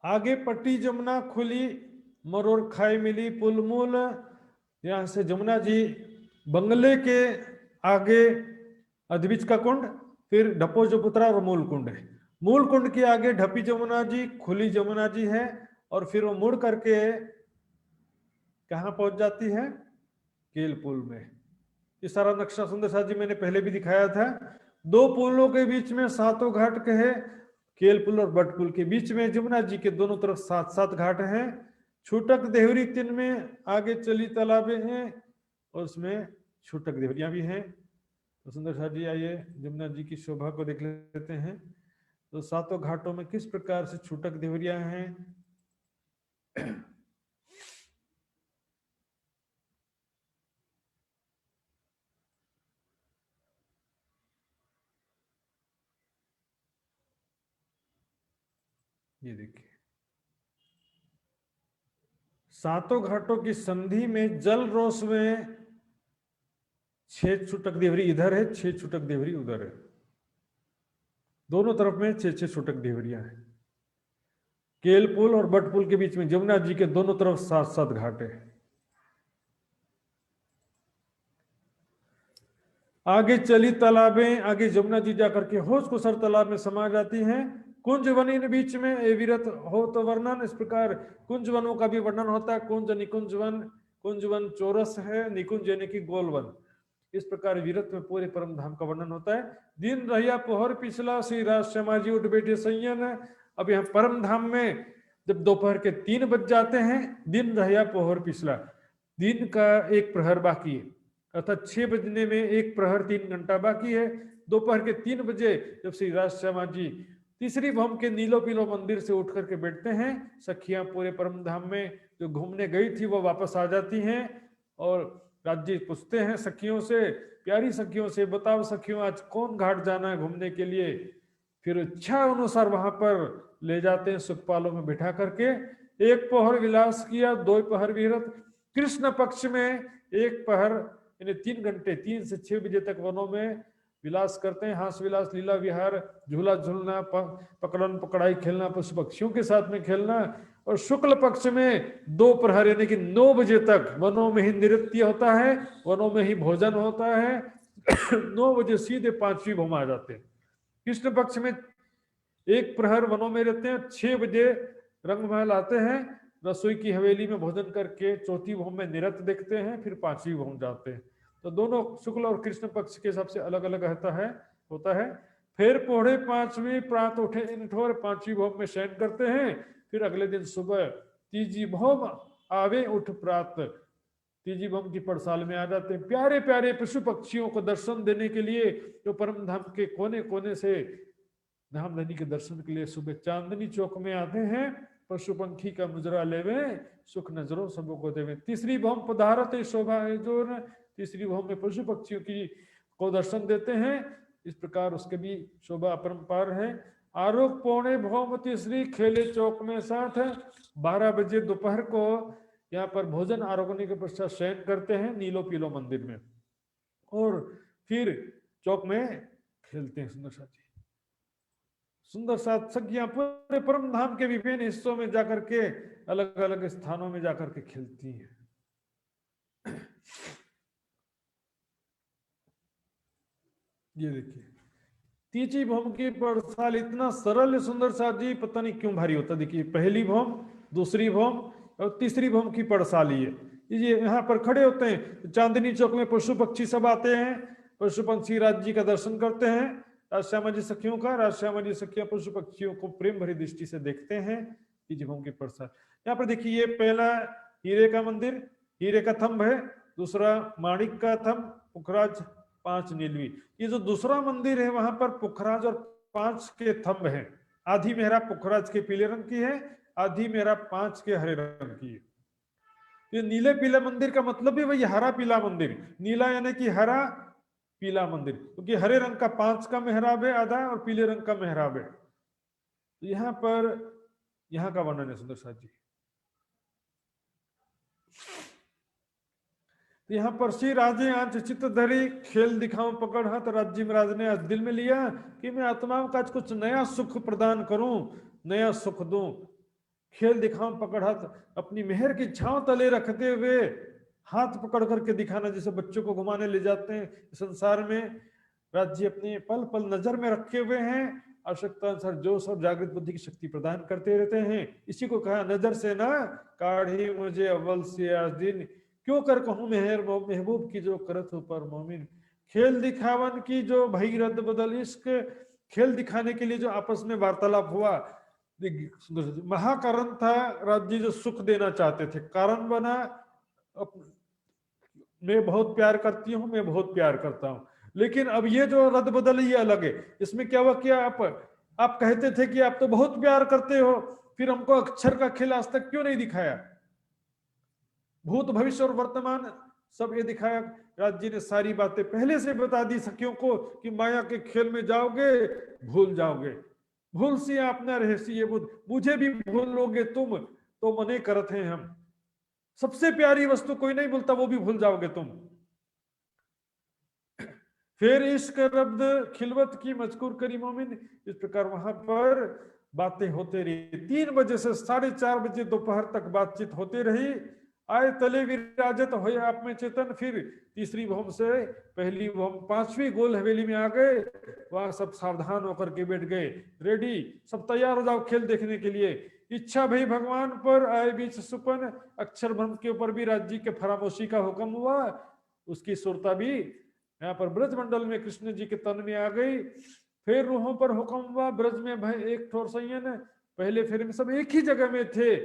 C: आगे पट्टी जमुना खुली, मरोर खाई मिली पुलमूल, यहां से जमुना जी, बंगले के आगे अद्विज का कुंड, फिर ढपो जपुत्रा और मूल कुंड है। मूल कुंड के आगे ढपी जमुना जी, खुली जमुना जी है, और फिर वो मुड़ करके कहां पहुंच जाती है? केल पुल में। ये सारा नक्शा सुंदर साथ जी मैंने पहले भी दिखाया था। 2 पुलों के बीच में 7 घाट कहे, केल पुल और बट पुल के बीच में जमुना जी के दोनों तरफ 7-7 घाट हैं। छूटक देवरी 3 में, आगे चली तालाबे हैं, और उसमें छूटक देवरियां भी हैं। तो सुंदर साथ जी आइए जमुना जी की शोभा को देख लेते हैं। तो 7 घाटों में किस प्रकार से छूटक देवरियां हैं। ये देखिए 7 घाटों की संधि में जल रोष में 6 छूटक देवरी इधर है, 6 छूटक देवरी उधर है। दोनों तरफ में 6-6 छूटक देवरियां हैं। केल पुल और बट पुल के बीच में जमुना जी के दोनों तरफ 7-7 घाट है। आगे चली तालाबें, आगे जमुना जी जाकर के होश को सर तालाब में समा जाती हैं। कुंज वन इन बीच में ए विरत हो तो वर्णन, इस प्रकार कुंज वनों का भी वर्णन होता है। कुंज निकुंज वन, कुंज वन चौरस है, निकुंज यानी कि गोल वन। इस प्रकार विरत में पूरे परम धाम का वर्णन होता है। दिन रहिया पोहर पिछला, श्री राज श्यामा जी उठ बैठे संयन। अब यहाँ परम धाम में जब दोपहर के 3 बज जाते हैं, दिन रहिया पोहर पिछला, दिन का 1 प्रहर बाकी है, अर्थात 6 बजने में 1 प्रहर 3 घंटा बाकी है। दोपहर के 3 बजे जब श्री राज श्यामा जी तीसरी भौम के नीलो पीलो मंदिर से उठ करके बैठते हैं। सखियां पूरे परम धाम में जो घूमने गई थी वो वापस आ जाती हैं और राज्य पूछते हैं सखियों से, प्यारी सखियों से, बताओ सखियों आज कौन घाट जाना है घूमने के लिए। फिर इच्छा अनुसार वहां पर ले जाते हैं, सुखपालों में बिठा करके। एक पहर विलास किया, 2 पहर विहरत। कृष्ण पक्ष में 1 पहर यानी 3 घंटे 3 से 6 बजे तक वनों में विलास करते हैं, हास विलास, लीला विहार, झूला झूलना, पकड़न पकड़ाई खेलना, पशु पक्षियों के साथ में खेलना। और शुक्ल पक्ष में 2 प्रहर यानी कि 9 बजे तक वनों में ही नृत्य होता है, वनों में ही भोजन होता है। 9 बजे सीधे 5वीं भौम आ जाते हैं। कृष्ण पक्ष में 1 प्रहर वनों में रहते हैं, 6 बजे रंगमहल आते हैं, रसोई की हवेली में भोजन करके 4थी भौम में नृत्य देखते हैं, फिर 5वीं भौम जाते हैं। तो दोनों शुक्ल और कृष्ण पक्ष के हिसाब से अलग अलग होता है। फिर पौड़े 5वीं प्रात उठे इनठोर 5वीं भौम में शयन करते हैं। फिर अगले दिन सुबह तीजी भौम आवे उठ प्रात, तीजी भौम की पड़साल में आ जाते हैं। प्यारे प्यारे पशु पक्षियों को दर्शन देने के लिए जो परम धाम के कोने कोने से धामधनी के दर्शन के लिए सुबह चांदनी चौक में आते हैं। पशु पंखी का मुजरा लेवे, सुख नजरों सबों को देवे। तीसरी भौम पधारत शोभा है जो, तीसरी भौम में पशु पक्षियों की को दर्शन देते हैं। इस प्रकार उसके भी शोभा अपरंपार है। आरोप पौने भौम तीसरी खेले चौक में साथ है। 12 बजे दोपहर को यहाँ पर भोजन आरोगने के पश्चात शयन करते हैं नीलो पीलो मंदिर में, और फिर चौक में खेलते हैं सुंदर साथ। सुंदर साथ सखियां पूरे परम धाम के विभिन्न हिस्सों में जाकर के अलग अलग स्थानों में जाकर के खेलती हैं। ये देखिए तीसरी भौम की पड़साल इतना सरल है सुंदर साथ जी, पता नहीं क्यों भारी होता। देखिए पहली भौम, दूसरी भौम और तीसरी भौम की पड़साल ही है। ये यहाँ पर खड़े होते हैं, चांदनी चौक में पशु पक्षी सब आते हैं, पशु पक्षी राज्य का दर्शन करते हैं। राजश्यामा जी सखियों का, राजश्यामा जी सखियां पशु पक्षियों को प्रेम भरी दृष्टि से देखते हैं। तीसरी भौम की पड़साल यहाँ पर देखिए, ये पहला हीरे का मंदिर, हीरे का थंब है, दूसरा माणिक का थंब, पुखराज 5 नीलवी। ये जो दूसरा मंदिर है वहां पर पुखराज और 5 के थंब है। आधी मेहरा पुखराज के पीले रंग की है, आधी मेहरा 5 के हरे रंग की है। ये नीले पीले मंदिर का मतलब भी वही हरा पीला मंदिर, नीला यानी कि हरा, पीला मंदिर, क्योंकि हरे रंग का 5 का मेहराब है आधा और पीले रंग का मेहराब है। यहाँ पर यहाँ का वर्णन है सुंदर साथ जी। यहाँ पर श्री राजे आंच चित्त धरी, खेल दिखाऊं पकड़ हाथ। राज्य महाराज ने आज दिल में लिया कि मैं आत्माओं का कुछ नया सुख प्रदान करूं, नया सुख दूं। खेल दिखाऊं पकड़ हाथ, अपनी मेहर की छांव तले रखते हुए हाथ पकड़ करके दिखाना, जैसे बच्चों को घुमाने ले जाते हैं। संसार में राज्य अपने पल पल नजर में रखे हुए हैं, आवश्यकता अनुसार जोश और जागृत बुद्धि की शक्ति प्रदान करते रहते हैं। इसी को कहा नजर से ना काढ़ी मुझे अव्वल से आज दिन, क्यों कर कहूं मेहर महबूब की जो करत हो पर मोमिन। खेल दिखावन की जो भई रद्द बदल, इश्क खेल दिखाने के लिए जो आपस में वार्तालाप हुआ, महाकारण था। राज्य जो सुख देना चाहते थे, कारण बना मैं बहुत प्यार करती हूँ, मैं बहुत प्यार करता हूँ। लेकिन अब ये जो रद्द बदल ये अलग है। इसमें क्या हुआ, क्या आप कहते थे कि आप तो बहुत प्यार करते हो, फिर हमको अक्षर का खेल आज तक क्यों नहीं दिखाया? भूत भविष्य और वर्तमान सब ये दिखाया। राज्य ने सारी बातें पहले से बता दी सखियों को कि माया के खेल में जाओगे भूल जाओगे, भूल सी आप न रहे सी ये बुध, मुझे भी भूलोगे तुम तो मने करत हैं हम। सबसे प्यारी वस्तु कोई नहीं भूलता, वो भी भूल जाओगे तुम। फिर इश्क रब्द खिलवत की मजकूर करी मोमिन। इस प्रकार वहां पर बातें होते रही। 3 बजे से 4:30 बजे दोपहर तक बातचीत होती रही। आए तले विराजत हो आप में चेतन। फिर तीसरी भौम से पहली भौम 5वीं गोल हवेली में आ गए। वहां सब सावधान होकर के बैठ गए, रेडी, सब तैयार हो जाओ खेल देखने के लिए। इच्छा भई भगवान पर आए बीच सुपन, अक्षर ब्रह्म के ऊपर भी राज्य के फरामोशी का हुक्म हुआ। उसकी सुरता भी यहाँ पर ब्रज मंडल में कृष्ण जी के तन में आ गई। फिर रूहों पर हुक्म हुआ, ब्रज में भय एक ठोर संयन। पहले फिर में सब एक ही जगह में थे,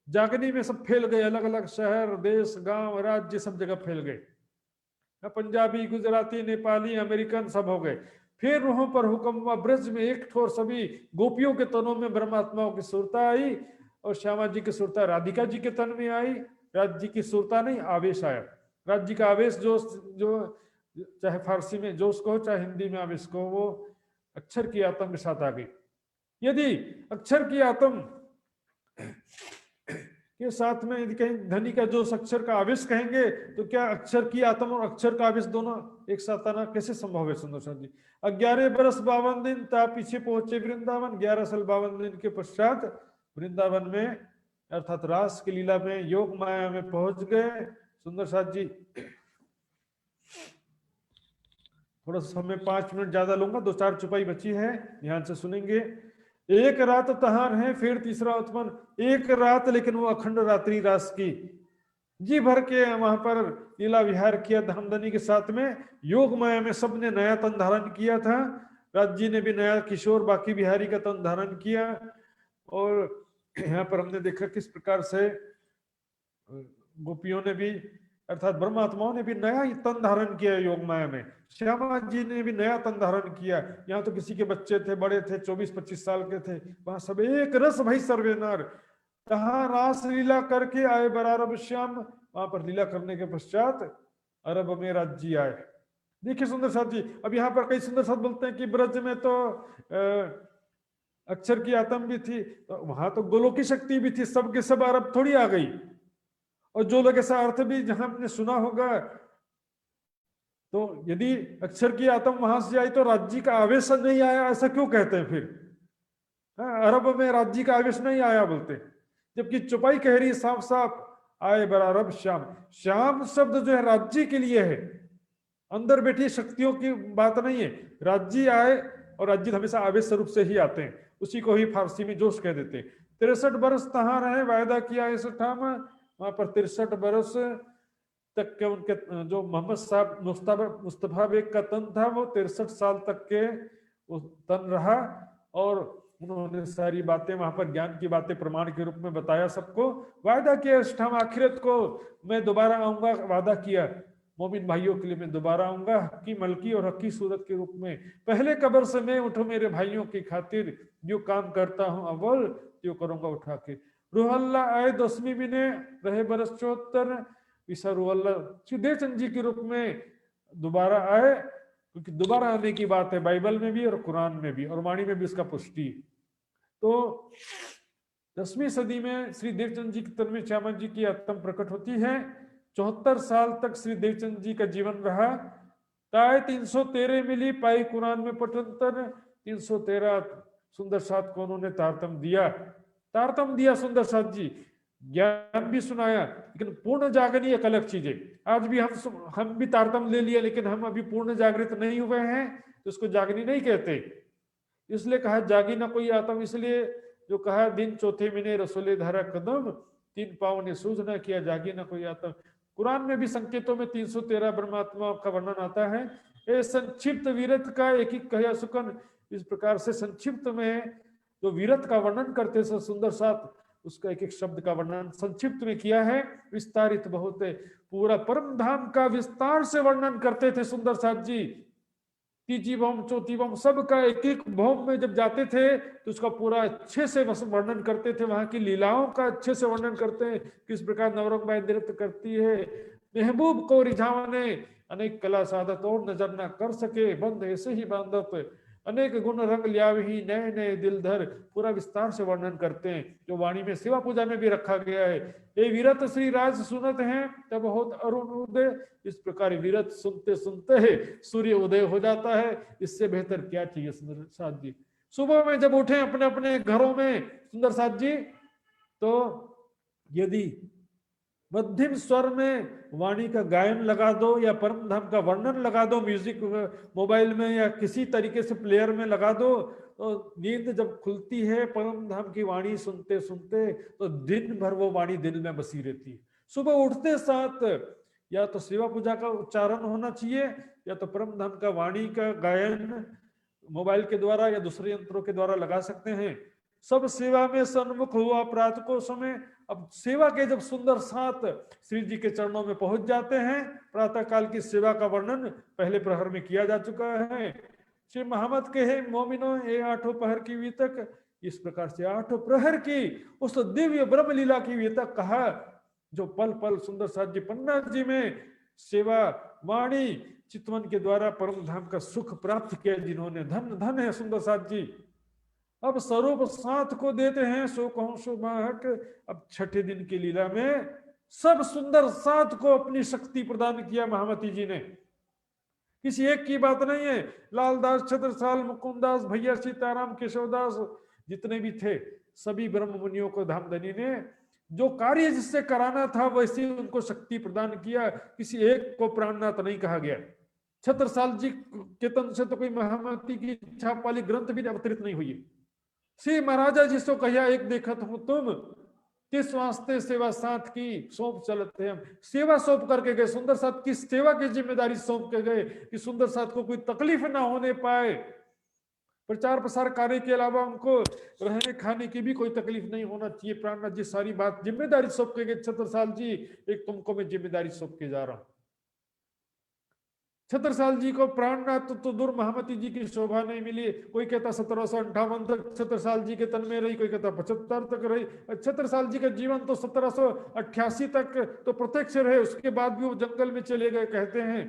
C: जागनी में सब फैल गए, अलग अलग शहर देश गांव राज्य सब जगह फैल गए। पंजाबी गुजराती नेपाली अमेरिकन सब हो गए। फिर रूहों पर हुक्म हुआ, ब्रज में एक ठोर सभी गोपियों के तनों में ब्रह्मात्माओं की सुरता आई, और श्यामा जी की सुरता राधिका जी के तन में आई। राज जी की सुरता नहीं, आवेश आया। राज जी का आवेश जो चाहे फारसी में जोश को चाहे हिंदी में आवेश को, वो अक्षर की आत्म के साथ आ गई। यदि अक्षर की आत्म के साथ में यदि कहीं धनी का जोश अक्षर का आवेश कहेंगे, तो क्या अक्षर की आत्म और अक्षर का आवेश दोनों एक साथ आना कैसे संभव है? सुंदर साथ जी, 11 बरस 52 दिन ता पीछे पहुंचे वृंदावन। 11 साल 52 दिन के पश्चात वृंदावन में अर्थात रास की लीला में योग माया में पहुंच गए। सुंदर साथ जी, थोड़ा सा समय 5 मिनट ज्यादा लूंगा, 2-4 चुपाई बची है, ध्यान से सुनेंगे। एक रात तहार है, फिर तीसरा उत्पन्न। एक रात, लेकिन वो अखंड रात्रि रास की जी भर के वहां पर लीला विहार किया धामधनी के साथ में। योग माया में सबने नया तन धारण किया था। राज जी ने भी नया किशोर बाकी बिहारी का तन धारण किया। और यहाँ पर हमने देखा किस प्रकार से गोपियों ने भी अर्थात ब्रह्मात्माओं ने भी नया तन धारण किया योग माया में। श्यामा जी ने भी नया तन धारण किया। यहाँ तो किसी के बच्चे थे, बड़े थे, 24-25 साल के थे, वहां सब एक रस भई सर्वे नर। कहा रास लीला करके आए बरारब श्याम, वहां पर लीला करने के पश्चात अरब में राज जी आए। देखिए सुंदर साथ जी, अब यहाँ पर कई सुंदर साथ बोलते हैं कि ब्रज में तो अक्षर की आत्म भी थी, तो वहां तो गोलों की शक्ति भी थी, सब के सब अरब थोड़ी आ गई। और जो लोग ऐसा अर्थ भी जहां आपने सुना होगा, तो यदि अक्षर की आत्म वहां से आई तो राज्य का आवेश नहीं आया, ऐसा क्यों कहते हैं फिर? अरब में राज्य का आवेश नहीं आया बोलते, जबकि चौपाई कह रही साफ साफ आए बरारब श्याम। श्याम शब्द जो है राज्य के लिए है, अंदर बैठी शक्तियों की बात नहीं है। राज्य आए, और राज्य हमेशा आवेश स्वरूप से ही आते हैं, उसी को ही फारसी में जोश कह देते। 63 बरस तहां रहे, वायदा किया इस ठाम। वहां पर 63 बरस तक के उनके जो मोहम्मद साहब मुस्तफा बेग का तन था, वो 63 साल तक के तन रहा। और उन्होंने सारी बातें वहां पर ज्ञान की बातें प्रमाण के रूप में बताया सबको। वायदा किया इस ठाम, आखिरत को मैं दोबारा आऊंगा, वादा किया मोमिन भाइयों के लिए मैं दोबारा आऊंगा, हक्की मलकी और हक्की सूरत के रूप में। पहले कब्र से मैं उठो मेरे भाइयों की खातिर, जो काम करता हूं अव्वल जो करूंगा उठा के। रूहल्ला आए 10वीं महीने, रहे बरस 74। ईसा रूहल्ला सीधे चंद जी के रूप में दोबारा आए, क्योंकि दोबारा आने की बात है बाइबल में भी और कुरान में भी और वाणी में भी इसका पुष्टि। तो 10वीं सदी में श्री देवचंद जी के तन में श्यामा जी की आत्म प्रकट होती है। 74 साल तक श्री देवचंद जी का जीवन रहा। ताय 313 मिली, पाई कुरान में पठंतर। 313 सुंदर साथ को उन्होंने तारतम दिया सुंदर साथ जी, ज्ञान भी सुनाया, लेकिन पूर्ण जागनी एक अलग चीज है। आज भी हम भी तारतम ले लिया, लेकिन हम अभी पूर्ण जागृत नहीं हुए हैं, तो इसको जागनी नहीं कहते। इसलिए कहा जागी ना कोई आत्म, इसलिए जो कहा दिन चौथे महीने रसोले धारा कदम, 3 पाँव ने सूझ न किया, जागी ना कोई आत्म। कुरान में भी संकेतों में 313 परमात्मा का वर्णन आता है। ये संक्षिप्त वीरत का एक ही कहा सुकन, इस प्रकार से संक्षिप्त में जो वीरत का वर्णन करते थे सुंदर साथ, उसका एक एक शब्द का वर्णन संक्षिप्त में किया है। विस्तारित बहुत है, पूरा परम धाम का विस्तार से वर्णन करते थे सुंदर साथ जी। तीजी भौम चौथी भौम सबका एक एक भौम में जब जाते थे तो उसका पूरा अच्छे से वर्णन करते थे, वहां की लीलाओं का अच्छे से वर्णन करते हैं, किस प्रकार नवरंगबाई नृत्य करती है। महबूब को रिझावने अनेक कला साधत और नजर न कर सके, बंद ऐसे ही बांधत अनेक गुण रंग ल्यावही नए नए दिल धर, पूरा विस्तार से वर्णन करते हैं, जो वाणी में सेवा पूजा में भी रखा गया है। ये वीरत श्री राज सुनत हैं तब होत अरुण उदय, इस प्रकार वीरत सुनते सुनते है सूर्य उदय हो जाता है। इससे बेहतर क्या चाहिए सुंदर साथ जी। सुबह में जब उठे अपने अपने घरों में सुंदर साथ जी, तो यदि मध्यम स्वर में वाणी का गायन लगा दो या परम धाम का वर्णन लगा दो, म्यूजिक मोबाइल में या किसी तरीके से प्लेयर में लगा दो, तो नींद जब खुलती है परम धाम की वाणी सुनते सुनते, तो दिन भर वो वाणी दिल में बसी रहती है। सुबह उठते साथ या तो सेवा पूजा का उच्चारण होना चाहिए, या तो परम धाम का वाणी का गायन मोबाइल के द्वारा या दूसरे यंत्रों के द्वारा लगा सकते हैं। सब सेवा में सन्मुख हुआ प्रातः को समय। अब सेवा के जब सुंदर साथ श्री जी के चरणों में पहुंच जाते हैं, प्रातः काल की सेवा का वर्णन पहले प्रहर में किया जा चुका है। श्री मोहम्मद के हे मोमिनो, ये आठों पहर की वितक, इस प्रकार से आठों प्रहर की उस दिव्य ब्रह्म लीला की वितक कहा, जो पल पल सुंदर साथ जी पन्ना जी में सेवा वाणी चितवन के द्वारा परम धाम का सुख प्राप्त किया, जिन्होंने धन धन है सुंदर साथ जी। अब स्वरूप साथ को देते हैं, सो कहूं सो बाहक। अब छठे दिन की लीला में सब सुंदर साथ को अपनी शक्ति प्रदान किया महामती जी ने। किसी एक की बात नहीं है, लालदास, छत्रसाल, मुकुंदास, भैया सीताराम, केशवदास, जितने भी थे सभी ब्रह्म मुनियों को धामधनी ने जो कार्य जिससे कराना था वैसे उनको शक्ति प्रदान किया, किसी एक को प्राणनाथ नहीं कहा गया। छत्रसाल जी के तन से तो कोई महामती की छाप वाली ग्रंथ भी अवतरित नहीं हुई। श्री महाराजा जिसको कहिया एक देखत हूं तुम, किस वास्ते सेवा साथ की सौंप चलते हम। सेवा सौंप करके गए, सुंदर साथ की सेवा की जिम्मेदारी सौंप के गए कि सुंदर साथ को कोई तकलीफ ना होने पाए, प्रचार प्रसार कार्य के अलावा उनको रहने खाने की भी कोई तकलीफ नहीं होना चाहिए। प्राणनाथ जी सारी बात जिम्मेदारी सौंप के गए, छत्रसाल जी एक तुमको मैं जिम्मेदारी सौंप के जा रहा हूं। छत्रसाल जी को प्राणनाथ तो दूर महामती जी की शोभा नहीं मिली। कोई कहता 1758 तक छत्रसाल जी के तन में रही, कोई कहता 75 तक रही। छत्रसाल जी का जीवन तो 1788 तक तो प्रत्यक्ष रहे, उसके बाद भी वो जंगल में चले गए कहते हैं।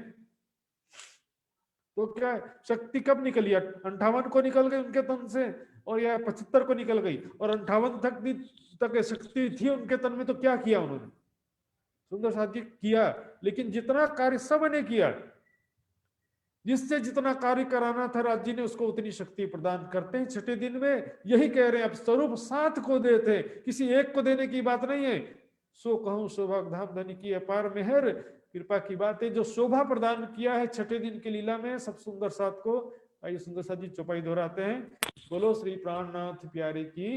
C: तो क्या शक्ति कब निकली? 58 को निकल गई उनके तन से, और या 75 को निकल गई, और 58 तक शक्ति थी उनके तन में। तो क्या किया उन्होंने? सुंदर साथ जी किया, लेकिन जितना कार्य सबने किया, जिससे जितना कार्य कराना था राज्य ने उसको उतनी शक्ति प्रदान करते हैं। छठे दिन में यही कह रहे हैं, अब स्वरूप साथ को देते, किसी एक को देने की बात नहीं है। सो कहूं सौभाग्य धाम धनी की अपार मेहर, कृपा की बात है जो शोभा प्रदान किया है छठे दिन की लीला में सब सुंदर साथ को। आइए सुंदर साथ जी चौपाई दोहराते हैं। बोलो श्री प्राणनाथ प्यारे की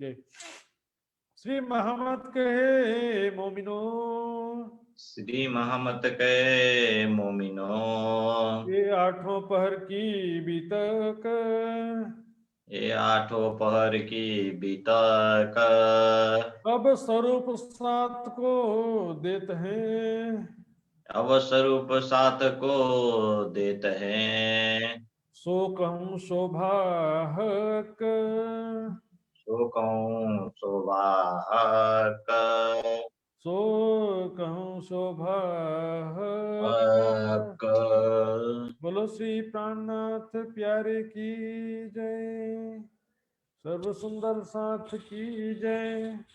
C: जय। श्री मोहम्मद कहे मोमिनो,
A: श्री मोहम्मद के मोमिनो,
C: ये आठों पहर की बीतक,
A: ये आठों पहर की बीतक,
C: अब स्वरूप साथ को देते हैं,
A: अब स्वरूप साथ को देते हैं।
C: सो कहूं शोभाहक,
A: सो कहूं शोभाहक,
C: सो कहूं शोभाहक।
A: हक।
C: बोलो श्री प्राणनाथ प्यारे की जय, सर्व सुंदर साथ की जय।